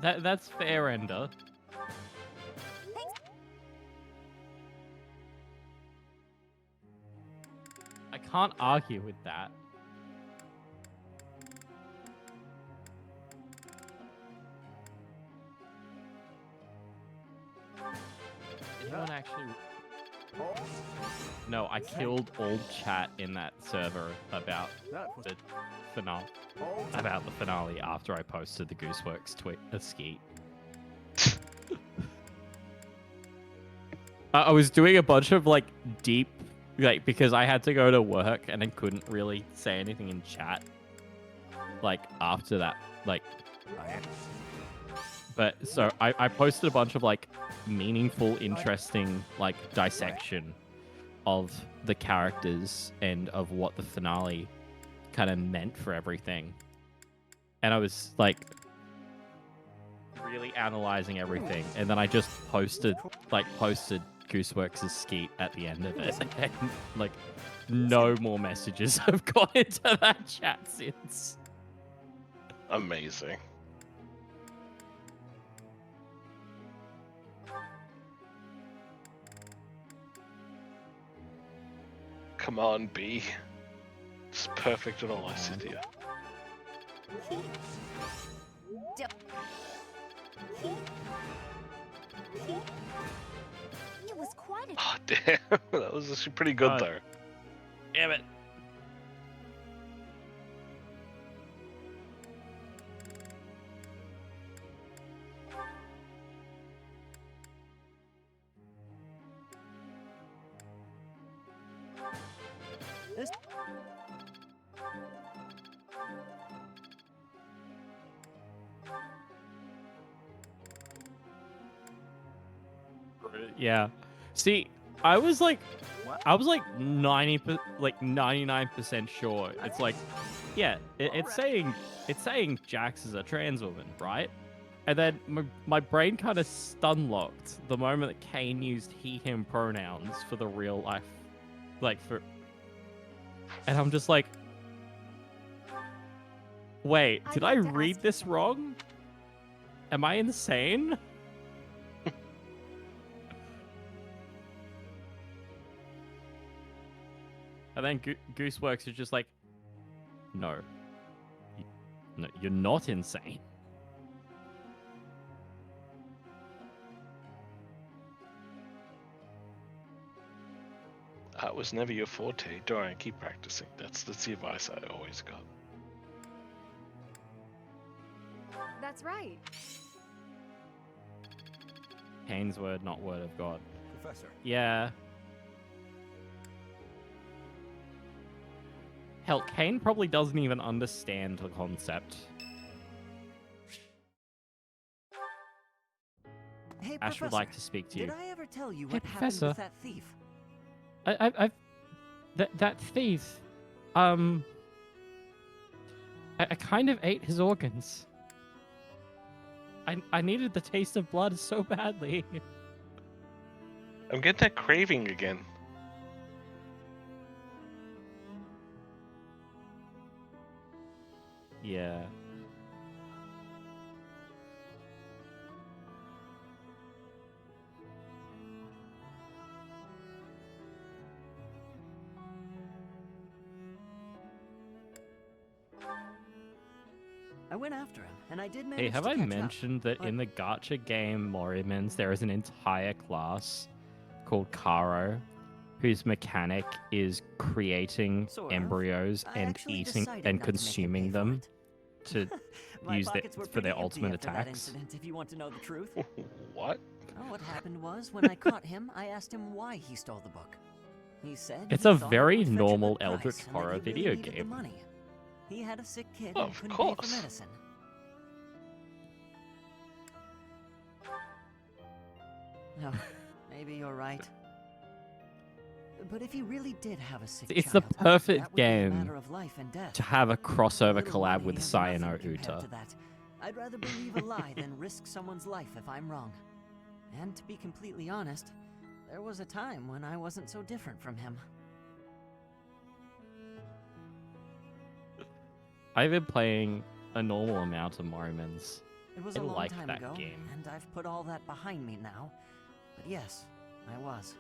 P: That's fair, Ender. I can't argue with that. Anyone actually... No, I killed old chat in that server about the finale after I posted the Gooseworks tweet skeet. I was doing a bunch of like deep like, because I had to go to work and I couldn't really say anything in chat, like, after that, like, but, so, I posted a bunch of, like, meaningful, interesting, like, dissection of the characters and of what the finale kind of meant for everything. And I was, like, really analyzing everything, and then I just posted Gooseworks' skeet at the end of it, and, like, no more messages have gone into that chat since.
A: Amazing. Come on, B. It's perfect in all I sit here.
I: It was quite a...
A: Oh, damn. That was actually pretty good, though.
P: Damn it. Yeah. See, I was like 99% sure. It's like, yeah, it's saying Jax is a trans woman, right? And then my brain kind of stun locked the moment that Kane used he/him pronouns for the real life, and I'm just like, wait, did I read this wrong? Am I insane? And then Gooseworks is just like, no, you're not insane.
A: That was never your forte. Dorian, keep practicing. That's the advice I always got.
L: That's right.
P: Kane's word, not word of God.
D: Professor.
P: Yeah. Hell, Kane probably doesn't even understand the concept.
H: Hey,
P: Ash would
H: Professor,
P: like to speak to you.
H: Did I ever tell you
P: Hey,
H: what happened
P: Professor.
H: with that thief?
P: That thief, I kind of ate his organs. I needed the taste of blood so badly.
A: I'm getting that craving again.
P: Yeah.
H: I went after him, and I did manage
P: Hey, have
H: to
P: I
H: catch
P: mentioned that
H: but-
P: in the gacha game Morimans, there is an entire class called Karo, whose mechanic is creating
H: Sort of.
P: embryos
H: I
P: and
H: actually
P: eating
H: decided
P: and
H: not to make him
P: consuming
H: pay for
P: them to
H: My
P: use
H: pockets were
P: for their
H: pretty empty
P: ultimate
H: after that
P: attacks.
H: incident, if you want to know the truth.
A: What?
H: Well, what happened was, when I caught him, I asked him why he stole the book. He said
P: It's
H: he
P: a
H: thought it
P: very
H: would fetch a good
P: normal
H: price
P: Eldritch
H: and that
P: horror
H: he really
P: video
H: needed the
P: game.
H: money. He had a sick kid
A: Oh,
H: and
A: of
H: couldn't pay
A: course.
H: for medicine. No, maybe you're right. But if he really did have a sick
P: It's the
H: child,
P: perfect
H: that would be a
P: game
H: matter of life and death.
P: to have a crossover
H: Little
P: collab
H: money
P: with
H: is nothing
P: Cyano
H: compared
P: Uta.
H: to that. I'd rather believe a lie than risk someone's life if I'm wrong. And to be completely honest, there was a time when I wasn't so different from him.
P: I've been playing a normal amount of Morimans.
H: It was
P: I
H: a long
P: like
H: time
P: that
H: ago,
P: game.
H: and I've put all that behind me now. But yes, I was.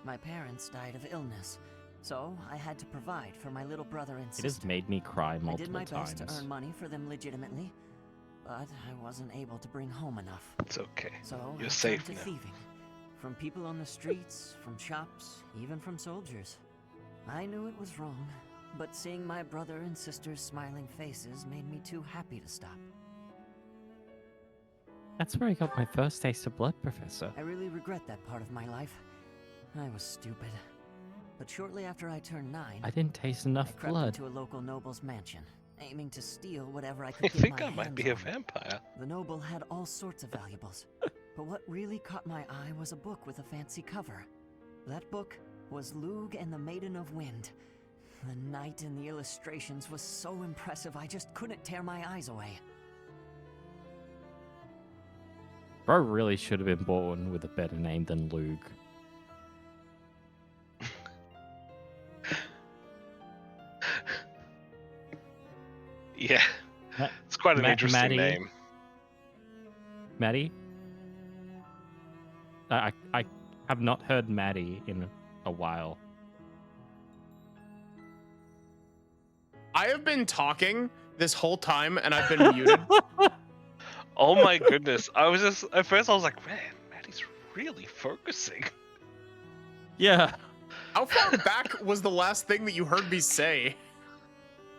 H: My parents died of illness, so I had to provide for my little brother and
P: It
H: sister.
P: has made me cry
H: I did
P: multiple
H: my best
P: times.
H: to earn money for them legitimately, but I wasn't able to bring home enough.
A: It's okay.
H: So
A: You're
H: I
A: safe
H: turned to
A: now.
H: thieving. From people on the streets, from shops, even from soldiers. I knew it was wrong, but seeing my brother and sister's smiling faces made me too happy to stop.
P: That's where I got my first taste of blood, Professor.
H: I really regret that part of my life. I was stupid. But shortly after I turned 9,
P: I didn't taste
H: I
P: enough
H: crept
P: blood.
H: into a local noble's mansion, aiming to steal whatever I could
A: I
H: get
A: think
H: my
A: I might
H: hands
A: be a
H: on.
A: vampire.
H: The noble had all sorts of valuables, but what really caught my eye was a book with a fancy cover. That book was Lug and the Maiden of Wind. The knight in the illustrations was so impressive I just couldn't tear my eyes away.
P: Bro really should have been born with a better name than Luke.
A: Yeah, it's quite an interesting
P: Maddie,
A: name.
P: Maddie? I have not heard Maddie in a while.
B: I have been talking this whole time and I've been muted.
A: Oh my goodness! I was just at first I was like, man, Maddie's really focusing.
P: Yeah.
B: How far back was the last thing that you heard me say?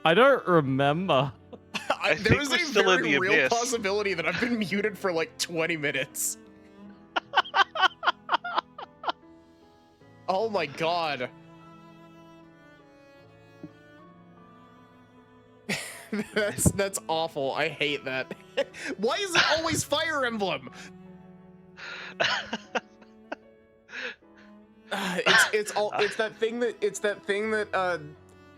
P: I don't remember.
B: There is a
A: still in
B: very
A: the
B: real
A: abyss.
B: possibility that I've been muted for like 20 minutes. Oh my god. That's awful. I hate that. Why is it always Fire Emblem? It's that thing that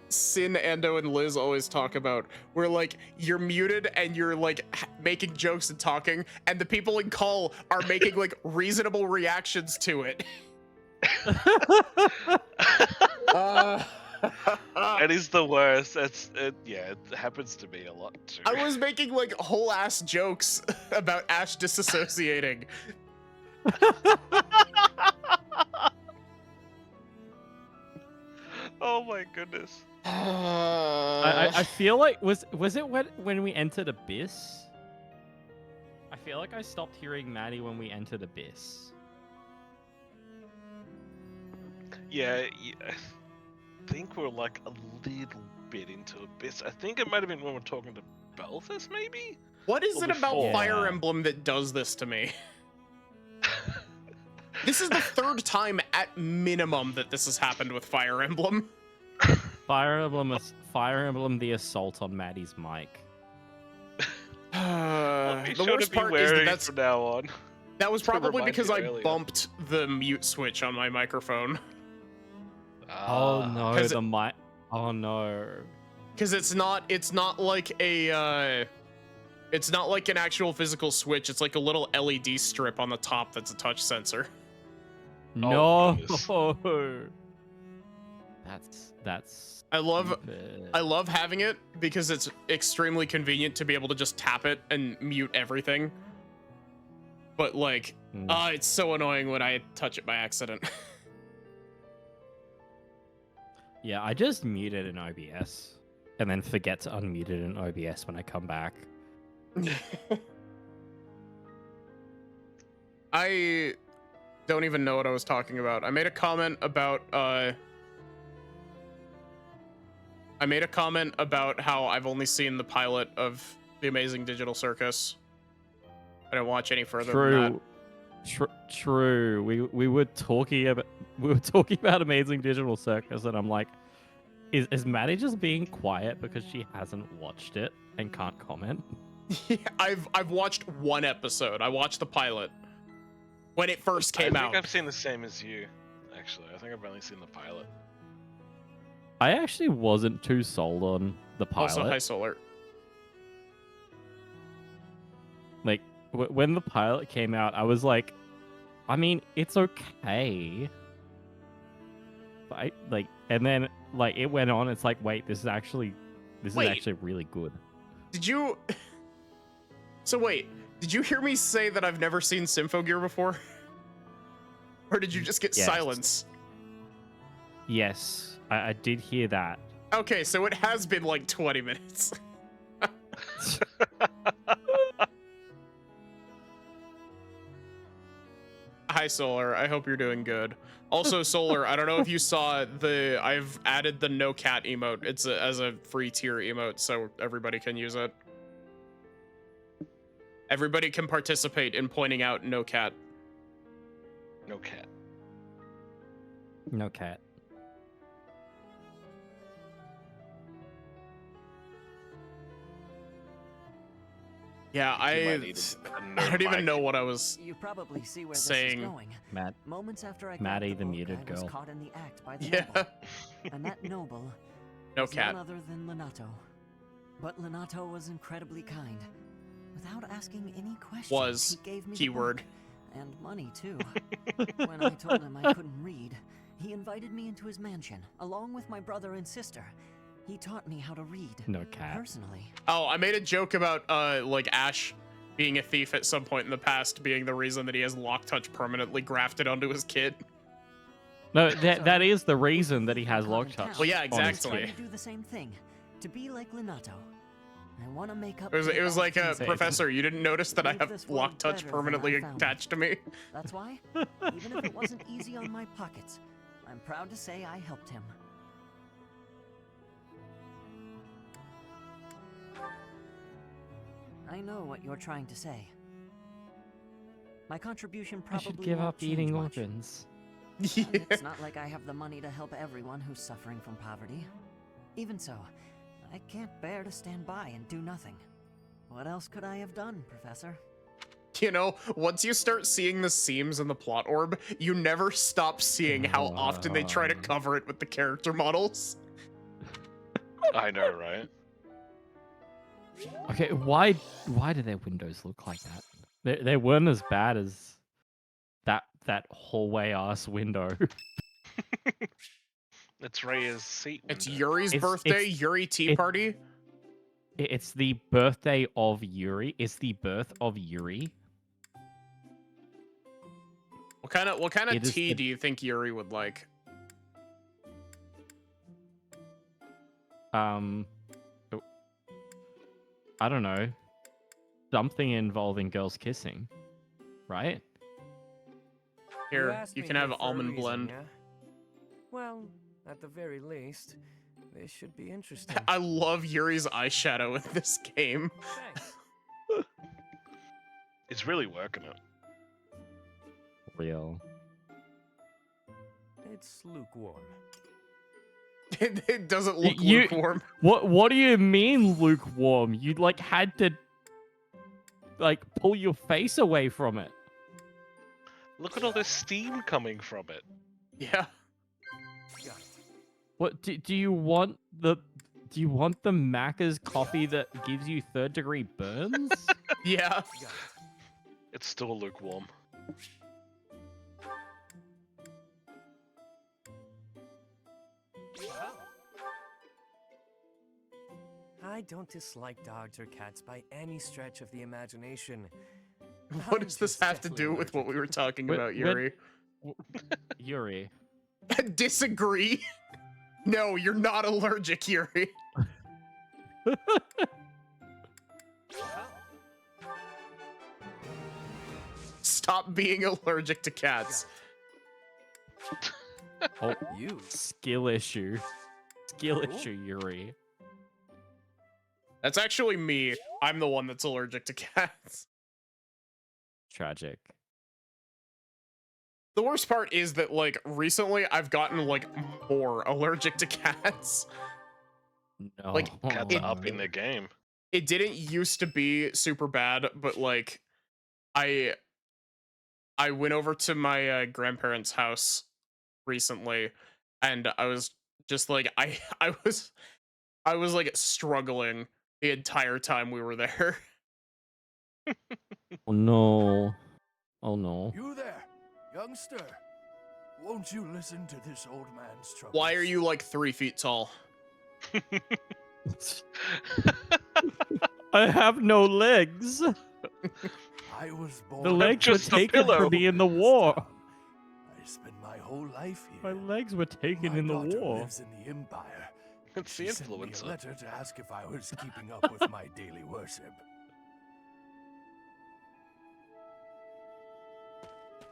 B: Sin, Ando, and Liz always talk about, where like you're muted and you're like making jokes and talking, and the people in call are making like reasonable reactions to it.
A: It is the worst. Yeah, it happens to me a lot too.
B: I was making like whole ass jokes about Ash disassociating.
A: Oh my goodness.
P: I feel like was it when we entered Abyss? I feel like I stopped hearing Maddie when we entered Abyss.
A: Yeah, I think we're like a little bit into Abyss. I think it might have been when we're talking to Belthus, maybe?
B: What is
A: Or
B: it about
A: before.
B: Fire Emblem that does this to me? This is the third time at minimum that this has happened with Fire Emblem.
P: Fire Emblem the assault on Maddie's mic.
A: Be
B: The
A: sure
B: worst
A: to be
B: part is
A: wary
B: that that's
A: from now on.
B: that was
A: To
B: probably
A: remind
B: because
A: you
B: I
A: earlier.
B: bumped the mute switch on my microphone.
P: Oh no,
B: 'Cause
P: the mic. Oh no.
B: Because it's not like a it's not like an actual physical switch. It's like a little LED strip on the top that's a touch sensor.
P: No. That's
B: I love
P: stupid.
B: having it because it's extremely convenient to be able to just tap it and mute everything. But like, it's so annoying when I touch it by accident.
P: Yeah, I just mute it in OBS and then forget to unmute it in OBS when I come back.
B: I don't even know what I was talking about. I made a comment about how I've only seen the pilot of The Amazing Digital Circus. I didn't watch any further than that.
P: True. We were talking about Amazing Digital Circus, and I'm like, is Maddie just being quiet because she hasn't watched it and can't comment?
B: Yeah, I've watched one episode. I watched the pilot when it first came
A: I
B: out.
A: think I've seen the same as you, actually. I think I've only seen the pilot.
P: I actually wasn't too sold on the pilot.
B: Also, Hi Solar.
P: Like when the pilot came out, I was like, I mean, it's okay. But and then it went on. It's like, wait, this is actually really good.
B: Did you? So wait, did you hear me say that I've never seen Symphogear before? Or did you just get
P: Yes.
B: silence?
P: Yes, I did hear that.
B: Okay, so it has been like 20 minutes. Hi Solar, I hope you're doing good. Also Solar, I don't know if you saw I've added the no cat emote. It's as a free tier emote, so everybody can use it. Everybody can participate in pointing out no cat.
A: No cat.
P: No cat.
B: Yeah, I don't even know what I was
H: You probably see where
B: saying.
H: this is going. Moments after I
P: Maddie,
H: grabbed
P: the
H: book,
P: muted
H: I was
P: girl.
H: caught in the act by the
B: Yeah.
H: noble. And that noble
B: No
H: was
B: cat.
H: none other than Lenato. But Lenato was incredibly kind. Without asking any questions,
B: Was
H: he gave me
B: keyword.
H: the book, and money too. When I told him I couldn't read, he invited me into his mansion, along with my brother and sister. He taught me how to read.
P: No cat.
H: Personally.
B: Oh, I made a joke about like Ash being a thief at some point in the past being the reason that he has lock touch permanently grafted onto his kid.
P: No, that is the reason that he has lock touch.
B: Well, yeah,
H: I was
B: exactly.
H: trying to do the same thing, to be like Lenato. I want to make up.
B: It was like a
H: a
B: professor. You didn't notice that I have lock touch permanently attached to me.
H: That's why, even if it wasn't easy on my pockets, I'm proud to say I helped him. I know what you're trying to say. My contribution
P: I
H: probably
P: should give
H: won't
P: up
H: change
P: eating
H: much.
P: organs.
H: And it's not like I have the money to help everyone who's suffering from poverty. Even so, I can't bear to stand by and do nothing. What else could I have done, Professor?
B: You know, once you start seeing the seams in the plot orb, you never stop seeing how often they try to cover it with the character models.
A: I know, right?
P: Okay, why do their windows look like that? They weren't as bad as that hallway ass window.
A: It's Rhea's seat window.
B: It's Yuri's birthday, Yuri tea party.
P: It's the birthday of Yuri. It's the birth of Yuri.
B: What kind of
P: It is
B: tea
P: the-
B: do you think Yuri would like?
P: I don't know. Something involving girls kissing, right?
B: Here,
G: asked
B: you
G: me
B: can have
G: here for a
B: almond
G: reason,
B: blend.
G: yeah? Well, at the very least, they should be interesting.
B: I love Yuri's eyeshadow in this game.
A: It's really working it.
P: Real.
G: It's lukewarm.
B: It doesn't look
P: You-
B: lukewarm.
P: What do you mean lukewarm? You like had to like pull your face away from it.
A: Look at all this steam coming from it.
B: Yeah.
P: What do you want the Macca's coffee that gives you 3rd-degree burns?
B: Yeah.
A: It's still lukewarm.
G: I don't dislike dogs or cats by any stretch of the imagination.
B: What does this have to do with what we were talking about, Yuri?
P: Yuri.
B: Disagree. No, you're not allergic, Yuri. Stop being allergic to cats.
P: Oh, skill issue. Skill issue, Yuri.
B: That's actually me. I'm the one that's allergic to cats.
P: Tragic.
B: The worst part is that, like, recently I've gotten, like, more allergic to cats.
P: No.
B: Like,
A: Cats are up in their game.
B: It didn't used to be super bad, but, like, I went over to my grandparents' house recently, and I was just, like, I was, like, struggling the entire time we were there.
P: Oh no. Oh no.
S: You there, youngster. Won't you listen to this old man's trouble?
B: Why are you, like, 3 feet tall?
P: I have no legs.
S: I was born.
P: The legs were taken from me in the war.
S: I spent my whole life here.
P: My legs were taken
S: My
P: in the
S: daughter
P: war.
S: lives in the Empire.
A: It's the
S: She sent me a
A: influencer.
S: letter to ask if I was keeping up with my daily worship.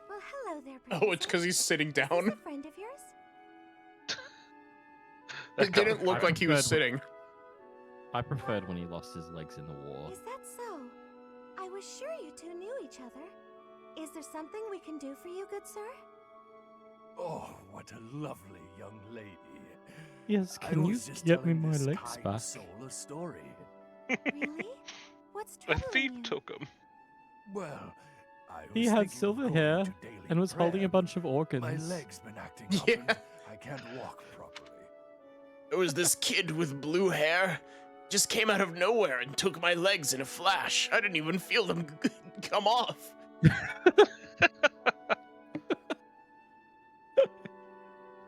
I: Well, hello there,
B: Oh, it's because he's sitting down.
I: a friend of yours?
B: It didn't look like he was sitting.
P: I preferred when he lost his legs in the war.
I: Is that so? I was sure you two knew each other. Is there something we can do for you, good sir?
S: Oh, what a lovely young lady.
P: Yes,
S: I
P: can you
S: was just
P: get me
S: telling
P: my
S: this
P: legs
S: kind
P: back?
S: soul a story.
I: Really? What What's
A: My
I: troubling
A: thief
I: you?
A: took him.
E: Well, I was
P: He had
E: thinking of
P: silver
E: going
P: hair
E: to daily
P: and was holding a
E: prayer,
P: bunch of
E: but
P: organs.
E: My leg's been acting up and I can't walk properly.
B: It was this kid with blue hair. Just came out of nowhere and took my legs in a flash. I didn't even feel them come off.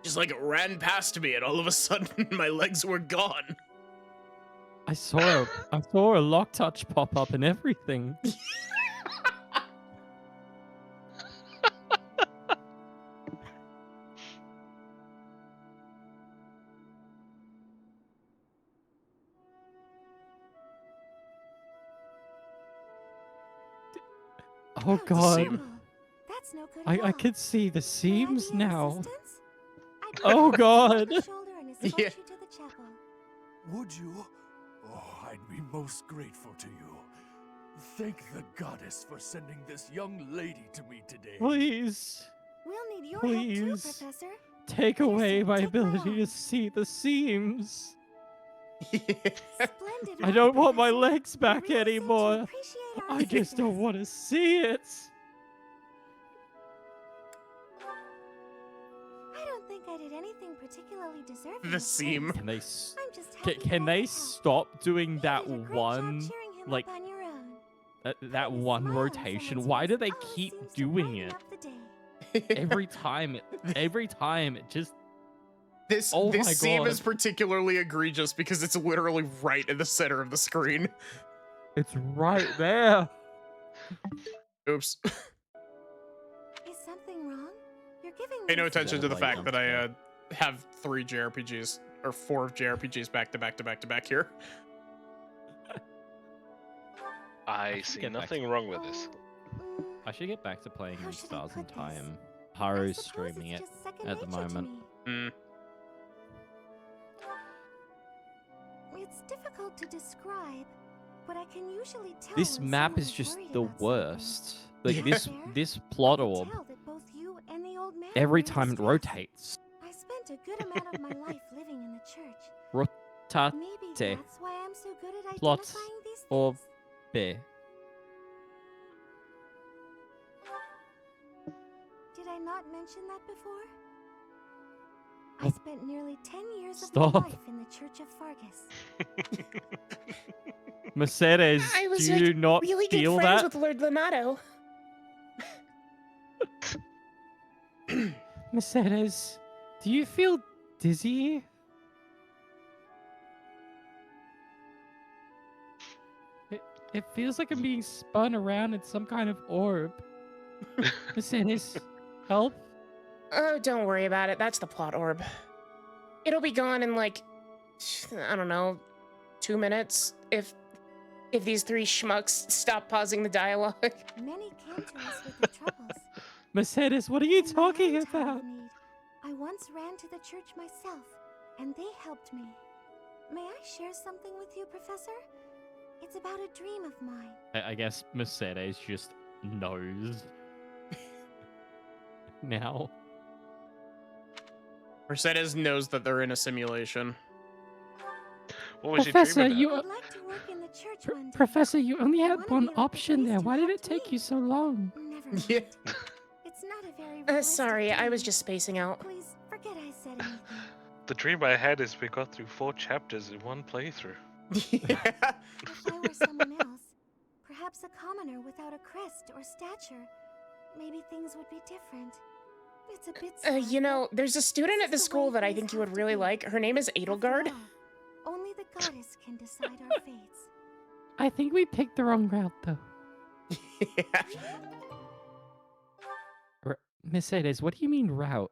B: Just like it ran past me and all of a sudden my legs were gone.
P: I saw a lock touch pop up and everything. Oh god.
I: That's no good
P: I
I: at all.
P: could see the seams now.
I: I'd
P: Oh
I: put
P: god.
I: you on the shoulder and escort you to the chapel.
E: Would you? Oh, I'd be most grateful to you. Thank the goddess for sending this young lady to me today.
P: Please.
I: We'll need your help too,
P: Please.
I: Professor.
P: Take away my
I: take my
P: ability to see the seams.
I: Splendid
P: I
I: work,
P: don't want my
I: Professor.
P: legs back
I: We really seem to
P: anymore.
I: appreciate our
P: I just don't
I: assistance.
P: want to see it.
I: I don't think I did anything particularly deserving.
B: The
I: of
B: seam.
P: Can they
I: I'm just happy
P: can
I: that I
P: they
I: could help.
P: stop doing that
I: You did a great
P: one
I: job cheering him
P: like
I: up on your own.
P: that one rotation? Why do they keep doing it?
I: Up the day.
P: Every time it just
B: This
P: Oh my
B: seam
P: God.
B: is particularly egregious because it's literally right in the center of the screen.
P: it's right there.
B: Oops.
I: Is something wrong? You're giving
B: Pay no
I: me
B: attention to the
P: Like
B: fact that I have 3 JRPGs or 4 JRPGs back to back to back to back here.
A: I see
P: get back
A: nothing wrong with this.
P: I should get back to playing
I: How should I
P: Stars in
I: put this?
P: Time.
I: I
P: Haru's
I: suppose
P: streaming
I: it's
P: it
I: just second
P: at the
I: nature to
P: moment.
I: me. It's difficult to describe, but I can usually tell
P: This
I: when
P: map
I: someone
P: is just
I: worried
P: the
I: about
P: worst. Like
I: Yeah.
P: this plot
I: I could
P: orb,
I: tell that both you and the old man
P: every
I: were
P: time it
I: distressed.
P: rotates.
I: I spent a good amount of my life living in the church.
P: Rotate.
I: Maybe that's why I'm so good at
P: Plot
I: identifying these things.
P: orb. Be.
I: Did I not mention that before?
P: Oh.
I: I spent nearly 10 years of
P: Stop.
I: my life in the Church of Fargus.
P: Mercedes,
O: I was
P: do you
O: like
P: not
O: really good
P: feel
O: friends
P: that?
O: with Lord Lamato.
P: Mercedes, do you feel dizzy? It feels like I'm being spun around in some kind of orb. Mercedes, help?
O: Oh, don't worry about it. That's the plot orb. It'll be gone in like, I don't know, 2 minutes if these 3 schmucks stop pausing the dialogue.
I: Many came to us with their troubles.
P: Mercedes, what are you
I: In my
P: talking
I: own time
P: about?
I: of need, I once ran to the church myself, and they helped me. May I share something with you, Professor? It's about a dream of mine.
P: I guess Mercedes just knows. Now.
B: Mercedes knows that they're in a simulation.
A: What was
P: Professor,
A: your dream about?
I: I'd like to work in the church one day.
P: Professor, you only had
I: wanna
P: one
I: be like the
P: option there.
I: priest who
P: Why did it
I: helped
P: take
I: me.
P: you so long?
I: Never mind.
B: Yeah.
I: It's not a very realistic
O: Sorry, I was
I: dream.
O: just spacing out.
I: Please forget I said anything.
A: The dream I had is we got through 4 chapters in one playthrough.
I: If I were someone else, perhaps a commoner without a crest or stature, maybe things would be different. It's a bit sad,
O: You know, there's a student at
I: this
O: the
I: is the
O: school
I: way
O: that I
I: things
O: think you
I: have
O: would
I: to
O: really
I: be.
O: like. Her name is
I: After
O: Edelgard.
I: all, only the goddess can decide our fates.
P: I think we picked the wrong route, though. Mercedes, what do you mean route?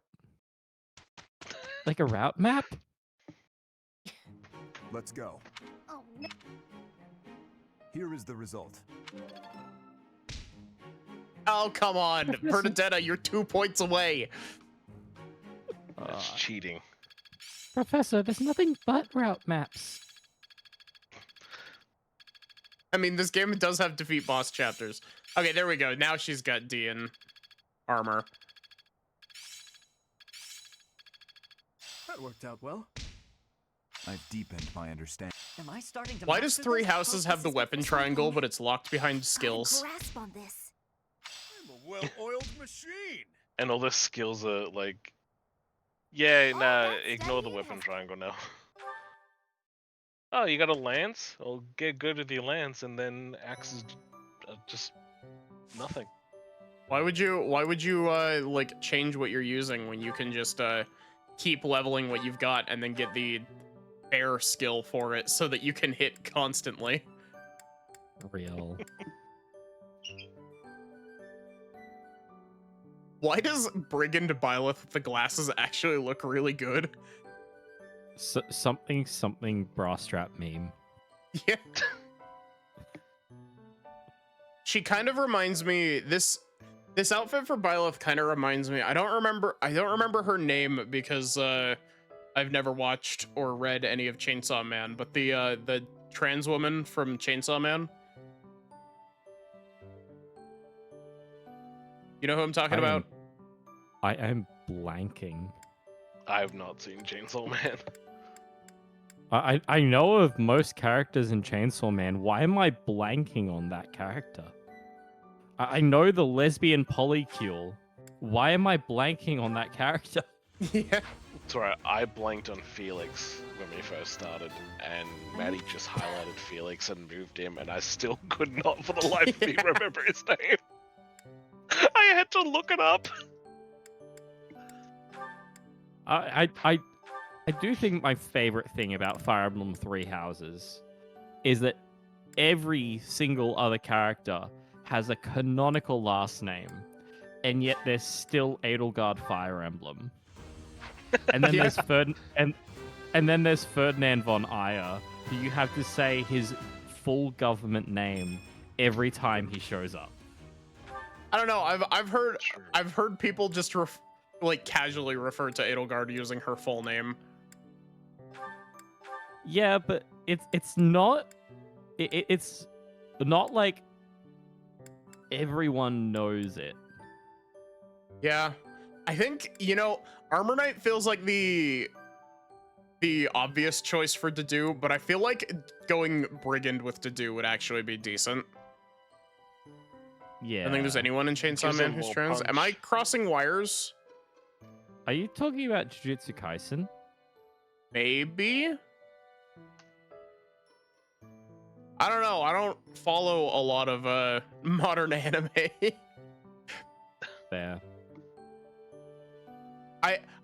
P: Like a route map?
D: Let's go.
I: Oh, no.
D: Here is the result.
B: Oh, come on.
P: Professor-
B: Bernadetta, you're 2 points away.
A: That's cheating.
P: Professor, there's nothing but route maps.
B: I mean, this game does have defeat boss chapters. Okay, there we go. Now she's got D in armor.
G: That worked out well.
D: I've deepened my understanding.
U: Am I starting to
B: Why does
U: master
B: Three
U: this?
B: Houses have the weapon triangle, but it's locked behind skills?
I: Grasp on this.
E: I'm a well-oiled machine.
A: And all the skills are like, yeah, nah, ignore the weapon triangle now. Oh, you got a lance? Well, get good with your lance, and then axes are just nothing.
B: Why would you like change what you're using when you can just keep leveling what you've got and then get the air skill for it so that you can hit constantly?
P: Real.
B: Why does Brigand Byleth with the glasses actually look really good?
P: Something bra strap meme.
B: Yeah. She kind of reminds me, this outfit for Byleth kind of reminds me. I don't remember her name because I've never watched or read any of Chainsaw Man, but the trans woman from Chainsaw Man. You know who I'm talking about?
P: I am blanking.
A: I have not seen Chainsaw Man.
P: I know of most characters in Chainsaw Man. Why am I blanking on that character? I know the lesbian polycule. Why am I blanking on that character?
B: Yeah.
A: It's alright, I blanked on Felix when we first started, and Maddie just highlighted Felix and moved him, and I still could not for the life of me remember his name. I had to look it up.
P: I do think my favorite thing about Fire Emblem Three Houses is that every single other character has a canonical last name, and yet there's still Edelgard Fire Emblem. And then there's and then there's Ferdinand von Ayer, who you have to say his full government name every time he shows up.
B: I don't know. I've heard people just like casually refer to Edelgard using her full name.
P: Yeah, but it's not like everyone knows it.
B: Yeah, I think, you know, Armor Knight feels like the obvious choice for Dedue, but I feel like going Brigand with Dedue would actually be decent.
P: Yeah.
B: I don't think there's anyone in Chainsaw Man who's trans. Am I crossing wires?
P: Are you talking about Jujutsu Kaisen?
B: Maybe? I don't know. I don't follow a lot of modern anime.
P: There.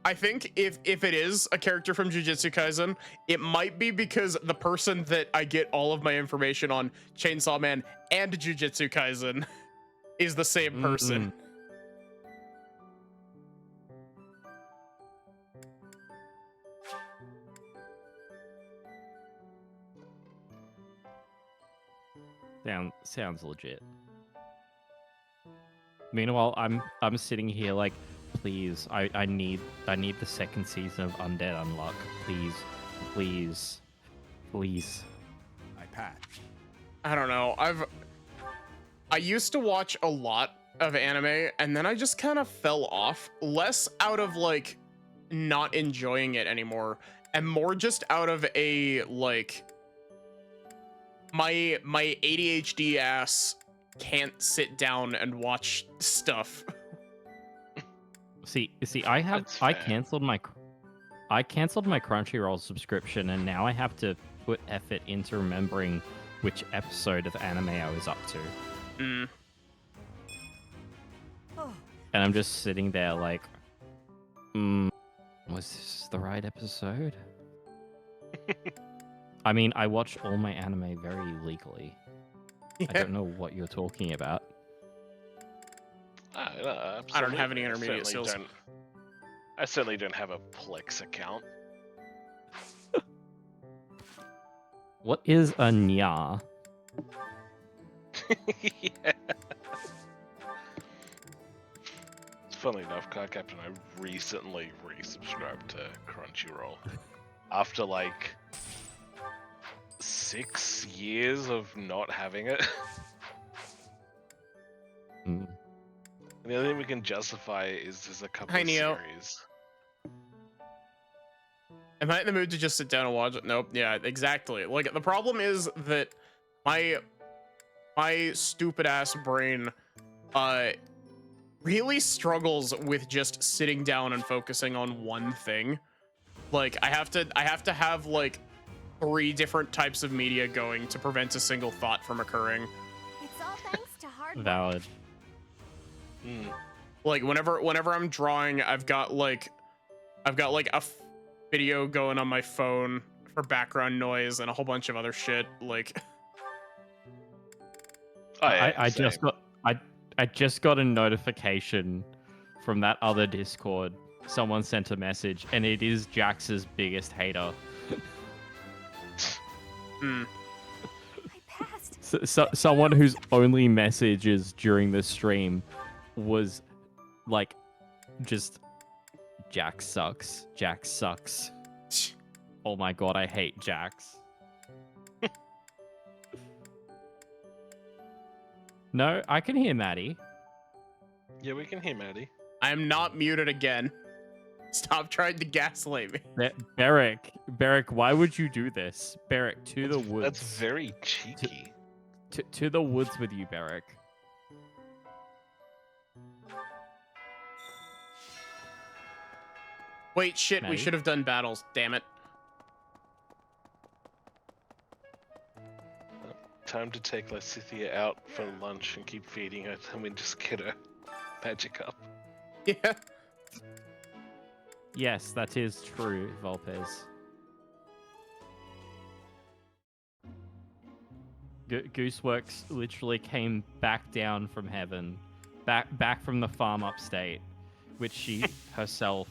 B: I think if it is a character from Jujutsu Kaisen, it might be because the person that I get all of my information on, Chainsaw Man and Jujutsu Kaisen, is the same person.
P: Sounds legit. Meanwhile, I'm sitting here like, please, I need the second season of Undead Unluck. Please.
D: I patch.
B: I don't know. I used to watch a lot of anime, and then I just kind of fell off. Less out of like not enjoying it anymore, and more just out of a like my ADHD ass can't sit down and watch stuff.
P: See, I canceled my Crunchyroll subscription, and now I have to put effort into remembering which episode of anime I was up to.
B: Mm.
P: And I'm just sitting there like, was this the right episode? I mean, I watch all my anime very legally.
B: Yeah.
P: I don't know what you're talking about.
B: I don't have any intermediate skills.
A: I certainly don't have a Plex account.
P: What is a nya?
A: Yeah. Funnily enough, Card Captain, I recently resubscribed to Crunchyroll after like 6 years of not having it.
P: Mm.
A: The only thing we can justify is there's a couple
B: Hi,
A: of
B: Neo.
A: series.
B: Am I in the mood to just sit down and watch it? Nope. Yeah, exactly. Like, the problem is that my stupid ass brain really struggles with just sitting down and focusing on one thing. Like, I have to have like 3 different types of media going to prevent a single thought from occurring.
I: It's all thanks to hard work.
P: Valid.
B: Like, whenever I'm drawing, I've got like a video going on my phone for background noise and a whole bunch of other shit. Like,
P: I just got a notification from that other Discord. Someone sent a message, and it is Jax's biggest hater. So, someone whose only messages during the stream was like, just Jax sucks. Jax sucks. Oh my god, I hate Jax. No, I can hear Maddie.
A: Yeah, we can hear Maddie.
B: I am not muted again. Stop trying to gaslight me.
P: Beric, why would you do this? Beric, to the woods.
A: That's very cheeky.
P: To the woods with you, Beric.
B: Wait, shit,
P: Maddie?
B: we should have done battles. Damn it.
A: Time to take Lysithia out for lunch and keep feeding her, and we just get her magic up.
B: Yeah.
P: Yes, that is true, Volpez. Gooseworks literally came back down from heaven, back from the farm upstate, which she herself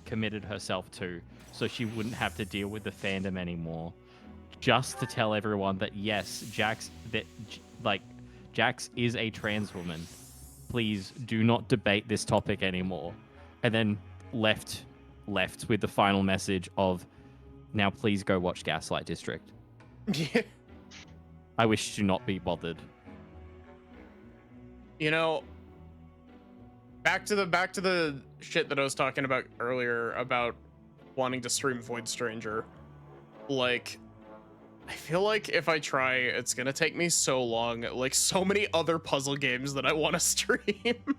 P: committed herself to, so she wouldn't have to deal with the fandom anymore. Just to tell everyone that yes, Jax is a trans woman. Please do not debate this topic anymore. And then left with the final message of, now please go watch Gaslight District.
B: Yeah.
P: I wish to not be bothered.
B: You know, back to the shit that I was talking about earlier about wanting to stream Void Stranger. Like, I feel like if I try, it's gonna take me so long. Like, so many other puzzle games that I want to stream.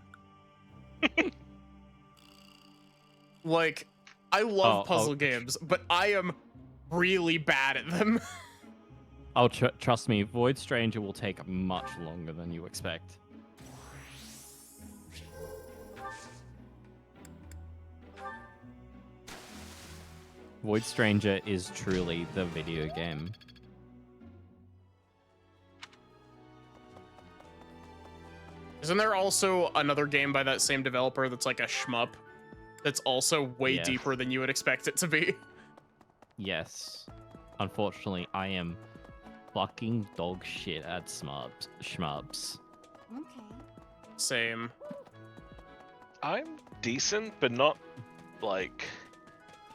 B: Like, I love puzzle games, but I am really bad at them.
P: Oh, trust me, Void Stranger will take much longer than you expect. Void Stranger is truly the video game.
B: Isn't there also another game by that same developer that's like a shmup that's also way
P: Yes.
B: deeper than you would expect it to be?
P: Yes. Unfortunately, I am fucking dog shit at shmubs.
I: Okay.
B: Same.
A: I'm decent, but not like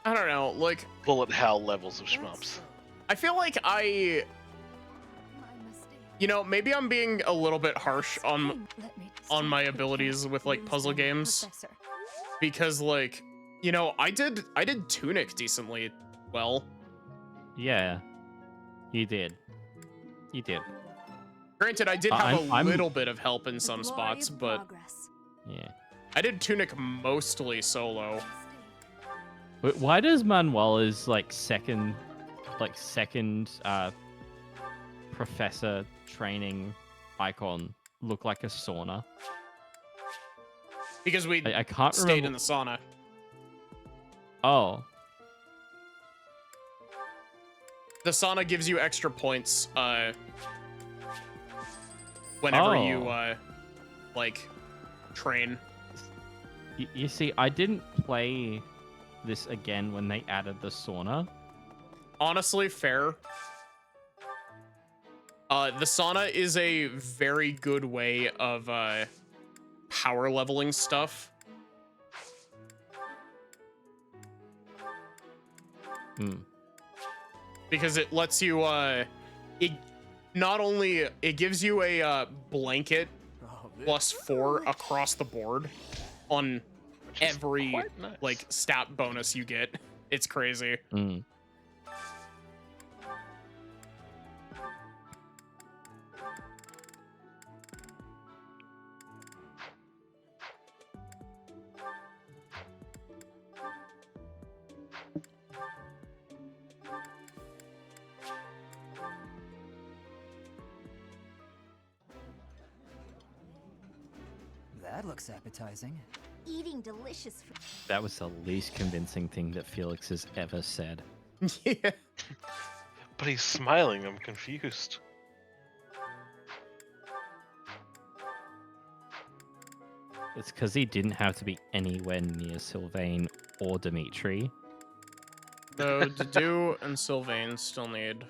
B: I don't know, like
A: bullet hell levels of shmups.
B: I feel like you know, maybe I'm being a little bit harsh on my abilities with like puzzle games. Because like, you know, I did Tunic decently well.
P: Yeah. You did. You did.
B: Granted, I did have
P: I'm-
B: little bit of help in some spots, but
P: Yeah.
B: I did Tunic mostly solo.
P: Why does Manuela's second professor training icon look like a sauna?
B: Because we
P: I can't
B: stayed
P: remember.
B: in the sauna.
P: Oh.
B: The sauna gives you extra points whenever
P: Oh.
B: you like train.
P: You see, I didn't play this again when they added the sauna.
B: Honestly, fair. The sauna is a very good way of power leveling stuff. Because it lets you it not only it gives you a blanket +4 across the board on every like stat bonus you get It's crazy.
P: Mm.
R: That looks appetizing.
I: Eating delicious food.
P: That was the least convincing thing that Felix has ever said.
B: Yeah.
A: But he's smiling. I'm confused.
P: It's because he didn't have to be anywhere near Sylvain or Dimitri.
B: So Dedu and Sylvain still need.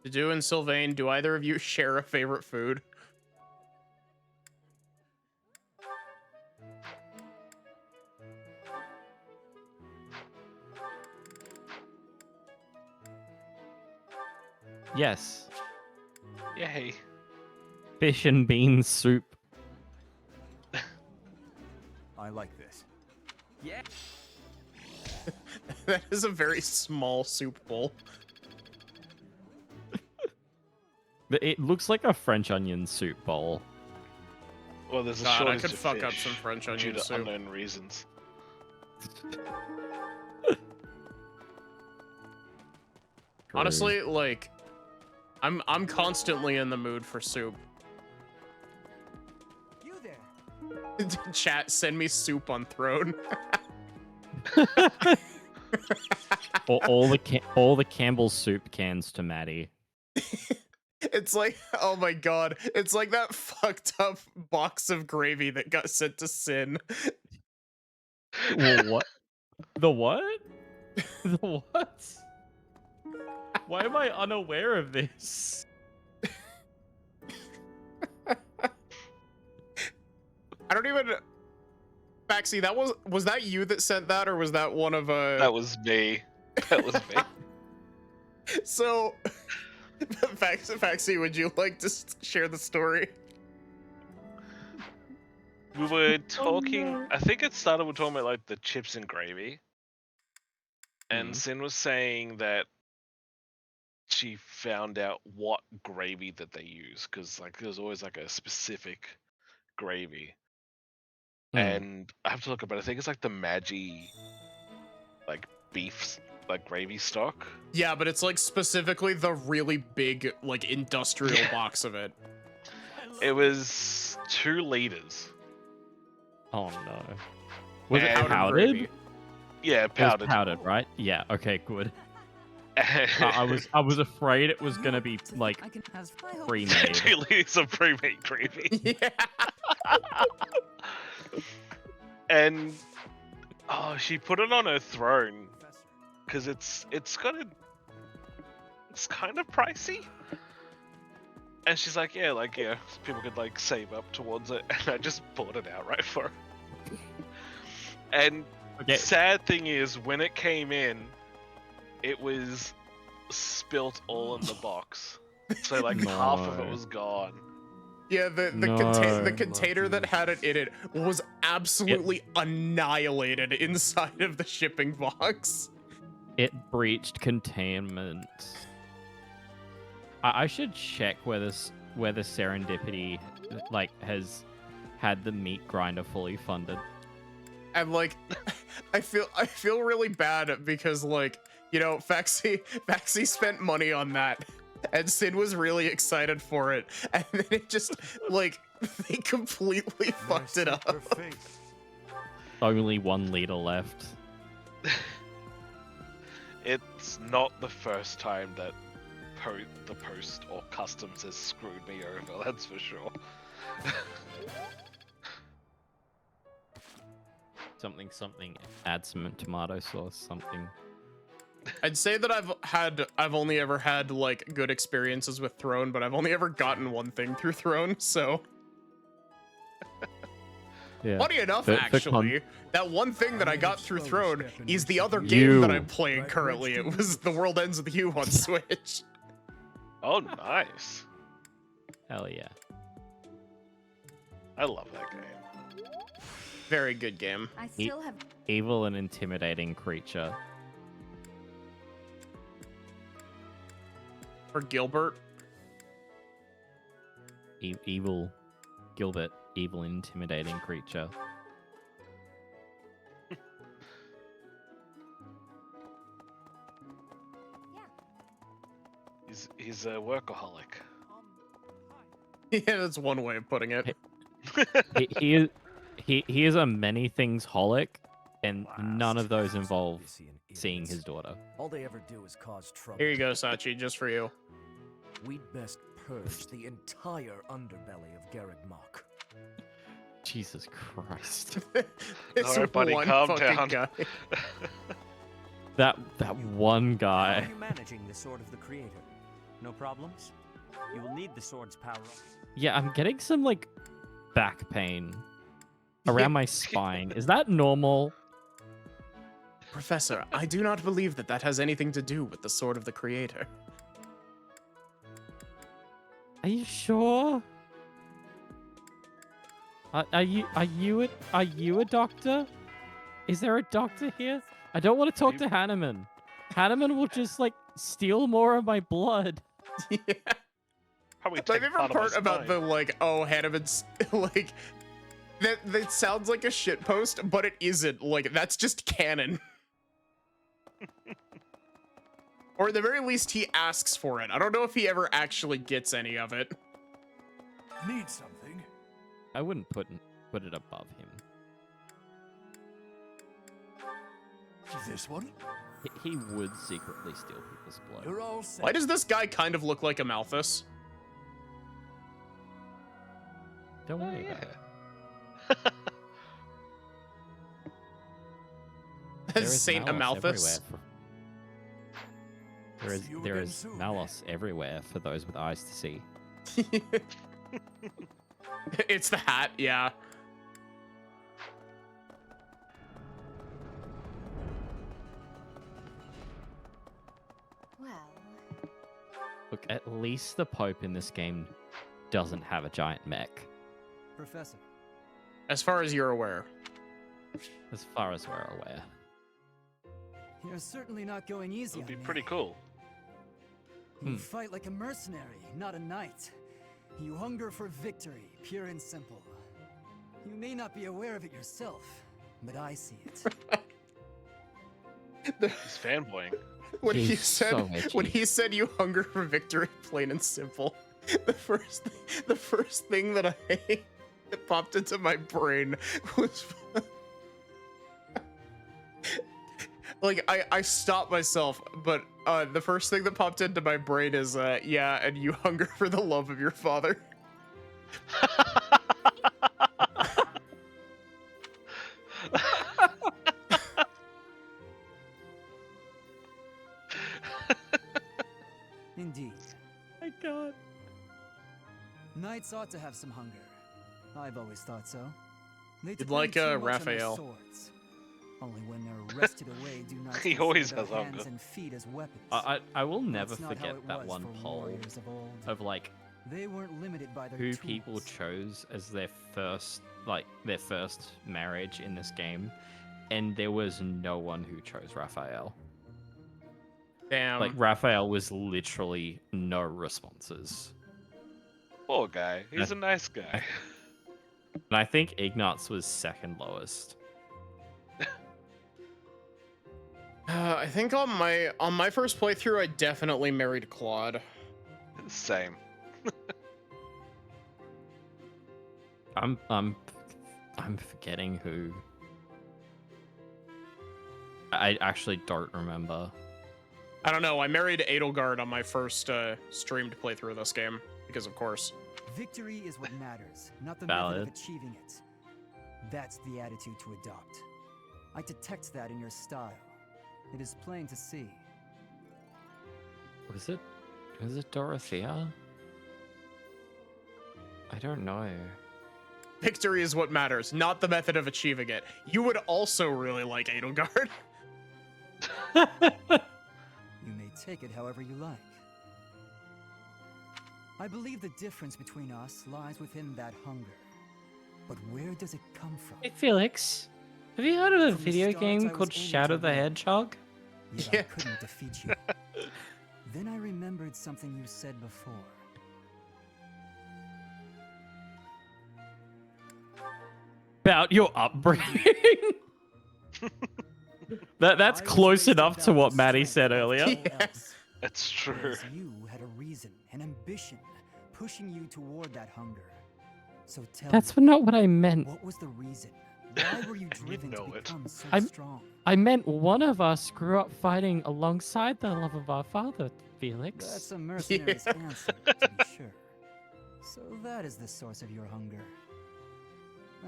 B: Dedu and Sylvain, do either of you share a favorite food?
P: Yes.
A: Yay.
P: Fish and bean soup.
D: I like this.
H: Yeah.
B: That is a very small soup bowl.
P: But it looks like a French onion soup bowl.
A: Well, there's a
B: God, I
A: shortage
B: could
A: of
B: fuck up
A: fish
B: some French
A: due
B: onion
A: to
B: soup.
A: unknown reasons.
B: Honestly, like, I'm constantly in the mood for soup.
R: You there.
B: Chat, send me soup on throne.
P: Or all the Campbell's soup cans to Maddie.
B: It's like, oh my god, it's like that fucked up box of gravy that got sent to Sin.
P: Well, what? The what? The what? Why am I unaware of this?
B: I don't even. Baxi, that was that you that sent that, or was that one of
A: That was me. That was me.
B: So, Faxi, would you like to share the story?
A: We were talking. I think it started with talking about like the chips and gravy, and Sin was saying that she found out what gravy that they use because like there's always like a specific gravy, and I have to look up. But I think it's like the Maggi, like beef, like gravy stock.
B: Yeah, but it's like specifically the really big, like industrial box of it.
A: It was 2 liters.
P: Oh no. Was it
A: And
P: powdered?
B: gravy.
A: Yeah, powdered.
P: It was powdered, right? Yeah. Okay. Good. I was afraid it was gonna be like pre-made.
A: 2 liters of pre-made gravy.
B: Yeah.
A: And she put it on her throne because it's kind of pricey. And she's like, yeah, people could like save up towards it, and I just bought it outright for her. And sad thing is, when it came in, it was spilt all in the box. So like half of it was gone.
B: Yeah, the container that had it in it was absolutely annihilated inside of the shipping box.
P: It breached containment. I should check whether Serendipity like has had the meat grinder fully funded.
B: And like, I feel really bad because like, you know, Faxi spent money on that, and Sin was really excited for it, and then it just like they completely fucked it up.
P: Only 1 liter left.
A: It's not the first time that the post or customs has screwed me over, that's for sure.
P: something, add some tomato sauce, something.
B: I'd say that I've only ever had like good experiences with Throne, but I've only ever gotten one thing through Throne, so.
P: Yeah.
B: Funny enough, actually, that one thing that I got through Throne is the other game that I'm playing currently. It was The World Ends With You on Switch.
A: Oh, nice.
P: Hell yeah.
A: I love that game.
B: Very good game.
K: I still have.
P: Evil and intimidating creature.
B: For Gilbert.
P: Evil. Gilbert. Evil and intimidating creature.
A: He's a workaholic.
B: Yeah, that's one way of putting it.
P: He is a many things holic, and none of those involve seeing his daughter.
C: All they ever do is cause trouble.
B: Here you go, Sachi, just for you.
C: We'd best purge the entire underbelly of Garreg Mach.
P: Jesus Christ.
B: It's
A: All right, buddy,
B: one
A: calm
B: fucking
A: down.
B: guy.
P: That one
H: How
P: guy.
H: are you managing the Sword of the Creator? No problems? You will need the sword's power.
P: Yeah, I'm getting some like back pain around my spine. Is that normal?
B: Professor, I do not believe that has anything to do with the Sword of the Creator.
P: Are you sure? Are you a doctor? Is there a doctor here? I don't want to talk to Hanneman. Hanneman will just like steal more of my blood.
B: Yeah.
A: Probably
B: My
A: take
B: favorite
A: part of my
B: part about
A: spine.
B: the like, oh, Hanneman's like that sounds like a shitpost, but it isn't. Like that's just canon. Or at the very least, he asks for it. I don't know if he ever actually gets any of it.
C: Need something?
P: I wouldn't put it above him.
C: This one?
P: He would secretly steal people's blood.
C: You're all set.
B: Why does this guy kind of look like a Malthus?
P: Don't worry about it. There is
B: Saint
P: Malus
B: Amalthus.
P: There is Malus everywhere for those with eyes to see.
B: It's the hat, yeah.
F: Well,
P: Look, at least the Pope in this game doesn't have a giant mech,
R: Professor.
B: As far as you're aware.
P: as far as we're aware.
R: You're certainly not going easy
A: It'd be
R: on me.
A: pretty cool.
R: You fight like a mercenary, not a knight. You hunger for victory, pure and simple. You may not be aware of it yourself, but I see it.
A: He's fanboying.
B: When he
P: He's
B: said
P: so edgy.
B: when he said you hunger for victory, plain and simple, the first thing that that popped into my brain was like I stopped myself, but the first thing that popped into my brain is yeah, and you hunger for the love of your father.
R: Indeed.
P: My God.
R: Knights ought to have some hunger. I've always thought so. They
B: You'd
R: depend
B: like,
R: too much on their
B: Raphael.
R: swords. Only when they're wrested away do knights
A: He
R: consider
A: always
R: their
A: has hunger.
R: hands and feet as weapons.
P: I will never
R: That's not how
P: forget
R: it
P: that
R: was
P: one
R: for
P: poll
R: warriors of old.
P: of like
R: They weren't limited by their
P: who
R: tools.
P: people chose as their first marriage in this game, and there was no one who chose Raphael.
B: Damn.
P: Like Raphael was literally no responses.
A: Poor guy. He's a nice guy.
P: And I think Ignatz was second lowest.
B: I think on my first playthrough, I definitely married Claude.
A: Same.
P: I'm forgetting who. I actually don't remember.
B: I don't know. I married Edelgard on my first streamed playthrough of this game because, of course.
R: Victory is what matters, not the
P: Valid.
R: method of achieving it. That's the attitude to adopt. I detect that in your style. It is plain to see.
P: Was it Dorothea? I don't know.
B: Victory is what matters, not the method of achieving it. You would also really like Edelgard.
R: You may take it however you like. I believe the difference between us lies within that hunger. But where does it come from?
P: Hey, Felix, have you heard of a
R: From the
P: video
R: start,
P: game
R: I was
P: called
R: aiming
P: Shadow
R: to
P: the
R: win.
P: Hedgehog?
R: Yet I couldn't defeat you. Then I remembered something you said before.
P: About your upbringing? That's close enough to what Maddie said earlier.
A: That's true.
R: Whereas you had a reason, an ambition, pushing you toward that hunger. So tell
P: That's
R: me,
P: not what I meant.
R: what was the reason? Why were you driven to become so
P: I
R: strong?
P: I meant one of us grew up fighting alongside the love of our father, Felix.
R: That's a mercenary's answer, to be sure. So that is the source of your hunger.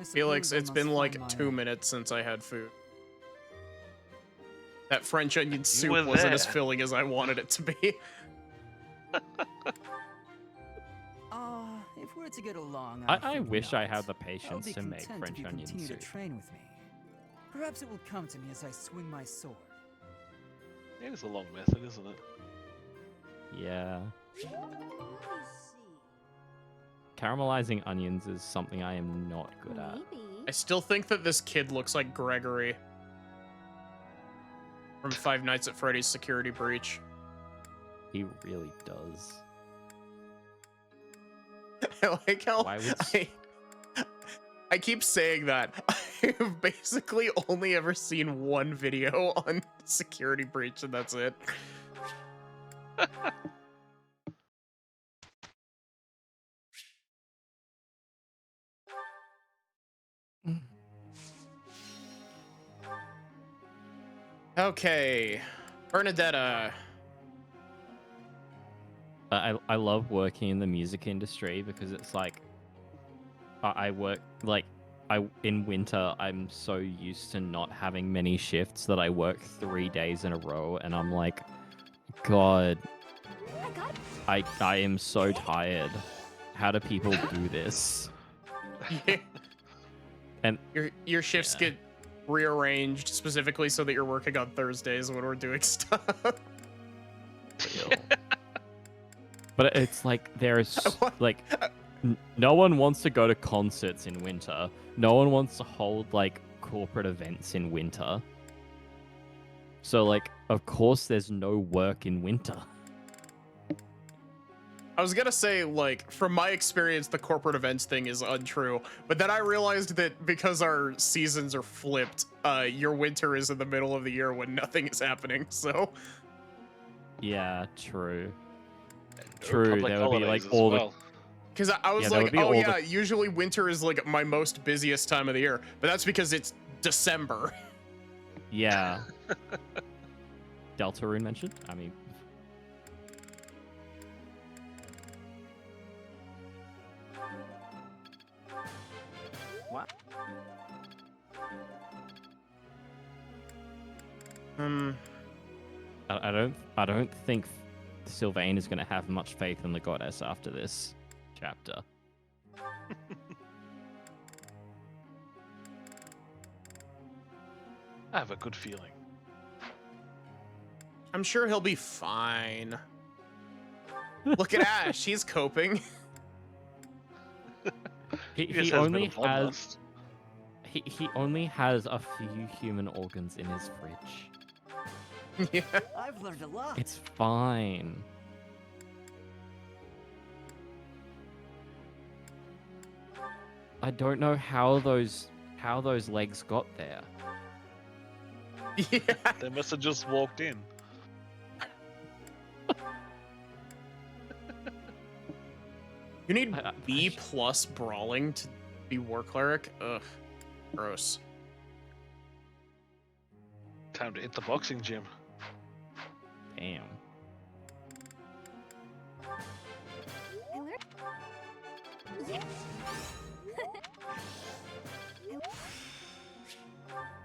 R: I
B: Felix,
R: suppose I
B: it's
R: must
B: been
R: find
B: like
R: my
B: 2 minutes since I had food. That French onion
A: were
B: soup wasn't as
A: there.
B: filling as I wanted it to be.
R: If we're to get along,
P: I
R: think
P: wish
R: not.
P: I had the
R: I'll
P: patience
R: be
P: to make
R: content
P: French
R: if you
P: onion
R: continue
P: soup.
R: to train with me. Perhaps it will come to me as I swing my sword.
A: It is a long method, isn't it?
P: Yeah. Caramelizing onions is something I am not good at.
B: I still think that this kid looks like Gregory from Five Nights at Freddy's Security Breach.
P: He really does.
B: I like how
P: Why would
B: I keep saying that. I've basically only ever seen one video on Security Breach, and that's it. Okay, Bernadetta.
P: I love working in the music industry because it's like I work like in winter I'm so used to not having many shifts that I work 3 days in a row and I'm like, God, I am so tired. How do people do this?
B: Yeah.
P: And
B: Your shifts get rearranged specifically so that you're working on Thursdays when we're doing stuff.
P: But it's like there's like no one wants to go to concerts in winter. No one wants to hold like corporate events in winter. So like of course there's no work in winter.
B: I was gonna say, like, from my experience, the corporate events thing is untrue, but then I realized that because our seasons are flipped, your winter is in the middle of the year when nothing is happening, so...
P: Yeah, true.
A: No
P: True,
A: public
P: there would be like
A: holidays as
P: all
A: well.
B: Because I was
P: Yeah, there
B: like,
P: would be
B: oh
P: all
B: yeah, usually winter is, like, my most busiest time of the year, but that's because it's December.
P: Yeah. Deltarune mentioned? I mean...
H: What?
P: I don't think Sylvain is going to have much faith in the goddess after this chapter.
A: I have a good feeling.
B: I'm sure he'll be fine. Look at Ash, he's coping.
P: He only has... He only has a few human organs in his fridge.
B: Yeah.
U: I've learned a lot.
P: It's fine. I don't know how those legs got there.
B: Yeah.
A: They must have just walked in.
B: You need B plus brawling to be war cleric? Ugh. Gross.
A: Time to hit the boxing gym.
P: Damn.
I: Yes.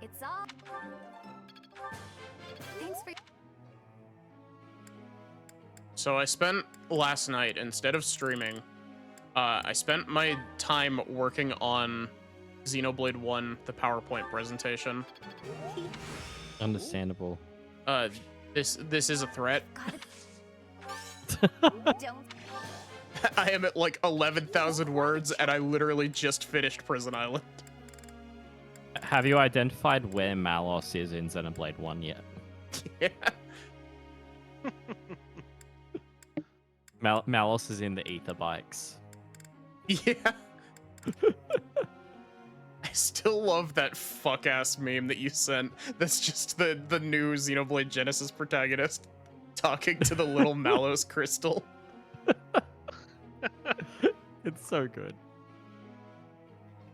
I: It's all. Thanks for.
B: So I spent last night, instead of streaming, I spent my time working on Xenoblade 1, the PowerPoint presentation.
P: Understandable.
B: This is a threat.
I: Don't.
B: I am at like 11,000 words, and I literally just finished Prison Island.
P: Have you identified where Malos is in Xenoblade 1 yet?
B: Yeah.
P: Malos is in the ether bikes.
B: Yeah. I still love that fuck-ass meme that you sent. That's just the new Xenoblade Genesis protagonist talking to the little Malos crystal.
P: It's so good.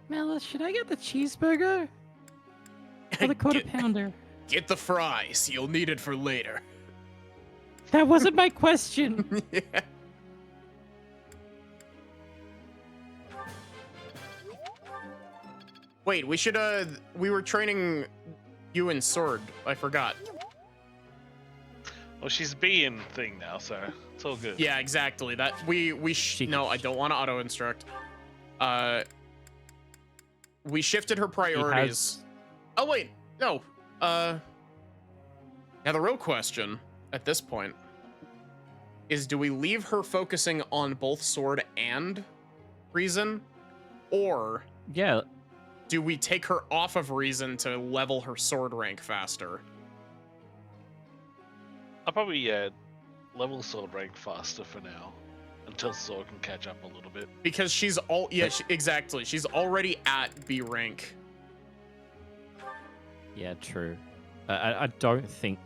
P: Malos, should I get the cheeseburger? Or the quarter pounder?
B: Get the fries. You'll need it for later.
P: That wasn't my question.
B: Yeah. Wait, we should, we were training you in sword. I forgot.
A: Well, she's being thing now, so it's all good.
B: Yeah, exactly. That no, I don't want to auto instruct. We shifted her priorities. Oh wait, no. Now the real question at this point is, do we leave her focusing on both sword and reason, or
P: yeah,
B: do we take her off of reason to level her sword rank faster?
A: I'll probably level sword rank faster for now, until sword can catch up a little bit.
B: Because she's exactly. She's already at B rank.
P: Yeah, true. I don't think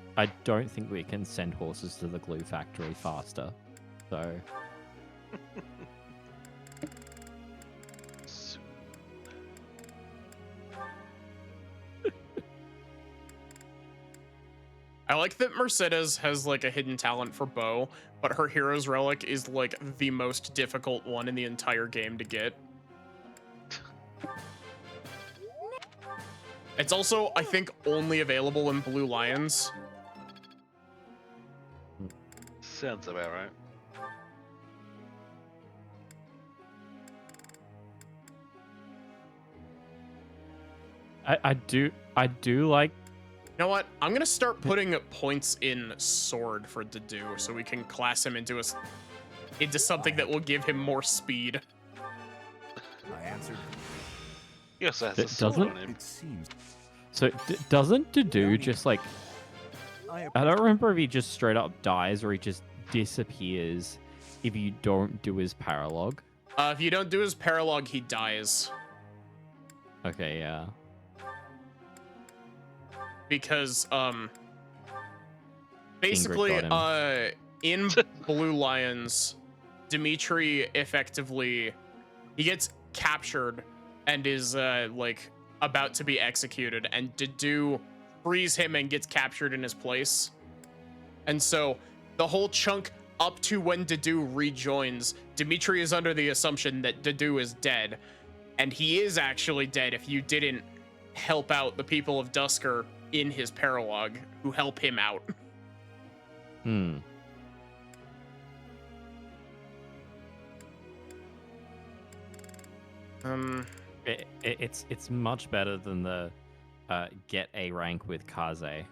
P: we can send horses to the glue factory faster. So.
B: I like that Mercedes has like a hidden talent for bow, but her hero's relic is like the most difficult one in the entire game to get. It's also, I think, only available in Blue Lions.
A: Sounds about right.
P: I do like.
B: You know what? I'm gonna start putting points in sword for Dedu, so we can class him into something that will give him more speed.
D: I answered.
A: Yes, that's a
P: Doesn't
A: sword on him.
D: It seems.
P: So doesn't Dedu just like? I don't remember if he just straight up dies or he just disappears if you don't do his paralog.
B: If you don't do his paralog, he dies.
P: Okay, yeah.
B: Because basically in Blue Lions, Dimitri effectively he gets captured and is like about to be executed, and Dedu frees him and gets captured in his place. And so the whole chunk up to when Dedu rejoins, Dimitri is under the assumption that Dedu is dead, and he is actually dead if you didn't help out the people of Dusker in his paralog who help him out.
P: It's much better than the get A rank with Kaze.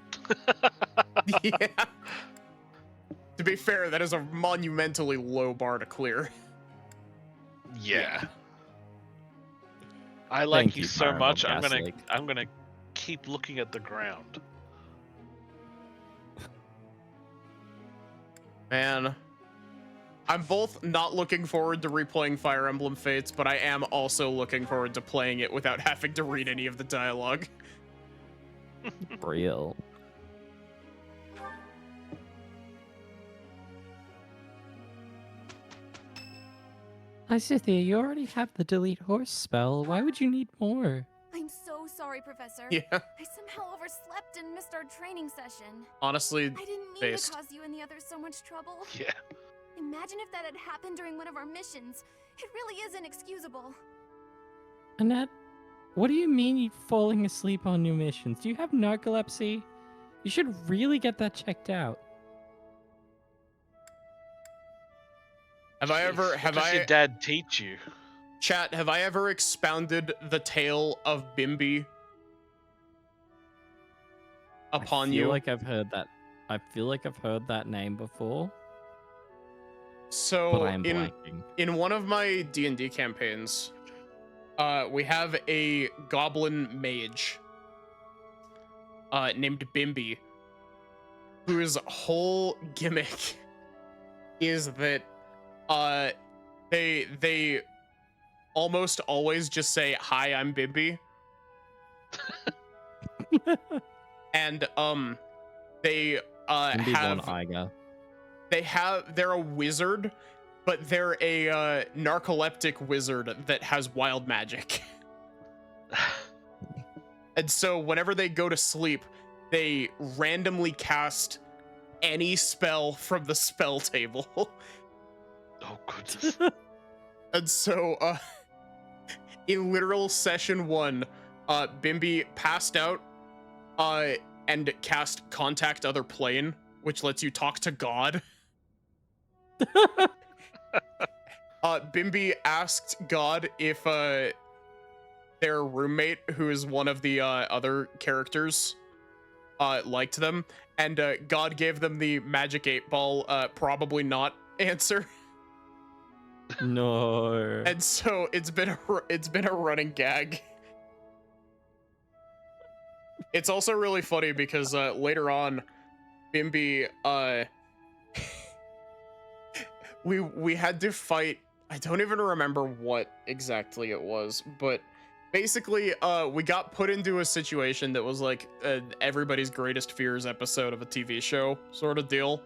B: Yeah. To be fair, that is a monumentally low bar to clear.
A: Yeah. I like
P: Thank
A: you
P: you,
A: so
P: Parallel
A: much.
P: Gas Leak.
A: I'm gonna keep looking at the ground.
B: Man, I'm both not looking forward to replaying Fire Emblem Fates, but I am also looking forward to playing it without having to read any of the dialogue.
P: Real. Cynthia, you already have the delete horse spell. Why would you need more?
J: I'm so sorry, Professor.
B: Yeah.
J: I somehow overslept and missed our training session.
B: Honestly,
J: I didn't mean
B: based.
J: to cause you and the others so much trouble.
A: Yeah.
J: Imagine if that had happened during one of our missions. It really is inexcusable.
P: Annette, what do you mean you're falling asleep on new missions? Do you have narcolepsy? You should really get that checked out.
B: Have I ever,
A: What does your dad teach you?
B: Chat, have I ever expounded the tale of Bimby upon
P: I feel
B: you?
P: like I've heard that. I feel like I've heard that name before.
B: So
P: But I am blanking.
B: in one of my D&D campaigns, we have a goblin mage named Bimby, whose whole gimmick is that they almost always just say, "Hi, I'm Bimby." And they
P: Bimby von
B: have
P: Iger.
B: they're a wizard, but they're a narcoleptic wizard that has wild magic. And so whenever they go to sleep, they randomly cast any spell from the spell table.
A: Oh goodness.
B: And so in literal session 1, Bimby passed out and cast Contact Other Plane, which lets you talk to God. Bimby asked God if their roommate, who is one of the other characters, liked them, and God gave them the Magic 8-Ball probably not answer.
P: No.
B: And so it's been a running gag. It's also really funny because later on, Bimby we had to fight. I don't even remember what exactly it was, but basically we got put into a situation that was like everybody's greatest fears episode of a TV show sort of deal,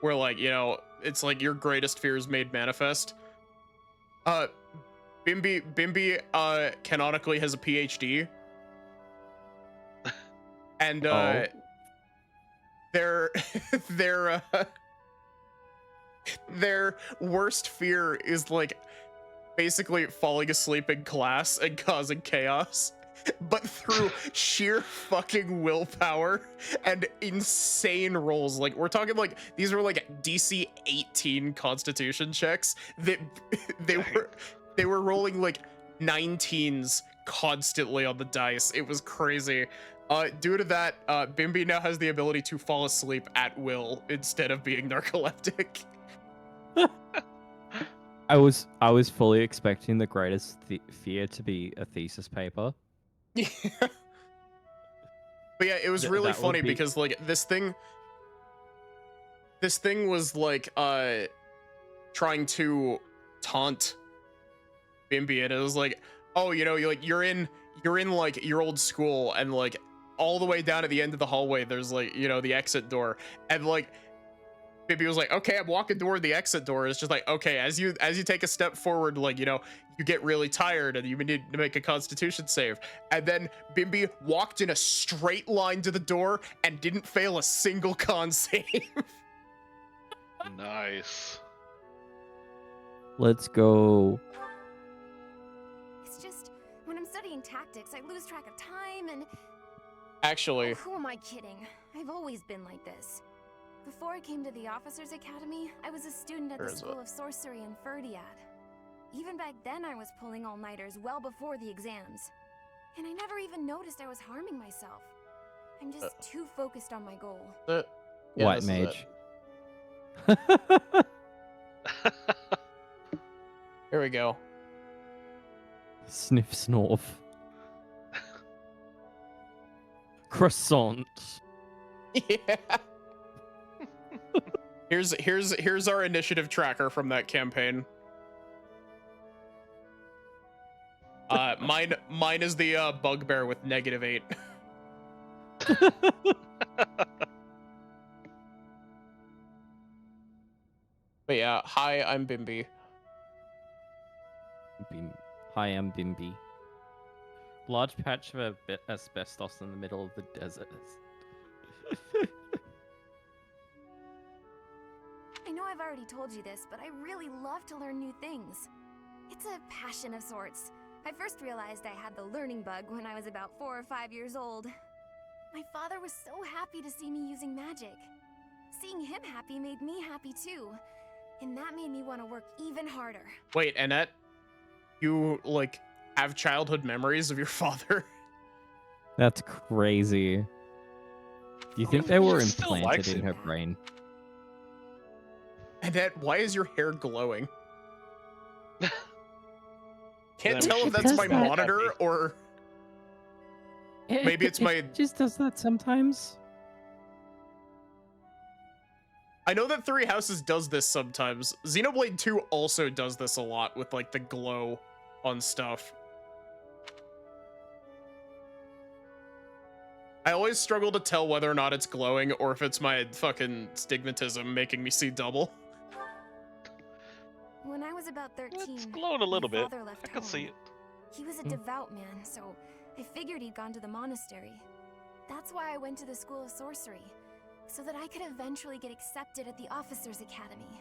B: where, like, you know, it's like your greatest fears made manifest. Bimby canonically has a PhD, and their worst fear is, like, basically falling asleep in class and causing chaos, but through sheer fucking willpower and insane rolls. Like, we're talking, like, these were like DC 18 Constitution checks that they were rolling like 19s constantly on the dice. It was crazy. Due to that, Bimby now has the ability to fall asleep at will instead of being narcoleptic.
P: I was fully expecting the greatest fear to be a thesis paper.
B: Yeah. But yeah, it was really funny because, like, this thing was like trying to taunt Bimby, and it was like, oh, you know, you're in like your old school, and like all the way down at the end of the hallway there's, like, you know, the exit door, and like Bimby was like, okay, I'm walking toward the exit door. It's just like, okay, as you take a step forward, like, you know, you get really tired and you need to make a Constitution save. And then Bimby walked in a straight line to the door and didn't fail a single con save.
A: Nice.
P: Let's go.
J: It's just, when I'm studying tactics, I lose track of time and...
B: Actually...
J: Oh, who am I kidding? I've always been like this. Before I came to the Officers Academy, I was a student at the School of Sorcery in Ferdiad. Even back then, I was pulling all-nighters well before the exams. And I never even noticed I was harming myself. I'm just too focused on my goal.
B: Yeah,
P: White mage.
B: Here we go.
P: Sniff snorf. Croissant.
B: Yeah. Here's our initiative tracker from that campaign. Mine is the bugbear with -8. But yeah, hi, I'm Bimby.
P: Hi, I'm Bimby. Large patch of asbestos in the middle of the desert.
J: I know I've already told you this, but I really love to learn new things. It's a passion of sorts. I first realized I had the learning bug when I was about 4 or 5 years old. My father was so happy to see me using magic. Seeing him happy made me happy too. And that made me want to work even harder.
B: Wait, Annette, you, like, have childhood memories of your father?
P: That's crazy. Do you think they were
A: still
P: implanted
A: likes
P: in
A: him.
P: her brain?
B: Annette, why is your hair glowing? Can't
A: Then we
B: tell if
A: should
B: that's
A: be
B: my
A: mad
B: monitor
A: happy.
B: or maybe it's my.
P: It just does that sometimes.
B: I know that Three Houses does this sometimes. Xenoblade 2 also does this a lot with like the glow on stuff. I always struggle to tell whether or not it's glowing or if it's my fucking stigmatism making me see double.
J: When I was about 13,
A: It's glowing a
J: my
A: little bit.
J: father left
A: I can
J: home.
A: see it.
J: He was a devout man, so I figured he'd gone to the monastery. That's why I went to the School of Sorcery, so that I could eventually get accepted at the Officers' Academy.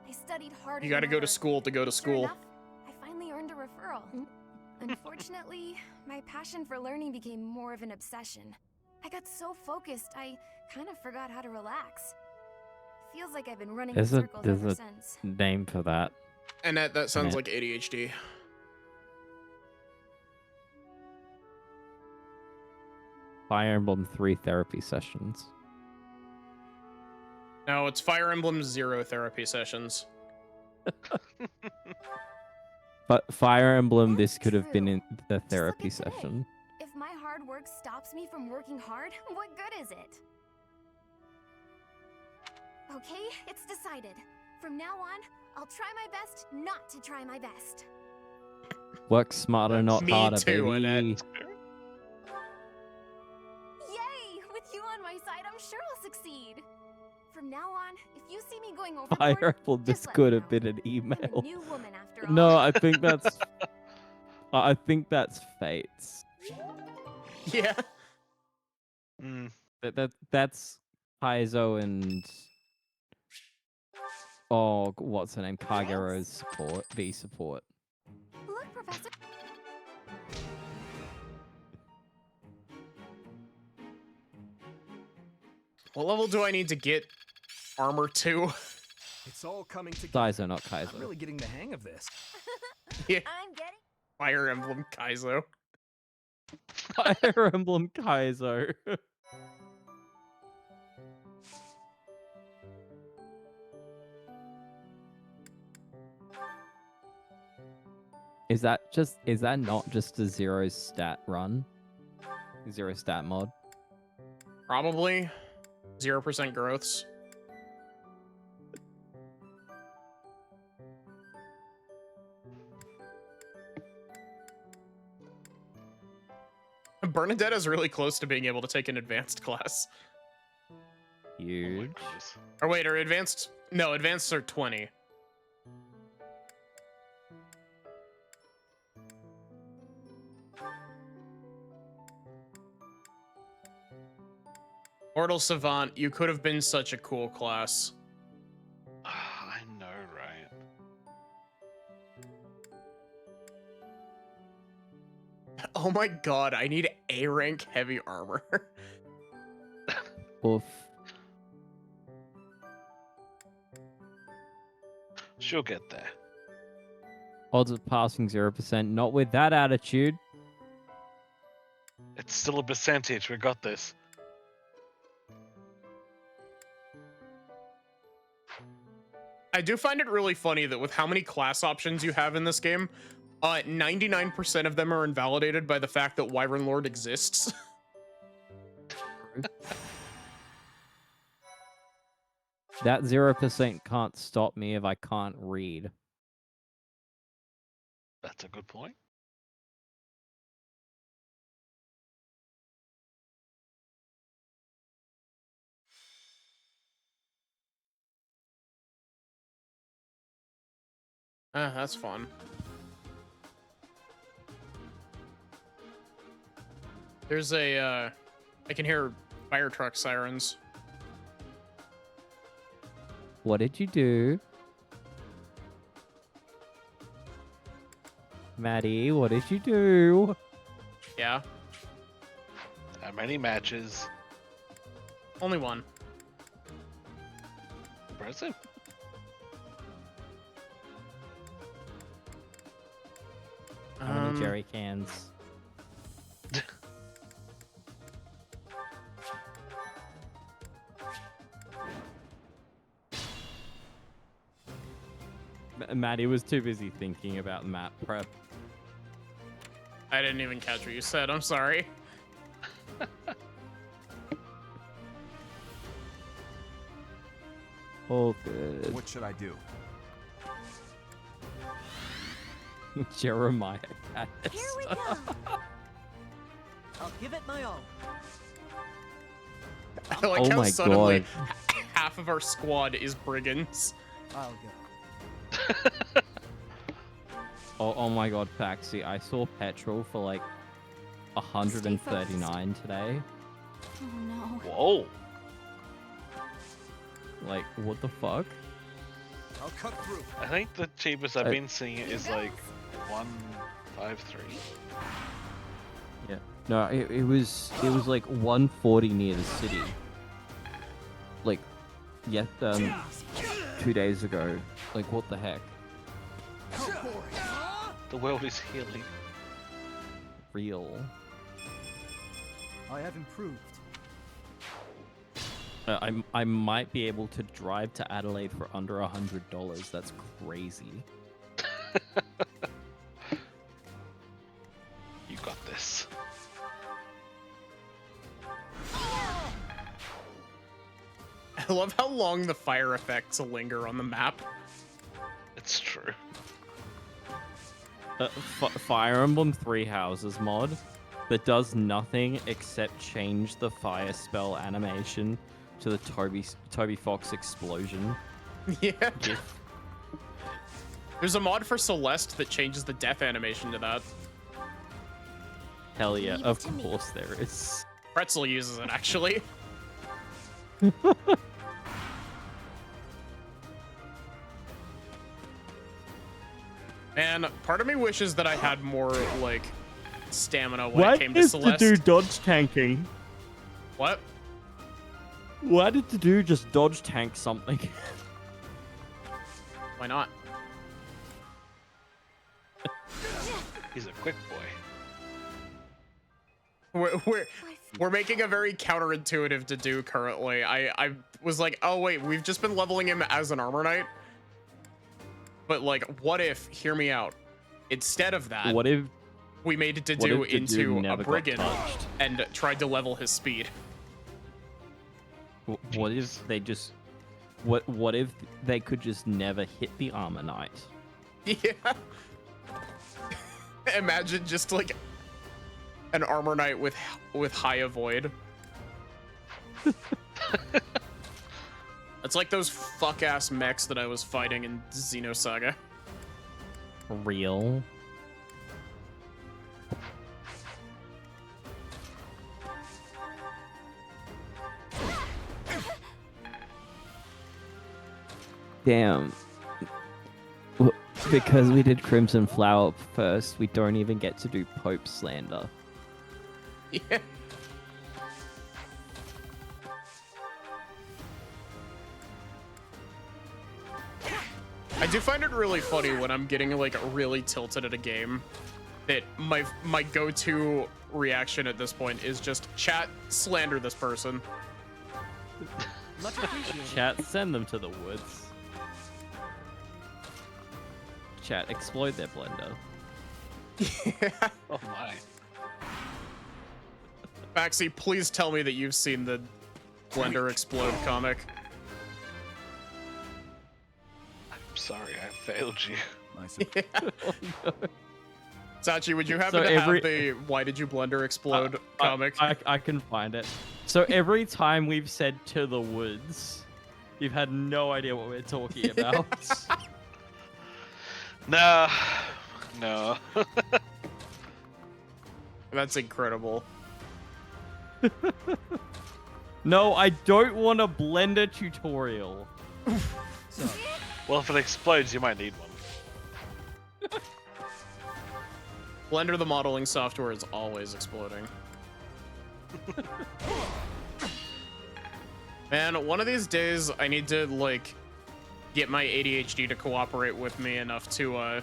J: I studied harder.
B: You gotta
J: than
B: go to
J: ever.
B: school to go to
J: Sure
B: school.
J: enough, I finally earned a referral. Unfortunately, my passion for learning became more of an obsession. I got so focused, I kind of forgot how to relax. Feels like I've been running in circles
P: There's
J: ever
P: a
J: since.
P: name for that.
B: And that sounds
P: Yeah.
B: like ADHD.
P: Fire Emblem 3 therapy sessions.
B: No, it's Fire Emblem 0 therapy sessions.
P: But Fire Emblem, this could have been in the therapy session.
J: If my hard work stops me from working hard, what good is it? Okay, it's decided. From now on, I'll try my best not to try my best.
P: Work smarter, not
B: Me
P: harder,
B: too,
P: baby.
B: Annette.
J: Yay! With you on my side, I'm sure I'll succeed. From now on, if you see me going overboard,
P: Fire Emblem, this could have been an email.
J: I'm a new woman after all.
P: No, I think that's. I think that's Fates.
B: Yeah.
P: That's Kaizo and. Oh, what's her name? Kagero's support, V support.
J: Look, Professor.
B: What level do I need to get armor to?
G: It's all coming together.
P: Kaizo, not Kaizo.
G: I'm really getting the hang of this.
B: Yeah.
J: I'm getting.
B: Fire Emblem Kaizo.
P: Fire Emblem Kaizo. Is that not just a zero stat run? Zero stat mod?
B: Probably 0% growths. Bernadette is really close to being able to take an advanced class.
P: Huge.
B: Or wait, are advanced? No, advanced are 20. Mortal Savant, you could have been such a cool class.
A: I know, right?
B: Oh my god, I need A rank heavy armor.
P: Oof.
A: She'll get there.
P: Odds of passing 0%. Not with that attitude.
A: It's still a percentage. We got this.
B: I do find it really funny that with how many class options you have in this game, 99% of them are invalidated by the fact that Wyvern Lord exists.
P: That 0% can't stop me if I can't read.
A: That's a good point.
B: That's fun. There's a, I can hear fire truck sirens.
P: What did you do? Maddie, what did you do?
B: Yeah.
A: How many matches?
B: Only one.
A: Impressive.
P: How many jerry cans? Maddie was too busy thinking about map prep.
B: I didn't even catch what you said. I'm sorry.
P: Oh, good.
D: What should I do?
P: Jeremiah.
U: Here we go. I'll give it my all.
B: I like
P: Oh
B: how
P: my
B: suddenly
P: God.
B: half of our squad is brigands.
R: I'll go.
P: Oh my God, Faxi. I saw petrol for like 139 today.
F: Oh no.
A: Whoa.
P: Like, what the fuck?
S: I'll cut through.
A: I think the cheapest I've been seeing it is like 153.
P: Yeah. No, it was like 140 near the city. Like, yeah, 2 days ago. Like, what the heck?
A: The world is healing.
P: Real.
R: I have improved.
P: I might be able to drive to Adelaide for under $100. That's crazy.
A: You got this.
B: I love how long the fire effects linger on the map.
A: It's true.
P: Fire Emblem 3 Houses mod that does nothing except change the fire spell animation to the Toby Fox explosion.
B: Yeah. There's a mod for Celeste that changes the death animation to that.
P: Hell yeah, of course there is.
B: Pretzel uses it, actually. Man, part of me wishes that I had more, like, stamina when it came to Celeste.
P: to do dodge tanking?
B: What?
P: Why did to do just dodge tank something?
B: Why not?
A: He's a quick boy.
B: We're making a very counterintuitive to do currently. I was like, oh wait, we've just been leveling him as an armor knight. But like, what if, hear me out, instead of that,
P: What if
B: we made
P: what
B: Dedue
P: if Dedue
B: into a
P: never got
B: brigand
P: touched?
B: and tried to level his speed?
P: What if they just... What if they could just never hit the armor knight?
B: Yeah. Imagine just like an armor knight with high avoid. It's like those fuck ass mechs that I was fighting in Xenosaga.
P: Real? Damn. Because we did Crimson Flower first, we don't even get to do Pope Slander.
B: Yeah. I do find it really funny when I'm getting like really tilted at a game that my go-to reaction at this point is just chat slander this person.
U: Much appreciated.
P: Chat, send them to the woods. Chat, exploit their blender.
A: Oh my.
B: Maxie, please tell me that you've seen the Blender Explode comic.
A: I'm sorry, I failed you.
B: Yeah.
P: Oh, no.
B: Sachi, would you happen
P: So
B: to
P: every-
B: have the Why Did You Blender Explode comic?
P: I can find it. So every time we've said to the woods, you've had no idea what we're talking about.
A: No. No.
B: That's incredible.
P: No, I don't want a Blender tutorial.
A: Well, if it explodes, you might need one.
B: Blender, the modeling software, is always exploding. Man, one of these days I need to like get my ADHD to cooperate with me enough to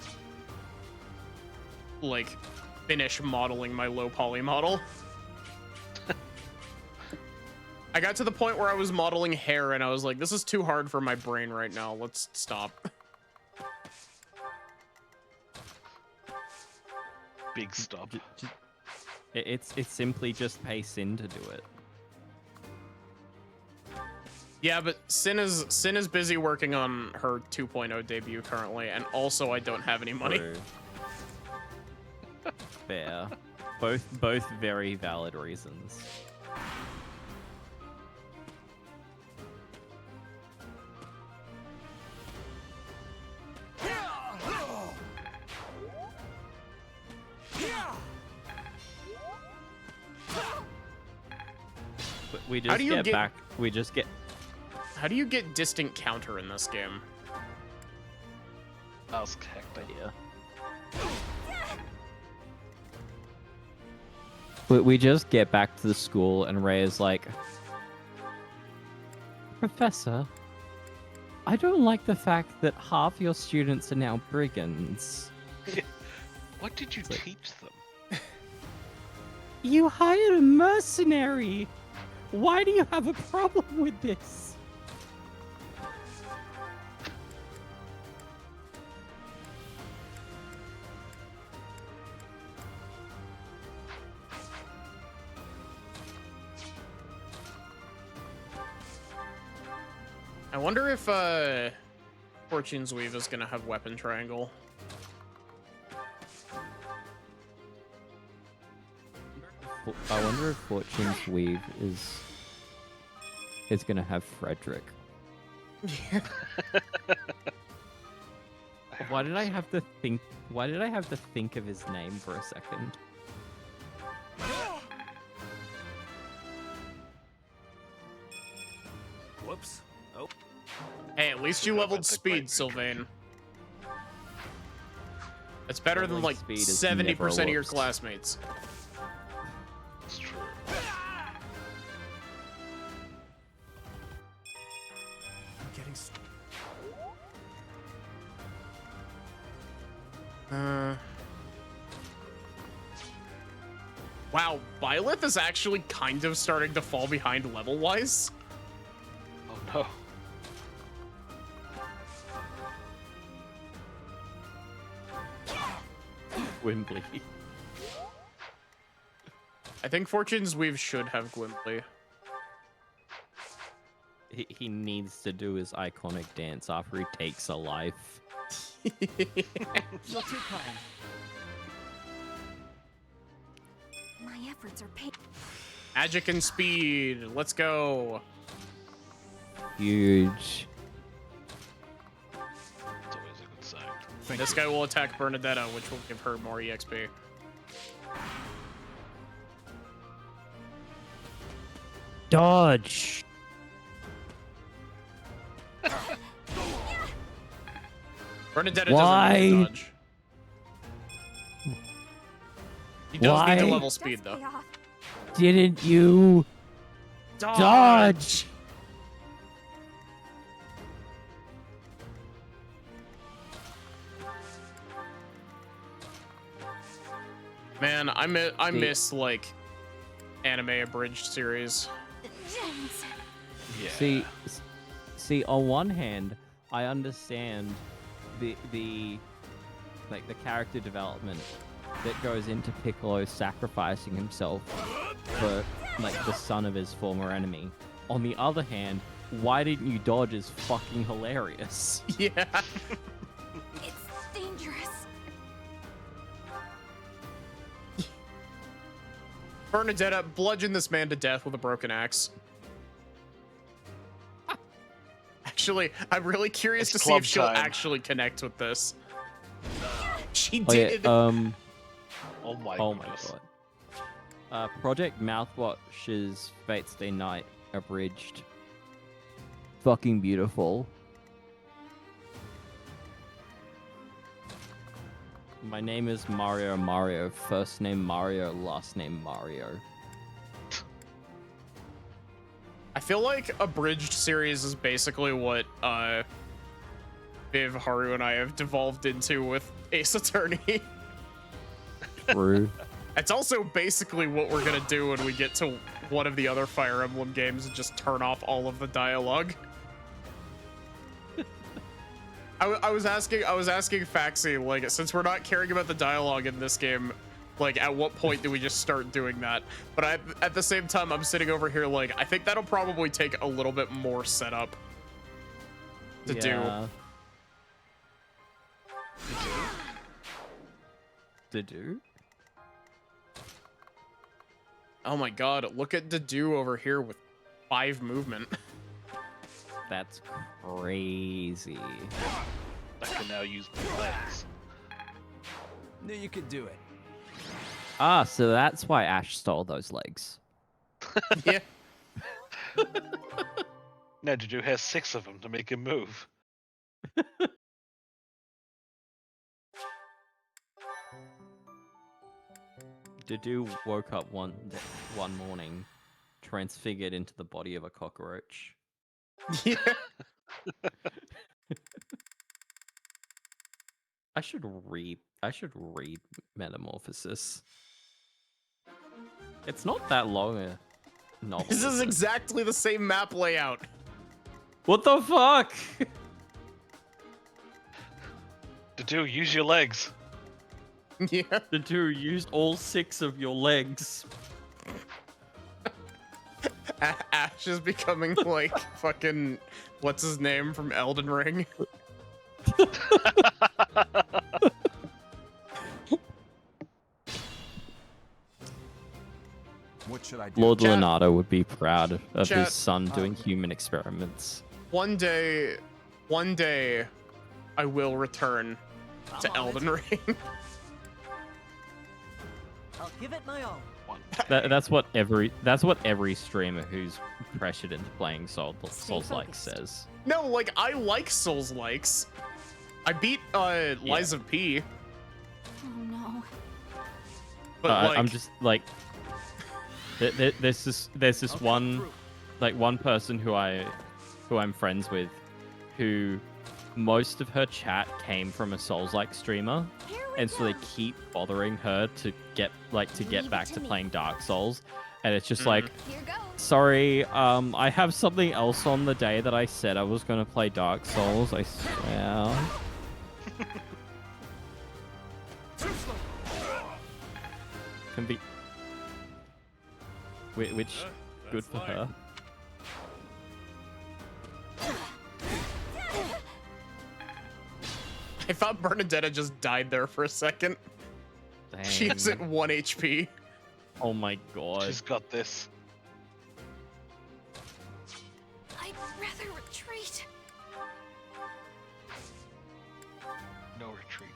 B: like finish modeling my low poly model. I got to the point where I was modeling hair and I was like, this is too hard for my brain right now. Let's stop.
A: big stop.
P: It's simply just pay Sin to do it.
B: Yeah, but Sin is busy working on her 2.0 debut currently, and also I don't have any money.
P: True. Fair. Both very valid reasons. But we just get back. We just get.
B: How do you get distant counter in this game?
A: That was a heck idea.
P: We just get back to the school and Ray is like, Professor, I don't like the fact that half your students are now brigands.
A: What did you teach them?
P: You hired a mercenary! Why do you have a problem with this?
B: I wonder if Fortune's Weave is gonna have weapon triangle.
P: I wonder if Fortune's Weave is gonna have Frederick. Why did I have to think? Why did I have to think of his name for a second?
E: Whoops. Oh.
B: Hey, at least you leveled speed, Sylvain. That's better than like 70% of your classmates.
A: It's true.
G: I'm getting.
B: Wow, Byleth is actually kind of starting to fall behind level-wise.
A: Oh no.
P: Gwimbly.
B: I think Fortune's Weave should have Gwimbly.
P: He needs to do his iconic dance after he takes a life.
U: You're too kind.
J: My efforts are paid.
B: Magic and speed. Let's go.
P: Huge.
A: It's always a good sign.
B: This guy will attack Bernadetta, which will give her more EXP.
T: Dodge.
B: Bernadetta
T: Why?
B: doesn't need to dodge. He does need to level speed, though.
T: Didn't you dodge?
B: Man, I miss like anime abridged series.
A: Yeah.
P: See, on one hand, I understand the character development that goes into Piccolo sacrificing himself for like the son of his former enemy. On the other hand, why didn't you dodge is fucking hilarious.
B: Yeah.
J: It's dangerous.
B: Bernadetta, bludgeon this man to death with a broken axe. Actually, I'm really curious to see if she'll actually connect with this. She did.
A: Oh my
P: god. Project Mouthwash's Fate's Day Night abridged. Fucking beautiful. My name is Mario. First name Mario, last name Mario.
B: I feel like abridged series is basically what Viv, Haru, and I have devolved into with Ace Attorney.
P: True.
B: It's also basically what we're gonna do when we get to one of the other Fire Emblem games and just turn off all of the dialogue. I was asking Faxi, like, since we're not caring about the dialogue in this game, Like, at what point do we just start doing that? But at the same time, I'm sitting over here like, I think that'll probably take a little bit more setup to do.
T: To do?
B: Oh my god, look at Dedu over here with 5 movement.
T: That's crazy.
A: I can now use my legs.
R: Knew you could do it.
T: Ah, so that's why Ash stole those legs.
B: Yeah.
A: Now Juju has 6 of them to make him move.
T: Dedu woke up one morning, transfigured into the body of a cockroach.
B: Yeah.
T: I should read Metamorphosis. It's not that long a novel.
B: This is exactly the same map layout.
T: What the fuck?
A: Dedu, use your legs.
B: Yeah.
T: Dedu, use all 6 of your legs.
B: Ash is becoming like fucking what's his name from Elden Ring.
D: What should I do?
P: Lord Leonardo would be proud of
B: Chat.
P: his son doing human experiments.
B: One day, I will return to Elden Ring.
U: I'll give it my all.
P: That's what every streamer who's pressured into playing Souls-like says.
B: No, like I like Souls-likes. I beat Lies of P.
I: Oh no.
B: But like,
P: I'm just like, there's this one person who I'm friends with, who most of her chat came from a Souls-like streamer, and so they keep bothering her to get back to playing Dark Souls, and it's just like, sorry, I have something else on the day that I said I was gonna play Dark Souls. I swear. Can be, which good for her.
B: I thought Bernadetta just died there for a second.
P: Dang.
B: She's at 1 HP.
P: Oh my god.
A: She's got this.
I: I'd rather retreat.
A: No retreating.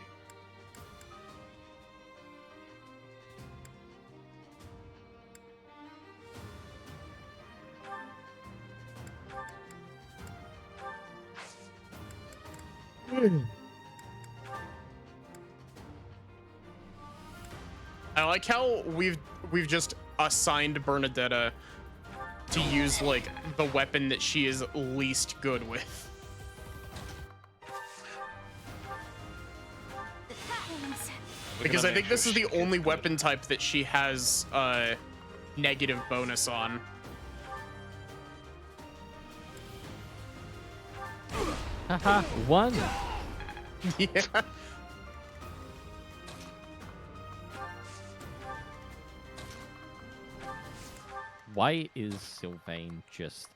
B: I like how we've just assigned Bernadetta to use like the weapon that she is least good with. Because I think this is the only weapon type that she has negative bonus on.
P: Haha, 1.
B: Yeah.
P: Why is Sylvain just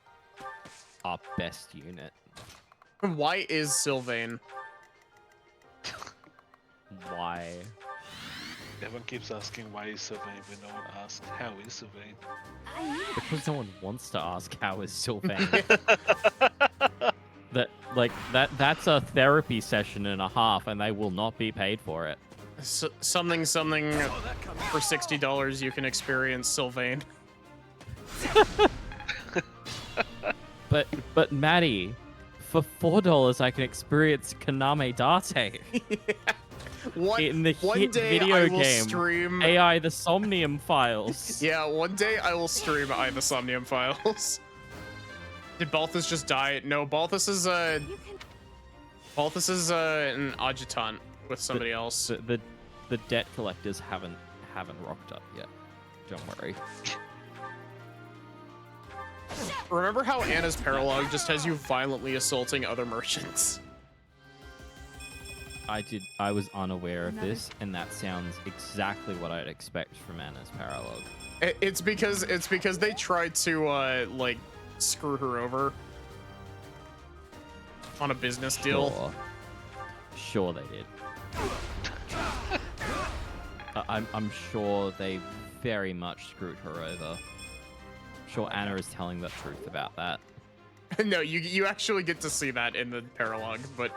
P: our best unit?
B: Why is Sylvain?
P: Why?
A: Everyone keeps asking why is Sylvain, but no one asks how is Sylvain.
P: Because no one wants to ask how is Sylvain. That's a therapy session and a half, and they will not be paid for it.
B: Something for $60 you can experience Sylvain.
P: But Maddie, for $4 I can experience Kaname Date. In the
B: one
P: hit
B: day
P: video
B: I will
P: game
B: stream
P: AI the Somnium Files.
B: Yeah, one day I will stream I the Somnium Files. Did Balthus just die? No, Balthus is an adjutant with somebody else.
P: The debt collectors haven't rocked up yet. Don't worry.
B: Remember how Anna's paralogue just has you violently assaulting other merchants?
P: I was unaware of this, and that sounds exactly what I'd expect from Anna's paralogue.
B: It's because they tried to like screw her over on a business deal.
P: Sure they did. I'm sure they very much screwed her over. I'm sure Anna is telling the truth about that.
B: No, you actually get to see that in the paralogue, but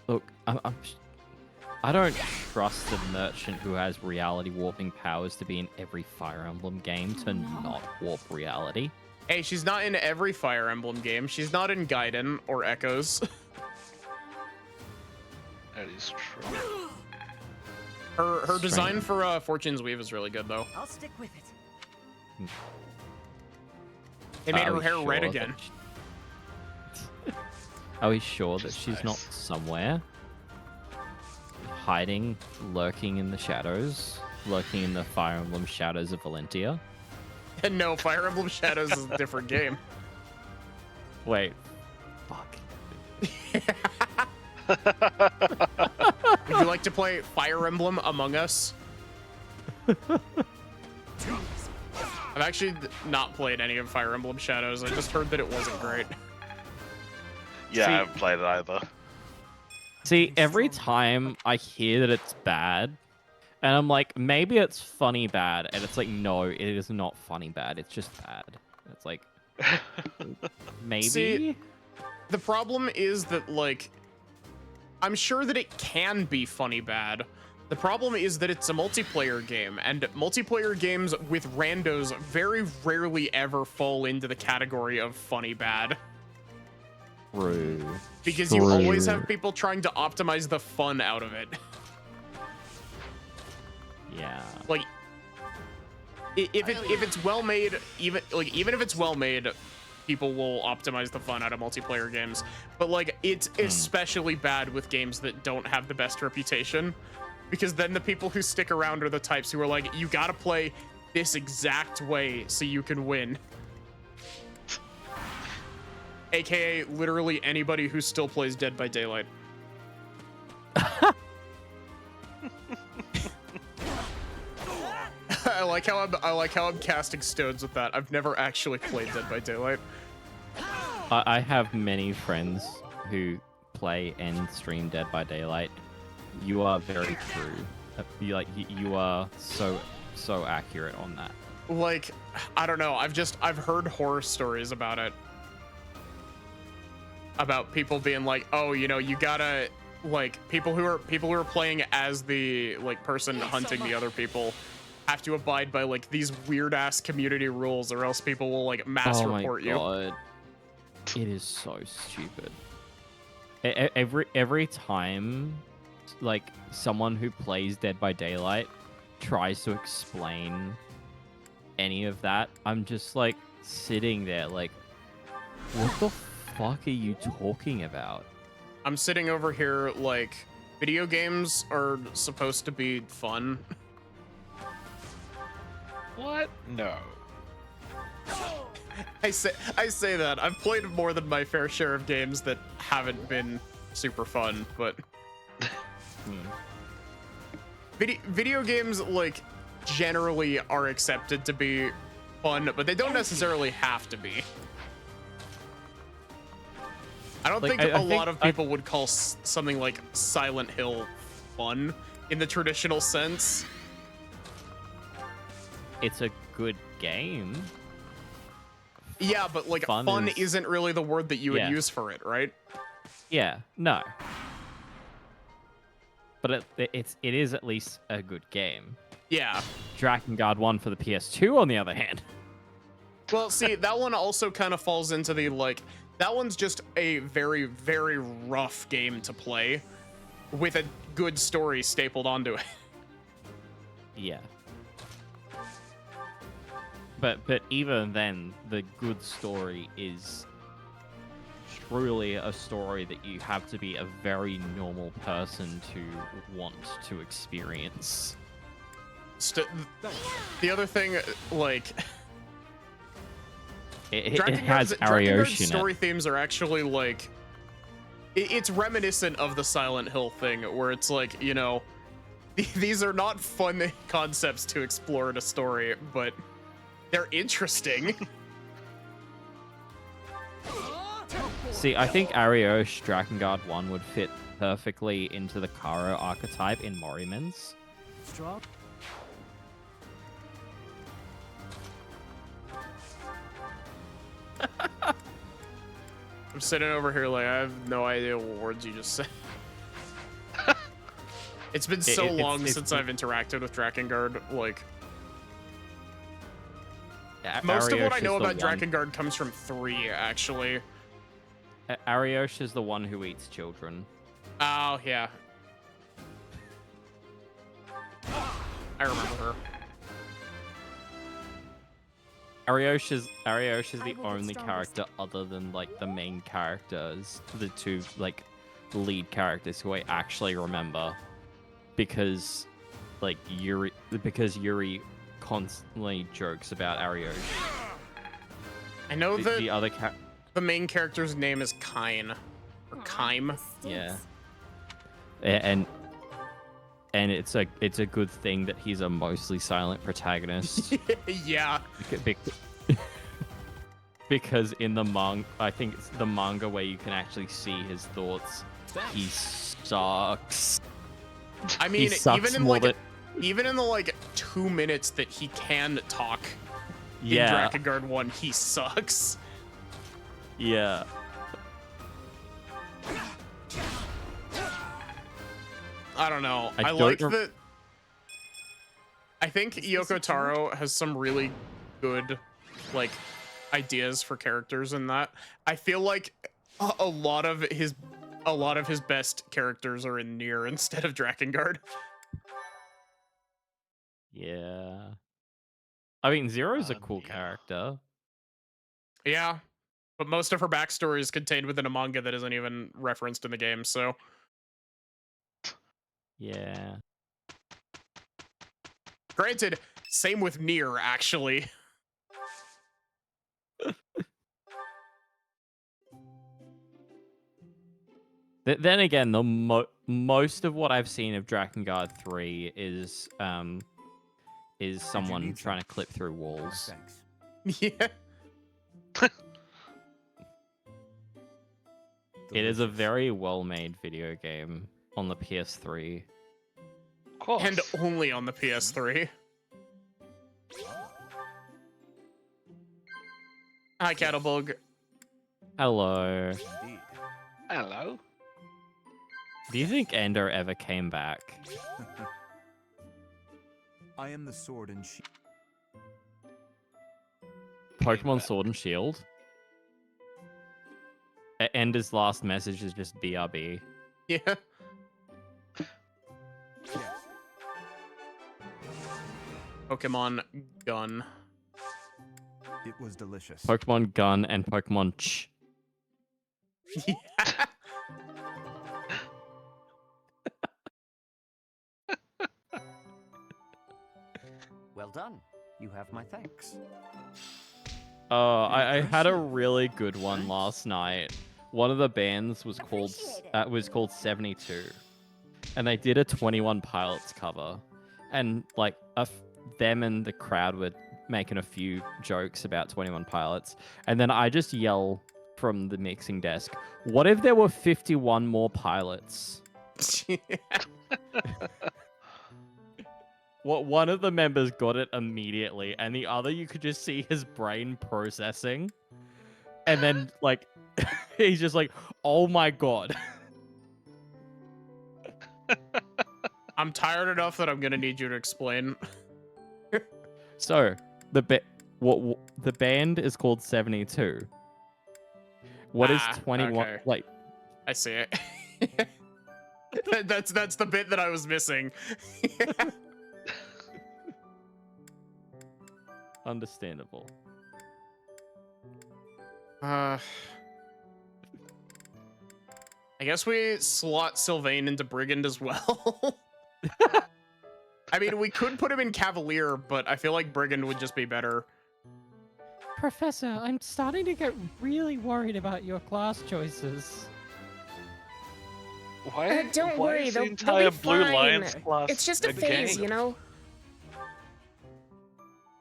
P: look, I don't trust a merchant who has reality warping powers to be in every Fire Emblem game to not warp reality.
B: Hey, she's not in every Fire Emblem game. She's not in Gaiden or Echoes.
A: That is true.
B: Her design for Fortune's Weave is really good, though.
U: I'll stick with it.
B: They made her hair red again.
P: Are we sure that she's not somewhere? Hiding, lurking in the shadows, lurking in the Fire Emblem Shadows of Valentia?
B: And no, Fire Emblem Shadows is a different game.
P: Wait. Fuck.
B: Would you like to play Fire Emblem Among Us? I've actually not played any of Fire Emblem Shadows. I just heard that it wasn't great.
A: Yeah, I haven't played it either.
P: See, every time I hear that it's bad, and I'm like, maybe it's funny bad, and it's like, no, it is not funny bad. It's just bad. It's like, maybe?
B: See, the problem is that, like, I'm sure that it can be funny bad. The problem is that it's a multiplayer game, and multiplayer games with randos very rarely ever fall into the category of funny bad.
P: True.
B: Because you always have people trying to optimize the fun out of it.
P: Yeah.
B: Like, if it's well made, even if it's well made, people will optimize the fun out of multiplayer games. But like, it's especially bad with games that don't have the best reputation, because then the people who stick around are the types who are like, you gotta play this exact way so you can win. AKA literally anybody who still plays Dead by Daylight. I like how I'm casting stones with that. I've never actually played Dead by Daylight.
P: I have many friends who play and stream Dead by Daylight. You are very true. You are so accurate on that.
B: Like, I don't know. I've heard horror stories about it. About people being like, oh, you know, you gotta, like, people who are playing as the like person hunting the other people have to abide by like these weird ass community rules, or else people will like mass report you.
P: Oh my god, it is so stupid. Every time, like, someone who plays Dead by Daylight tries to explain any of that, I'm just like sitting there like, what the fuck are you talking about?
B: I'm sitting over here like, video games are supposed to be fun.
A: What? No.
B: I say that. I've played more than my fair share of games that haven't been super fun, but video games like generally are accepted to be fun, but they don't necessarily have to be. I don't think a lot of people would call something like Silent Hill fun in the traditional sense.
P: It's a good game.
B: Yeah, but like fun isn't really the word that you would use for it, right?
P: Yeah, no. But it is at least a good game.
B: Yeah.
P: Drakengard 1 for the PS2, on the other hand.
B: Well, see, that one also kind of falls into the, like, that one's just a very, very rough game to play with a good story stapled onto it.
P: Yeah. But even then, the good story is truly a story that you have to be a very normal person to want to experience.
B: The other thing, like,
P: it has Arioshin.
B: Story themes are actually like it's reminiscent of the Silent Hill thing, where it's like, you know, these are not fun concepts to explore in a story, but they're interesting.
P: See, I think Ariosh Drakengard 1 would fit perfectly into the Karo archetype in Morimans.
R: Strong.
B: I'm sitting over here like I have no idea what words you just said. It's been so long since I've interacted with Drakengard, like... Most of what I know about Drakengard comes from 3, actually.
P: Ariosh is the one who eats children.
B: Oh, yeah. I remember her.
P: Ariosh is the only character other than like the main characters, the two like lead characters who I actually remember, because like Yuri constantly jokes about Ariosh.
B: I know that
P: the other
B: the main character's name is Kain or Kaim.
P: Yeah. And it's a good thing that he's a mostly silent protagonist.
B: Yeah.
P: Because in the I think it's the manga where you can actually see his thoughts. He sucks.
B: I mean,
P: sucks
B: even in the like 2 minutes that he can talk in Drakengard 1, he sucks.
P: Yeah.
B: I don't know. I think Yoko Taro has some really good like ideas for characters in that. I feel like a lot of his best characters are in Nier instead of Drakengard.
P: Yeah. I mean, Zero's a cool character.
B: Yeah. But most of her backstory is contained within a manga that isn't even referenced in the game, so.
P: Yeah.
B: Granted, same with Nier, actually.
P: Then again, the most of what I've seen of Drakengard 3 is someone trying to clip through walls.
B: Yeah.
P: It is a very well-made video game on the PS3.
A: Of course.
B: And only on the PS3. Hi, Cattlebug.
P: Hello.
A: Hello.
P: Do you think Ender ever came back?
D: I am the sword and shield.
P: Pokemon Sword and Shield? Ender's last message is just BRB.
B: Yeah. Pokemon Gun.
D: It was delicious.
P: Pokemon Gun and Pokemon Ch.
B: Yeah.
H: Well done. You have my thanks.
P: Oh, I had a really good one last night. One of the bands was called 72, and they did a 21 Pilots cover, and like them and the crowd were making a few jokes about 21 Pilots, and then I just yell from the mixing desk, "What if there were 51 more pilots?" One of the members got it immediately, and the other you could just see his brain processing, and then like he's just like, "Oh my god."
B: I'm tired enough that I'm gonna need you to explain.
P: So the band is called 72. What is 21?
B: Okay.
P: Like,
B: I see it. That's the bit that I was missing.
P: Understandable.
B: I guess we slot Sylvain into Brigand as well. I mean, we could put him in Cavalier, but I feel like Brigand would just be better.
T: Professor, I'm starting to get really worried about your class choices.
A: Why?
O: Don't
A: why
O: worry,
A: is the
O: they'll
A: entire
O: be
A: Blue
O: fine.
A: Lions class
O: It's just a phase,
A: game?
O: you know?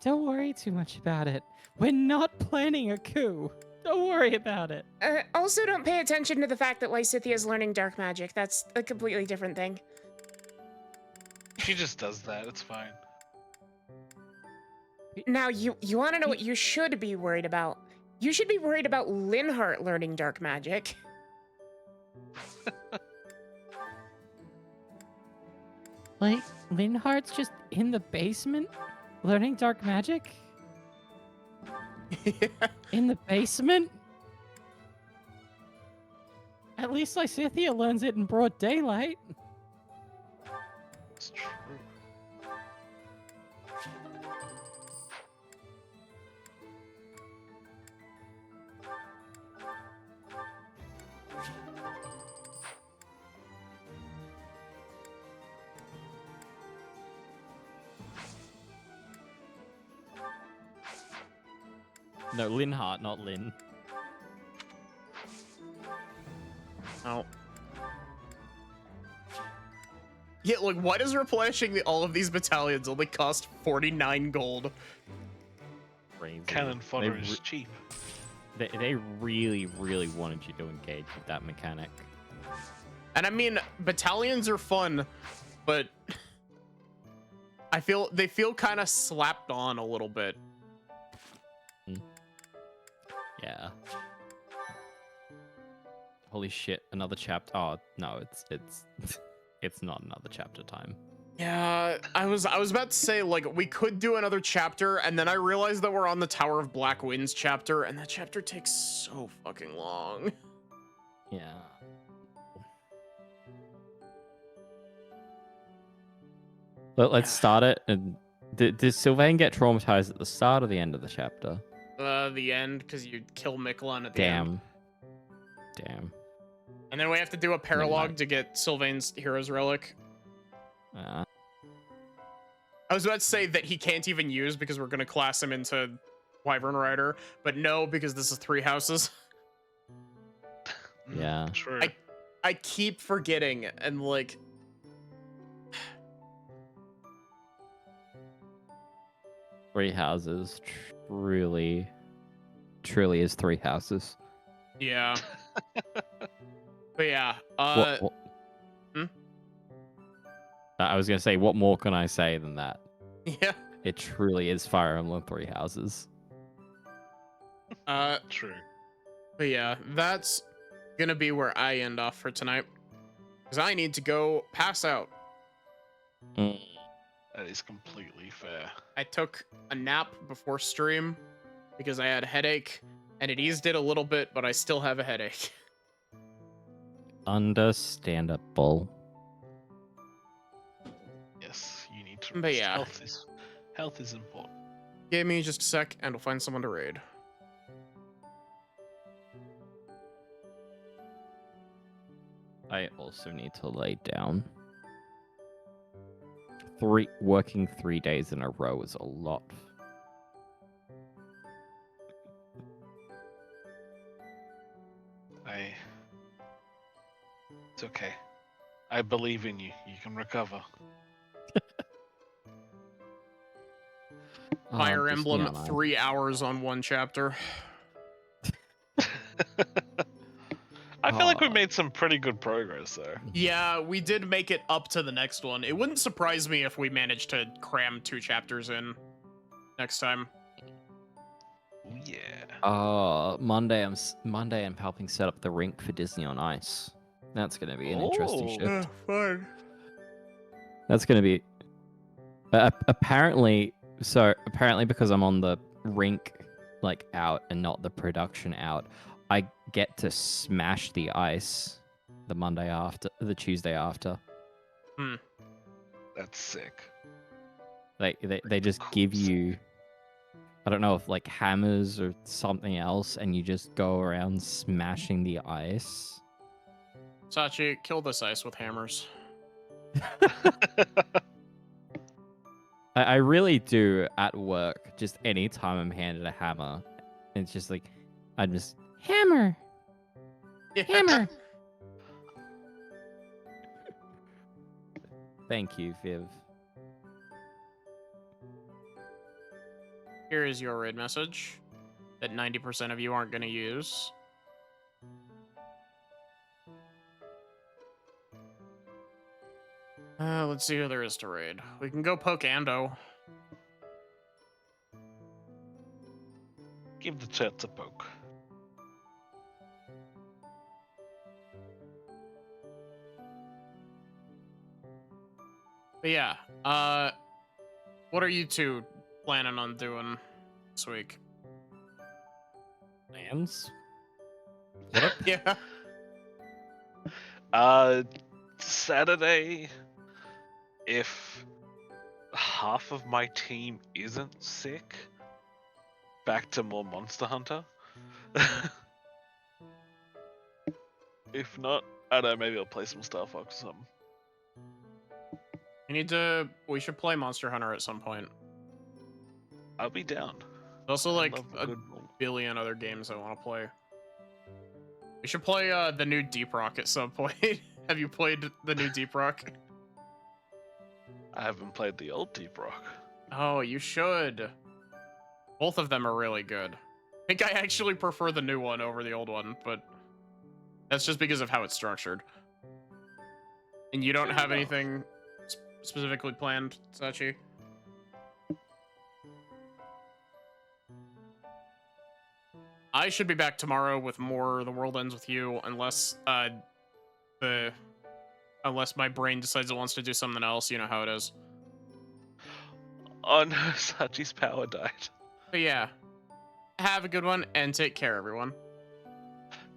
P: Don't worry too much about it. We're not planning a coup. Don't worry about it.
O: Also, don't pay attention to the fact that Lysithia's learning dark magic. That's a completely different thing.
A: She just does that. It's fine.
O: Now, you want to know what you should be worried about? You should be worried about Linhart learning dark magic.
P: Like, Linhart's just in the basement learning dark magic? In the basement? At least Lysithia learns it in broad daylight.
A: It's true.
P: No, Linhart, not Lin.
B: Oh. Yeah, like, why does replenishing all of these battalions only cost 49 gold?
P: Crazy.
A: Cannon fodder is cheap.
P: They really, really wanted you to engage with that mechanic.
B: And I mean, battalions are fun, but they feel kind of slapped on a little bit.
P: Yeah. Holy shit! Another chapter. Oh no, it's it's not another chapter time.
B: Yeah, I was about to say, like, we could do another chapter, and then I realized that we're on the Tower of Black Winds chapter, and that chapter takes so fucking long.
P: Yeah. Let's start it. And did Sylvain get traumatized at the start or the end of the chapter?
B: The end, because you kill Miquelon at the end.
P: Damn.
B: And then we have to do a paralogue to get Sylvain's Hero's Relic. I was about to say that he can't even use because we're going to class him into Wyvern Rider, but no, because this is 3 houses.
P: Yeah.
A: True.
B: I keep forgetting, and like...
P: Three houses. Truly is 3 houses.
B: Yeah. But yeah,
P: What? I was gonna say, what more can I say than that?
B: Yeah.
P: It truly is Fire Emblem 3 houses.
A: True.
B: But yeah, that's gonna be where I end off for tonight. Because I need to go pass out.
A: That is completely fair.
B: I took a nap before stream because I had a headache, and it eased it a little bit, but I still have a headache.
P: Understandable.
A: Yes, you need to
B: But
A: rest.
B: yeah.
A: Health is important.
B: Give me just a sec, and we'll find someone to raid.
P: I also need to lay down. Working 3 days in a row is a lot.
A: It's okay. I believe in you. You can recover.
B: Fire
P: just
B: Emblem,
P: neon eye.
B: 3 hours on one chapter.
A: I feel like we made some pretty good progress there.
B: Yeah, we did make it up to the next one. It wouldn't surprise me if we managed to cram 2 chapters in next time.
A: Yeah.
P: Monday I'm helping set up the rink for Disney on Ice. That's gonna be an interesting shift.
B: Fun.
P: That's gonna be apparently because I'm on the rink like out and not the production out, I get to smash the ice the Tuesday after.
A: That's sick.
P: Like they just give you, I don't know if like hammers or something else, and you just go around smashing the ice.
B: Sachi, kill this ice with hammers.
P: I really do at work. Just anytime I'm handed a hammer, it's just like I'm just hammer.
B: Hammer.
T: Thank you, Viv.
B: Here is your raid message that 90% of you aren't going to use. Let's see who there is to raid. We can go poke Ando.
A: Give the chats a poke.
B: But yeah, what are you two planning on doing this week?
P: Plans?
B: Yeah.
A: Saturday, if half of my team isn't sick, back to more Monster Hunter. If not, I don't know, maybe I'll play some Star Fox or something.
B: We should play Monster Hunter at some point.
A: I'll be down.
B: There's also like
A: love a
B: a
A: good
B: billion other games I want to play. We should play the new Deep Rock at some point. Have you played the new Deep Rock?
A: I haven't played the old Deep Rock.
B: Oh, you should. Both of them are really good. I think I actually prefer the new one over the old one, but that's just because of how it's structured. And you don't have anything specifically planned, Sachi? I should be back tomorrow with more The World Ends With You, unless unless my brain decides it wants to do something else. You know how it is.
A: Oh no, Sachi's power died.
B: But yeah, have a good one and take care, everyone.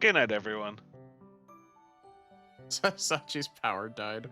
A: Good night, everyone.
B: Sachi's power died.